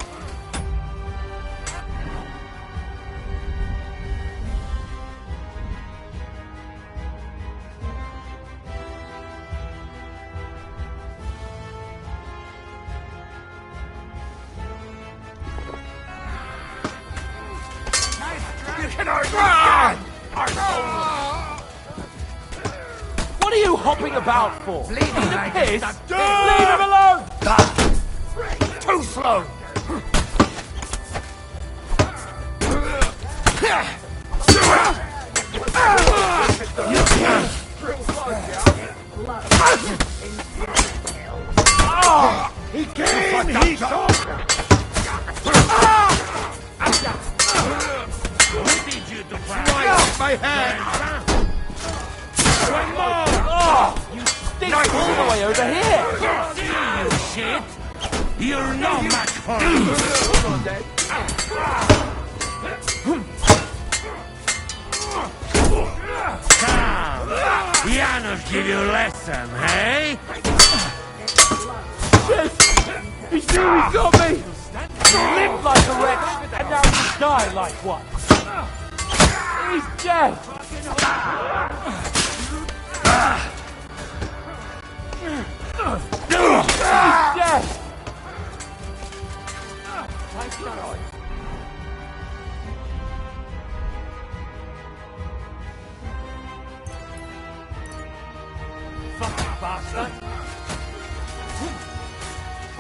What are you hopping about for? Leave him like piss? that. Leave him alone! Too slow. He came, he saw. Who did you to fight? Right off my hand. One more. Oh, you stink all the way over here. You shit. You're no match for me. Come. Janos give you a lesson, hey? He's nearly got me! You lived like a wretch, and now you die like one. He's dead! He's dead! Fucking bastard.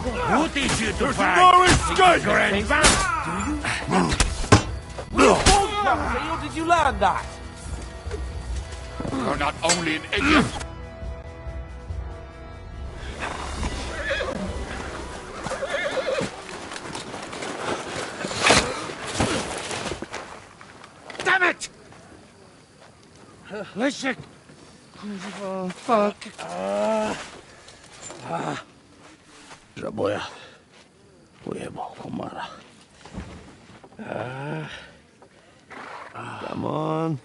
Who teach you to There's fight? no escape! Grandpa? Were you born clumsy, or did you learn that? You're not only an idiot. Damn it! Leszek! Oh, fuck. Żaboja. Pojebał komara. Come on.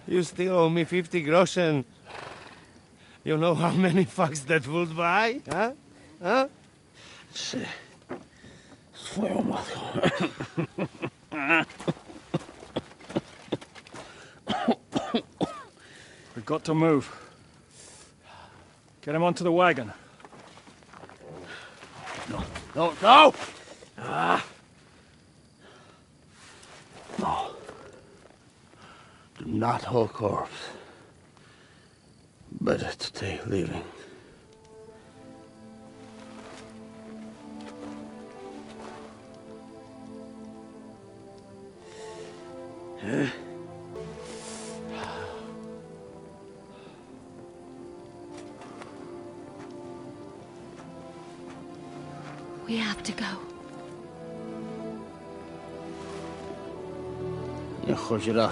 You still owe me 50 groschen. You know how many fucks that would buy? Huh? Huh? Swoją matką. got to move. Get him onto the wagon. No, no, no! Ah! No. Do not hold corpse. Better to take living. We have to go. Niech choć raz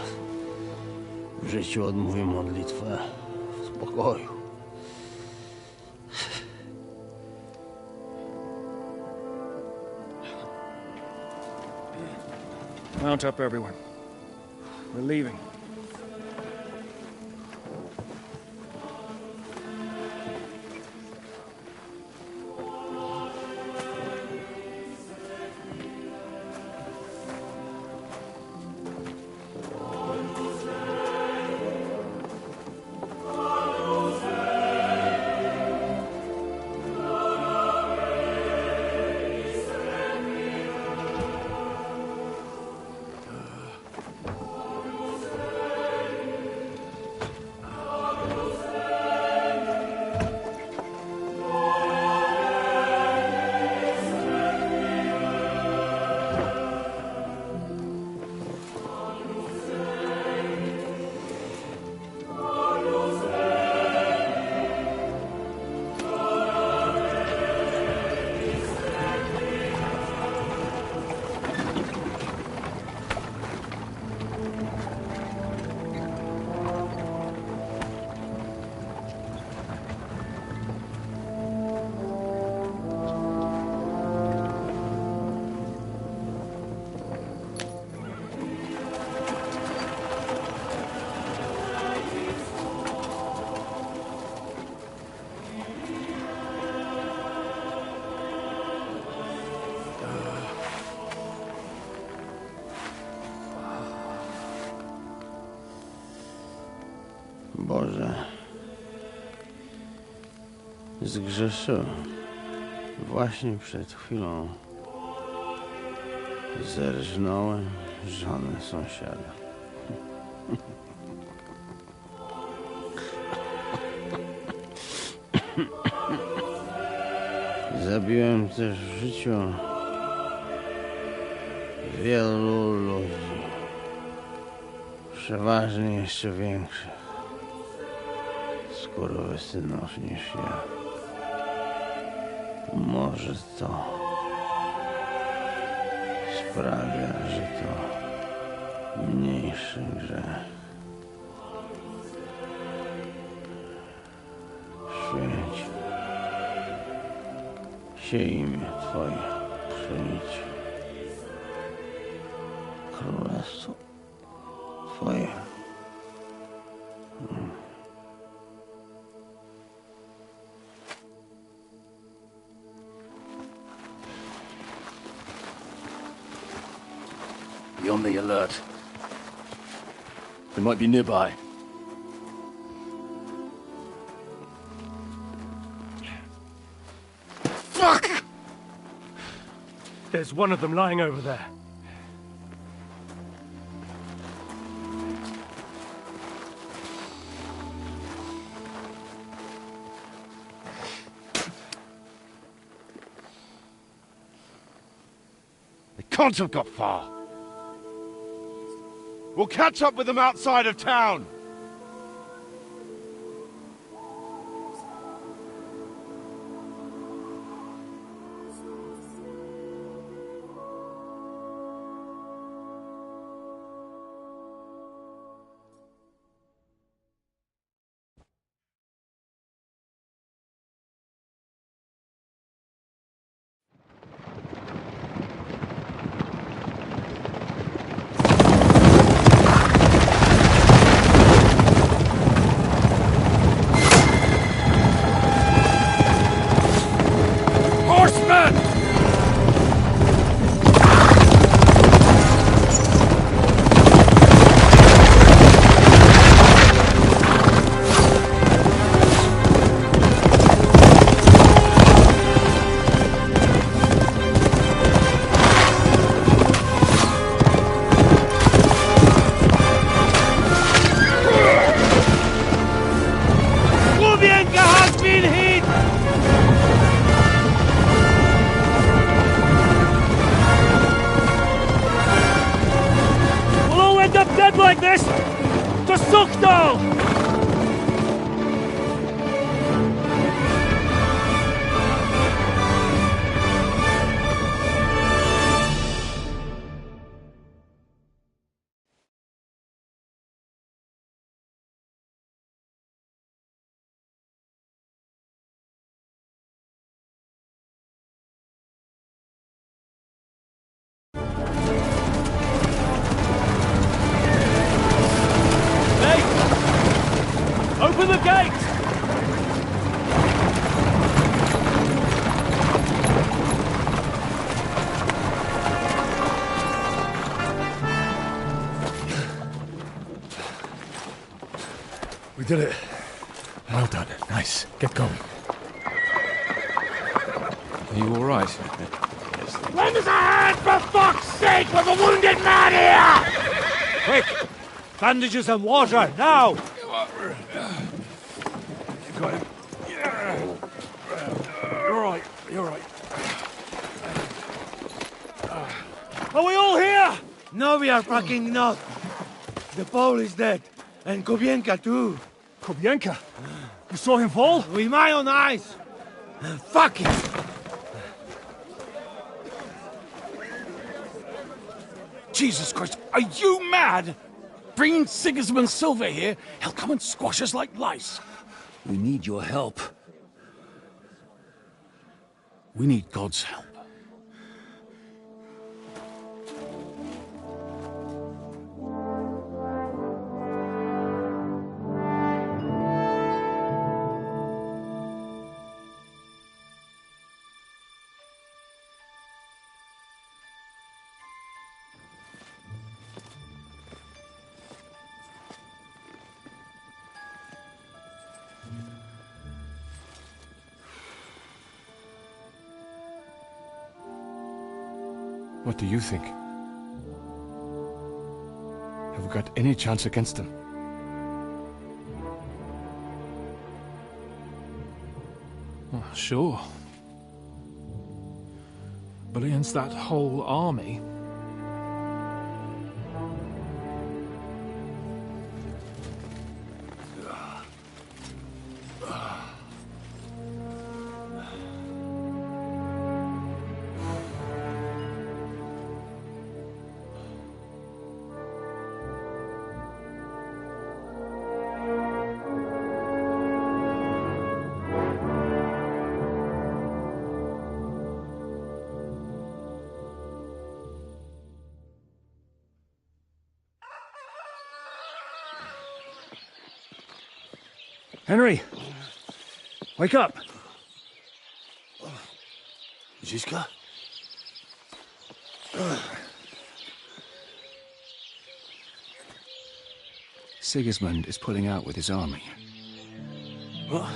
w życiu odmówię modlitwę w spokoju. Mount up, everyone. We're leaving. Boże, zgrzeszyłem. Właśnie przed chwilą zerżnąłem żonę sąsiada. Zabiłem też w życiu wielu ludzi, przeważnie jeszcze większych skurwysynów niż ja. Może to sprawia, że to mniejszy grzech. Święć się imię Twoje, przyjdź królestwo Twoje. Be on the alert. They might be nearby. Fuck! There's one of them lying over there. They can't have got far. We'll catch up with them outside of town. Sukdal! Open the gate! We did it. Well done. Nice. Get going. Are you all right? Lend us a hand, for fuck's sake, with a wounded man here! Quick! Bandages and water, now! Got him. You're right. You're right. Are we all here? No, we are fucking not. The Pole is dead. And Kobienka too. Kobienka? You saw him fall? With my own eyes. Fuck it! Jesus Christ, are you mad? Bringing Sigismund Silver here, he'll come and squash us like lice. We need your help. We need God's help. What do you think? Have we got any chance against them? Oh, sure. But against that whole army... Henry! Wake up! Zizka? Sigismund is pulling out with his army. What?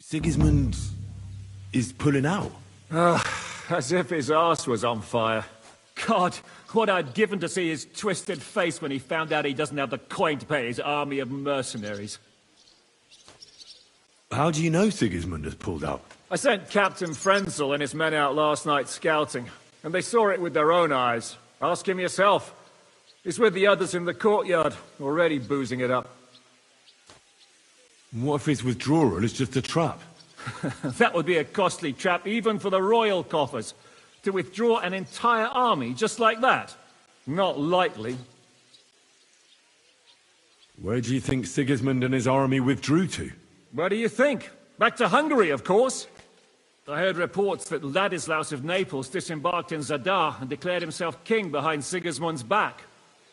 Sigismund is pulling out. As if his arse was on fire. God, what I'd given to see his twisted face when he found out he doesn't have the coin to pay his army of mercenaries. How do you know Sigismund has pulled out? I sent Captain Frenzel and his men out last night scouting, and they saw it with their own eyes. Ask him yourself. He's with the others in the courtyard, already boozing it up. What if his withdrawal is just a trap? That would be a costly trap, even for the royal coffers. To withdraw an entire army just like that? Not likely. Where do you think Sigismund and his army withdrew to? Where do you think? Back to Hungary, of course. I heard reports that Ladislaus of Naples disembarked in Zadar and declared himself king behind Sigismund's back.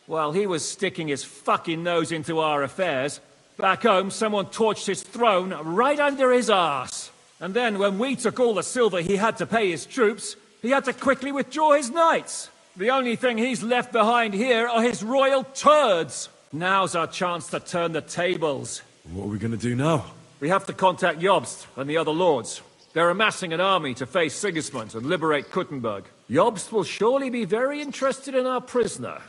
While he was sticking his fucking nose into our affairs, back home someone torched his throne right under his arse. And then when we took all the silver he had to pay his troops, he had to quickly withdraw his knights. The only thing he's left behind here are his royal turds. Now's our chance to turn the tables. What are we gonna do now? We have to contact Jobst and the other lords. They're amassing an army to face Sigismund and liberate Kuttenberg. Jobst will surely be very interested in our prisoner,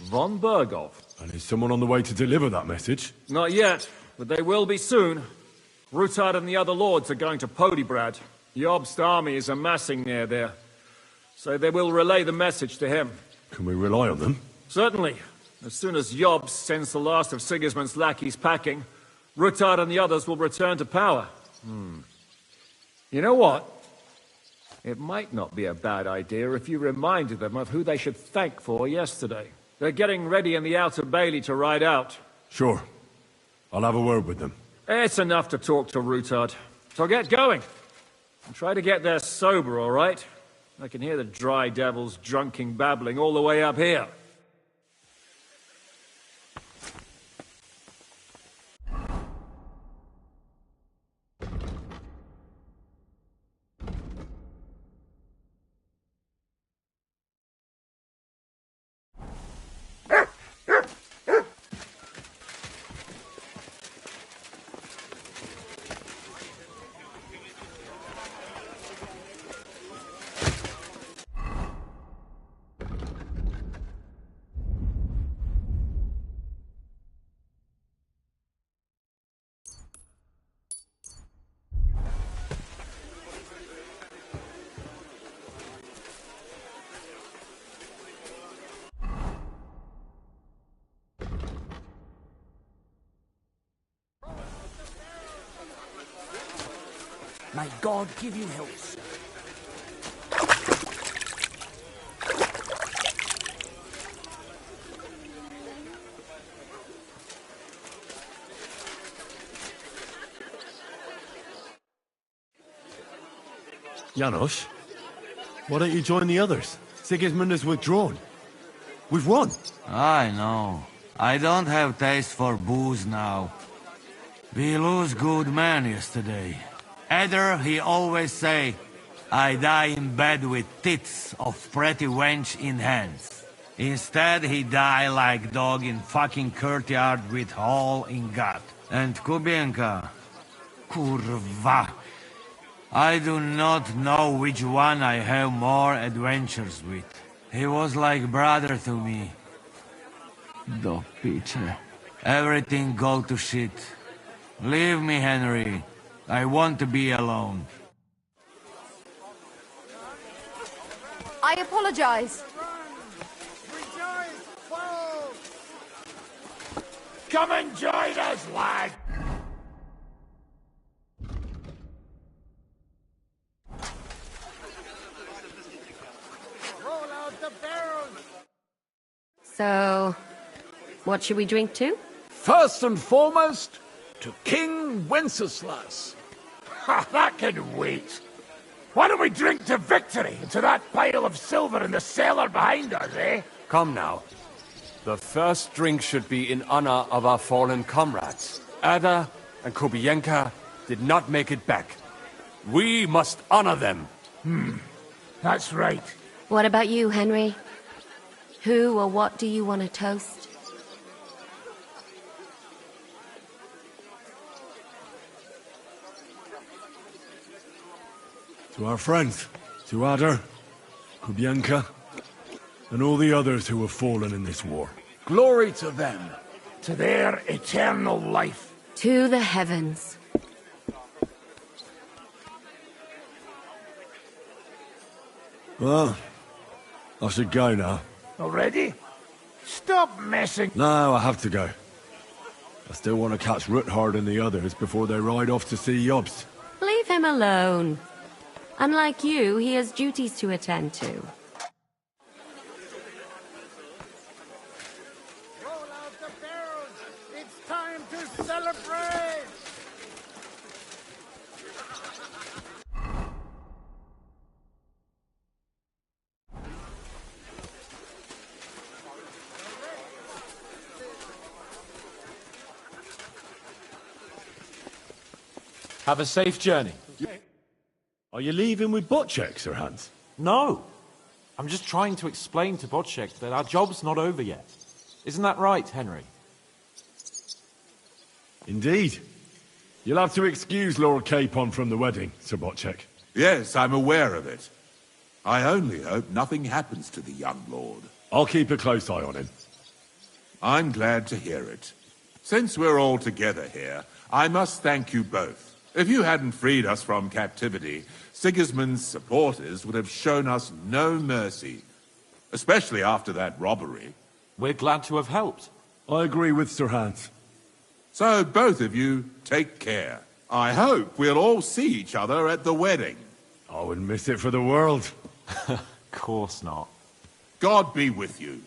von Bergov. And is someone on the way to deliver that message? Not yet, but they will be soon. Rutard and the other lords are going to Podebrad. Jobst's army is amassing near there, so they will relay the message to him. Can we rely on them? Certainly. As soon as Jobst sends the last of Sigismund's lackeys packing, Rutard and the others will return to power. You know what? It might not be a bad idea if you reminded them of who they should thank for yesterday. They're getting ready in the Outer Bailey to ride out. Sure. I'll have a word with them. It's enough to talk to Rutard. So get going. And try to get there sober, all right? I can hear the dry devils drunken babbling all the way up here. May God give you help. Janos, why don't you join the others? Sigismund has withdrawn. We've won. I know. I don't have taste for booze now. We lose good men yesterday. Eder, he always say, I die in bed with tits of pretty wench in hands. Instead, he die like dog in fucking courtyard with hole in gut. And Kubienka, kurwa. I do not know which one I have more adventures with. He was like brother to me. Do picze. Everything go to shit. Leave me, Henry. I want to be alone. I apologize. Come and join us, lad! Roll out the barrels! So, what should we drink to? First and foremost, to King Wenceslas. Ha, that can wait. Why don't we drink to victory and to that pile of silver in the cellar behind us, eh? Come now. The first drink should be in honor of our fallen comrades. Ada and Kubienka did not make it back. We must honor them. That's right. What about you, Henry? Who or what do you want to toast? To our friends, to Ada, Kubienka, and all the others who have fallen in this war. Glory to them, to their eternal life. To the heavens. Well, I should go now. Already? Stop messing. No, I have to go. I still want to catch Rutard and the others before they ride off to see Jobst. Leave him alone. Unlike you, he has duties to attend to. Roll out the barrels! It's time to celebrate! Have a safe journey. Are you leaving with Bocek, Sir Hans? No. I'm just trying to explain to Bocek that our job's not over yet. Isn't that right, Henry? Indeed. You'll have to excuse Lord Capon from the wedding, Sir Botchek. Yes, I'm aware of it. I only hope nothing happens to the young lord. I'll keep a close eye on him. I'm glad to hear it. Since we're all together here, I must thank you both. If you hadn't freed us from captivity, Sigismund's supporters would have shown us no mercy. Especially after that robbery. We're glad to have helped. I agree with Sir Hans. So both of you, take care. I hope we'll all see each other at the wedding. I wouldn't miss it for the world. Of course not. God be with you.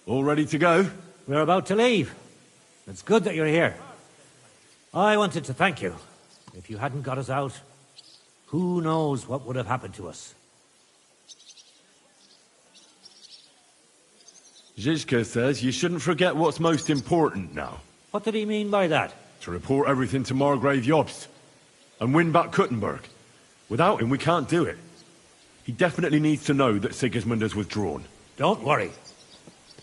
All ready to go? We're about to leave. It's good that you're here. I wanted to thank you. If you hadn't got us out, who knows what would have happened to us. Zizka says you shouldn't forget what's most important now. What did he mean by that? To report everything to Margrave Jobst and win back Kuttenberg. Without him, we can't do it. He definitely needs to know that Sigismund has withdrawn. Don't worry.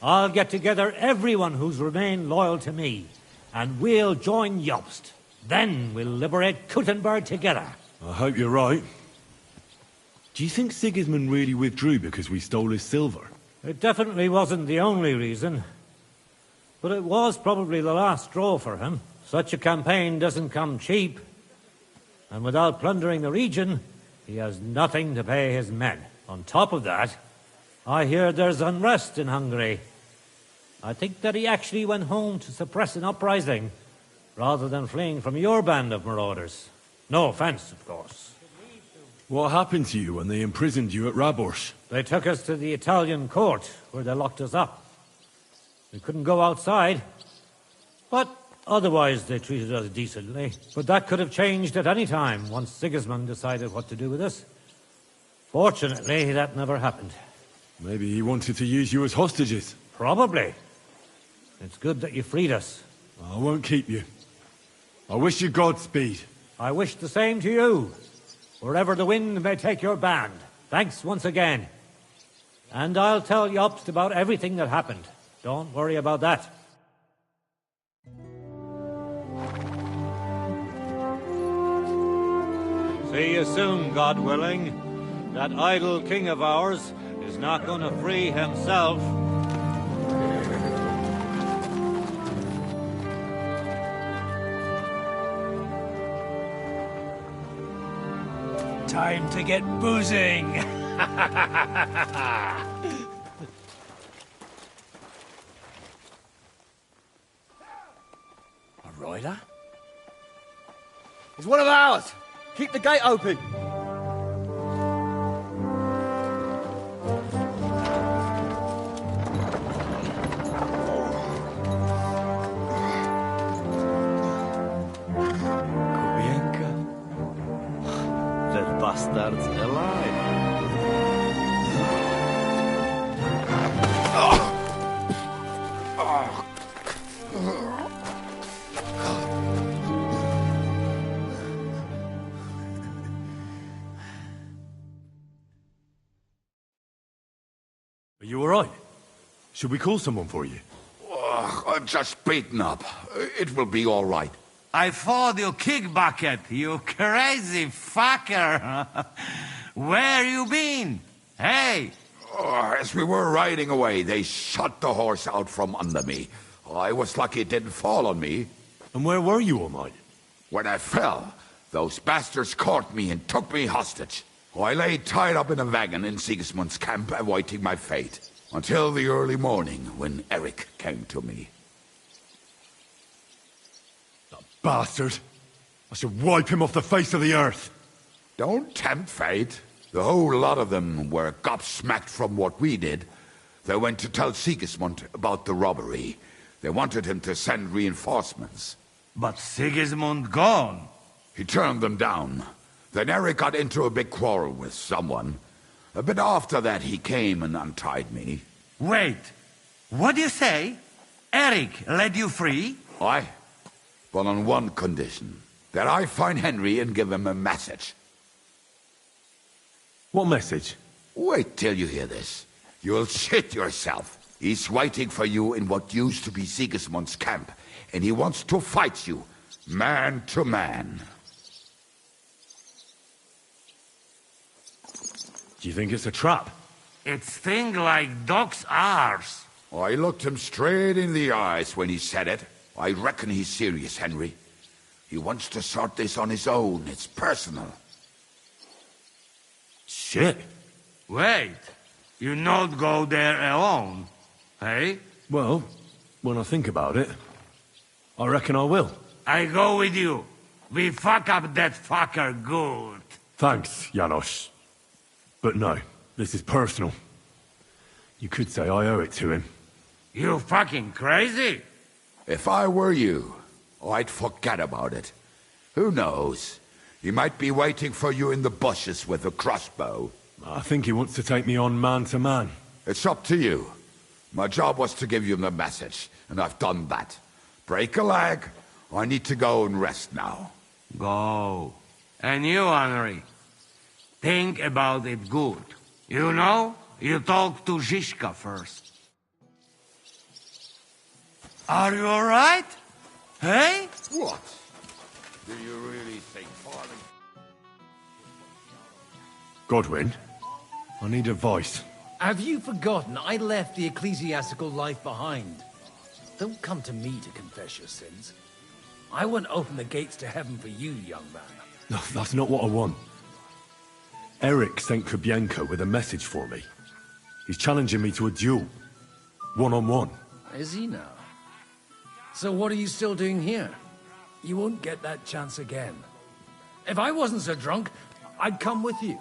I'll get together everyone who's remained loyal to me, and we'll join Jobst. Then we'll liberate Kuttenberg together. I hope you're right. Do you think Sigismund really withdrew because we stole his silver? It definitely wasn't the only reason. But it was probably the last straw for him. Such a campaign doesn't come cheap. And without plundering the region, he has nothing to pay his men. On top of that, I hear there's unrest in Hungary. I think that he actually went home to suppress an uprising, rather than fleeing from your band of marauders. No offense, of course. What happened to you when they imprisoned you at Raborsch? They took us to the Italian court, where they locked us up. We couldn't go outside, but otherwise they treated us decently. But that could have changed at any time, once Sigismund decided what to do with us. Fortunately, that never happened. Maybe he wanted to use you as hostages. Probably. It's good that you freed us. I won't keep you. I wish you Godspeed. I wish the same to you. Wherever the wind may take your band. Thanks once again. And I'll tell Jobst about everything that happened. Don't worry about that. See you soon, God willing. That idle king of ours is not going to free himself. Time to get boozing! A rider? It's one of ours! Keep the gate open! Bastards alive. Are you all right? Should we call someone for you? I'm just beaten up. It will be all right. I thought you kick bucket, you crazy fucker. Where you been? Hey! Oh, as we were riding away, they shot the horse out from under me. I was lucky it didn't fall on me. And where were you, all mate? When I fell, those bastards caught me and took me hostage. I lay tied up in a wagon in Sigismund's camp, awaiting my fate. Until the early morning, when Eric came to me. That bastard! I should wipe him off the face of the earth! Don't tempt fate. The whole lot of them were gobsmacked from what we did. They went to tell Sigismund about the robbery. They wanted him to send reinforcements. But Sigismund gone. He turned them down. Then Eric got into a big quarrel with someone. A bit after that, he came and untied me. Wait, what do you say? Eric led you free? Aye, but on one condition. That I find Henry and give him a message. What message? Wait till you hear this. You'll shit yourself. He's waiting for you in what used to be Sigismund's camp, and he wants to fight you, man to man. Do you think it's a trap? It's thing like dog's arse. I looked him straight in the eyes when he said it. I reckon he's serious, Henry. He wants to sort this on his own. It's personal. Shit. Wait, you not go there alone, hey? Well, when I think about it, I reckon I will. I go with you. We fuck up that fucker good. Thanks, Janos. But no, this is personal. You could say I owe it to him. You fucking crazy? If I were you, I'd forget about it. Who knows? He might be waiting for you in the bushes with a crossbow. I think he wants to take me on man to man. It's up to you. My job was to give you the message, and I've done that. Break a leg. I need to go and rest now. Go. And you, Henry, think about it good. You know, you talk to Zizka first. Are you all right? Hey? What? Do you really think, Farley? Godwin, I need advice. Have you forgotten I left the ecclesiastical life behind? Don't come to me to confess your sins. I won't open the gates to heaven for you, young man. No, that's not what I want. Eric sent Kubienko with a message for me. He's challenging me to a duel. One-on-one. Is he now? So what are you still doing here? You won't get that chance again. If I wasn't so drunk, I'd come with you.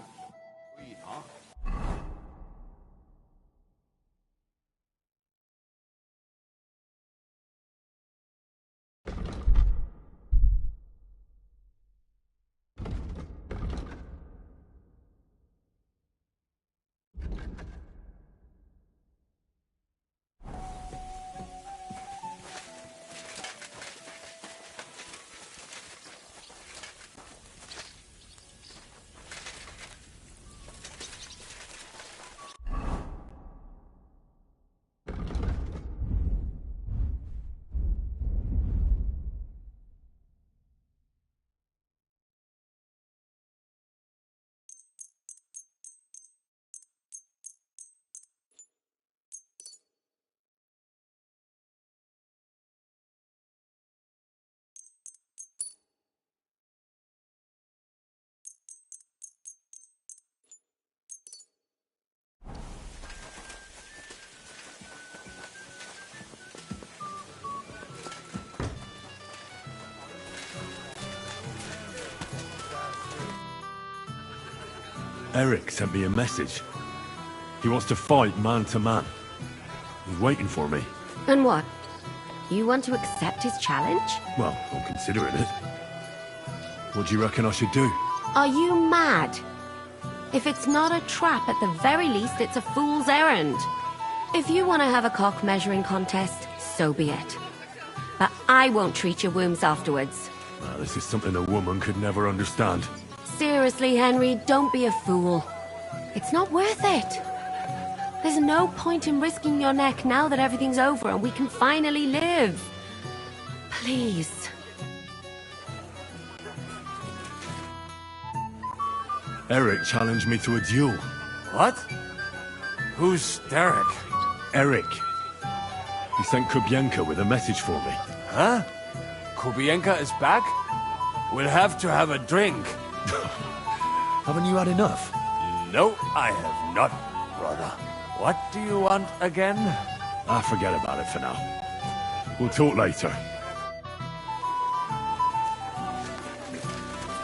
Eric sent me a message. He wants to fight man to man. He's waiting for me. And what? You want to accept his challenge? Well, I'm considering it. What do you reckon I should do? Are you mad? If it's not a trap, at the very least, it's a fool's errand. If you want to have a cock measuring contest, so be it. But I won't treat your wounds afterwards. This is something a woman could never understand. Seriously, Henry, don't be a fool. It's not worth it. There's no point in risking your neck now that everything's over and we can finally live. Please. Eric challenged me to a duel. What? Who's Derek? Eric. He sent Kubienka with a message for me. Huh? Kubienka is back? We'll have to have a drink. Haven't you had enough? No, I have not, brother. What do you want again? Forget about it for now. We'll talk later.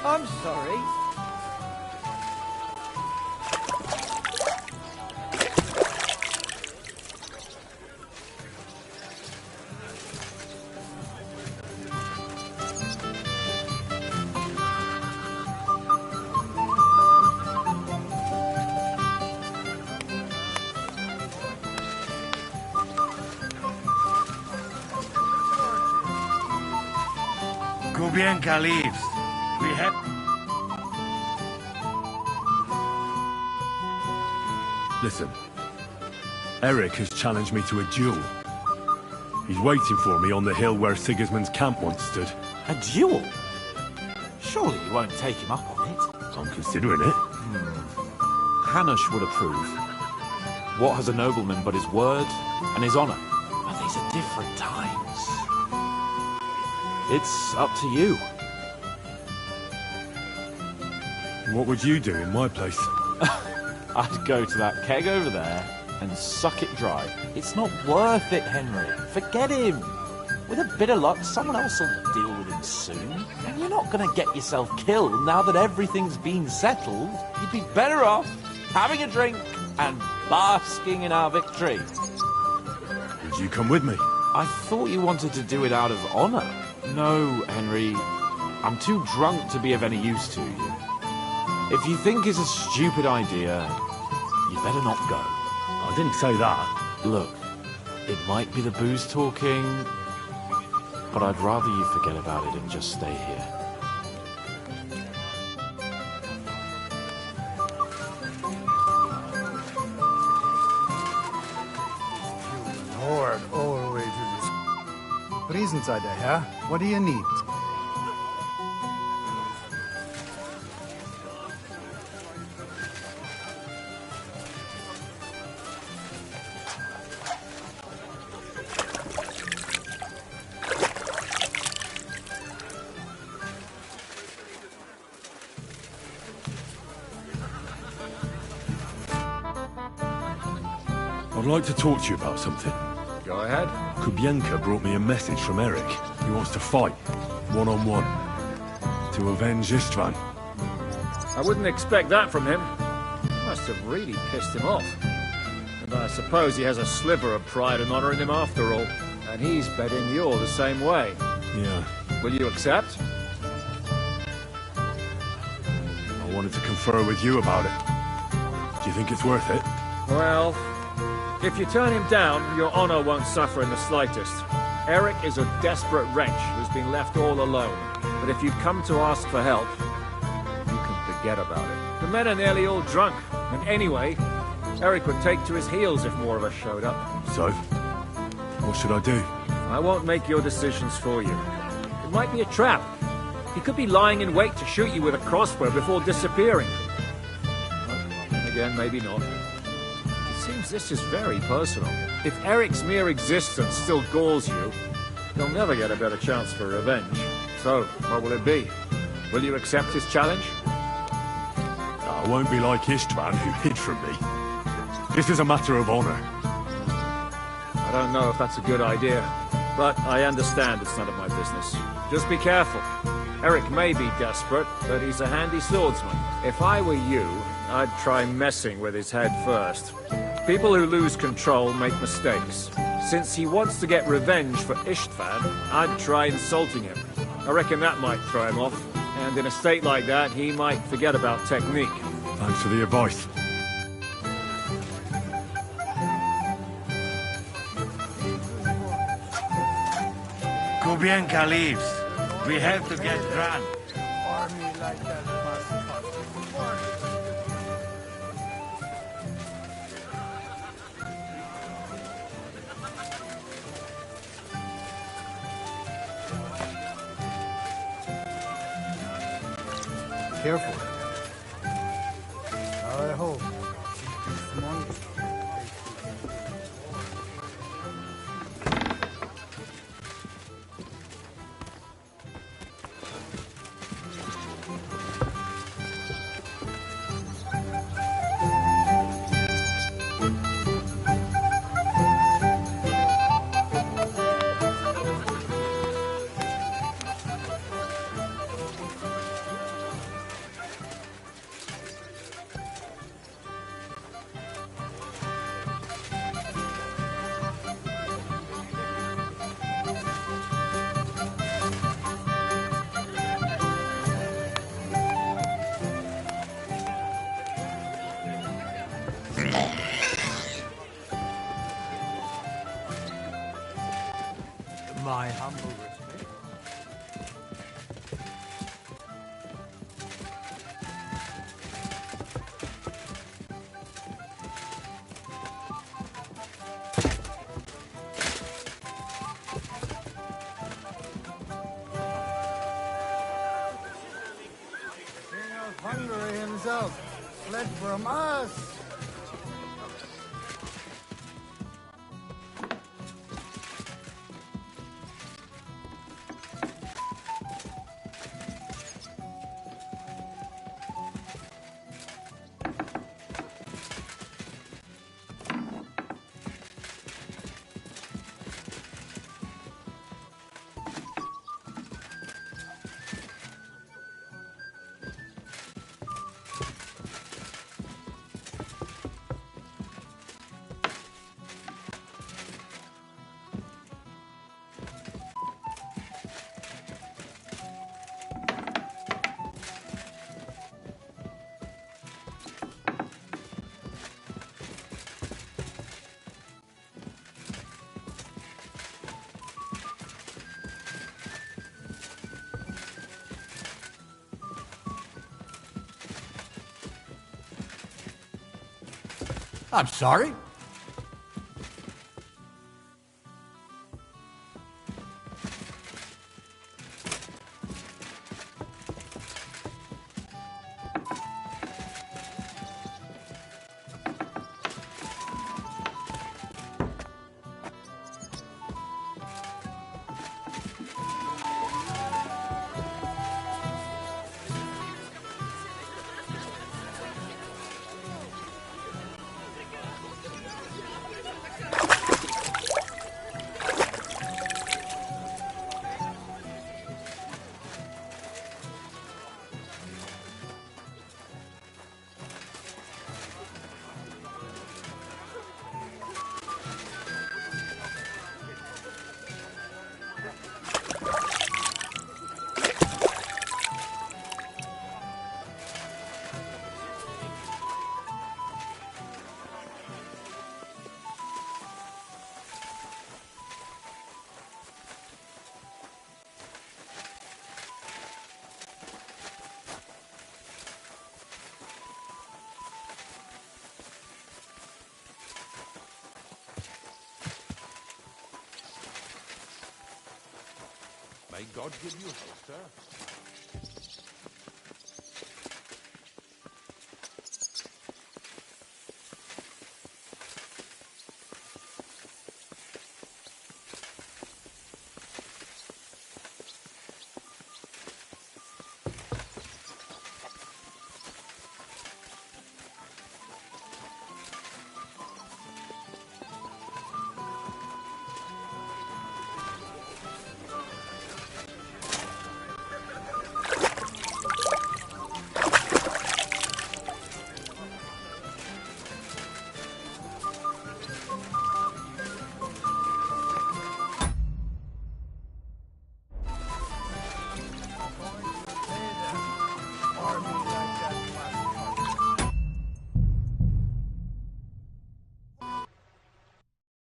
I'm sorry. Kubienka leaves. We have... Listen. Eric has challenged me to a duel. He's waiting for me on the hill where Sigismund's camp once stood. A duel? Surely you won't take him up on it? I'm considering it. Hanush would approve. What has a nobleman but his word and his honor? But these are different times. It's up to you. What would you do in my place? I'd go to that keg over there and suck it dry. It's not worth it, Henry. Forget him. With a bit of luck, someone else will deal with him soon. And you're not going to get yourself killed now that everything's been settled. You'd be better off having a drink and basking in our victory. Would you come with me? I thought you wanted to do it out of honor. No, Henry. I'm too drunk to be of any use to you. If you think it's a stupid idea, you better not go. I didn't say that. Look, it might be the booze talking, but I'd rather you forget about it and just stay here. Lord, all the way to this. Please inside there, Herr. What do you need? I'd like to talk to you about something. Go ahead. Kubienka brought me a message from Eric. He wants to fight, one-on-one, to avenge Istvan. I wouldn't expect that from him. Must have really pissed him off. And I suppose he has a sliver of pride and honor in him after all. And he's betting you're the same way. Yeah. Will you accept? I wanted to confer with you about it. Do you think it's worth it? Well, if you turn him down, your honor won't suffer in the slightest. Eric is a desperate wretch who's been left all alone. But if you come to ask for help, you can forget about it. The men are nearly all drunk. And anyway, Eric would take to his heels if more of us showed up. So? What should I do? I won't make your decisions for you. It might be a trap. He could be lying in wait to shoot you with a crossbow before disappearing. But again, maybe not. It seems this is very personal. If Eric's mere existence still galls you, you'll never get a better chance for revenge. So, what will it be? Will you accept his challenge? I won't be like Istvan, who hid from me. This is a matter of honor. I don't know if that's a good idea, but I understand it's none of my business. Just be careful. Eric may be desperate, but he's a handy swordsman. If I were you, I'd try messing with his head first. People who lose control make mistakes. Since he wants to get revenge for Istvan, I'd try insulting him. I reckon that might throw him off. And in a state like that, he might forget about technique. Thanks for the advice. Kubienka leaves. We have to get drunk. Army like that must cost. Careful. their home. Come on. My humble respect. King of Hungary himself fled from us. I'm sorry. May God give you health, sir.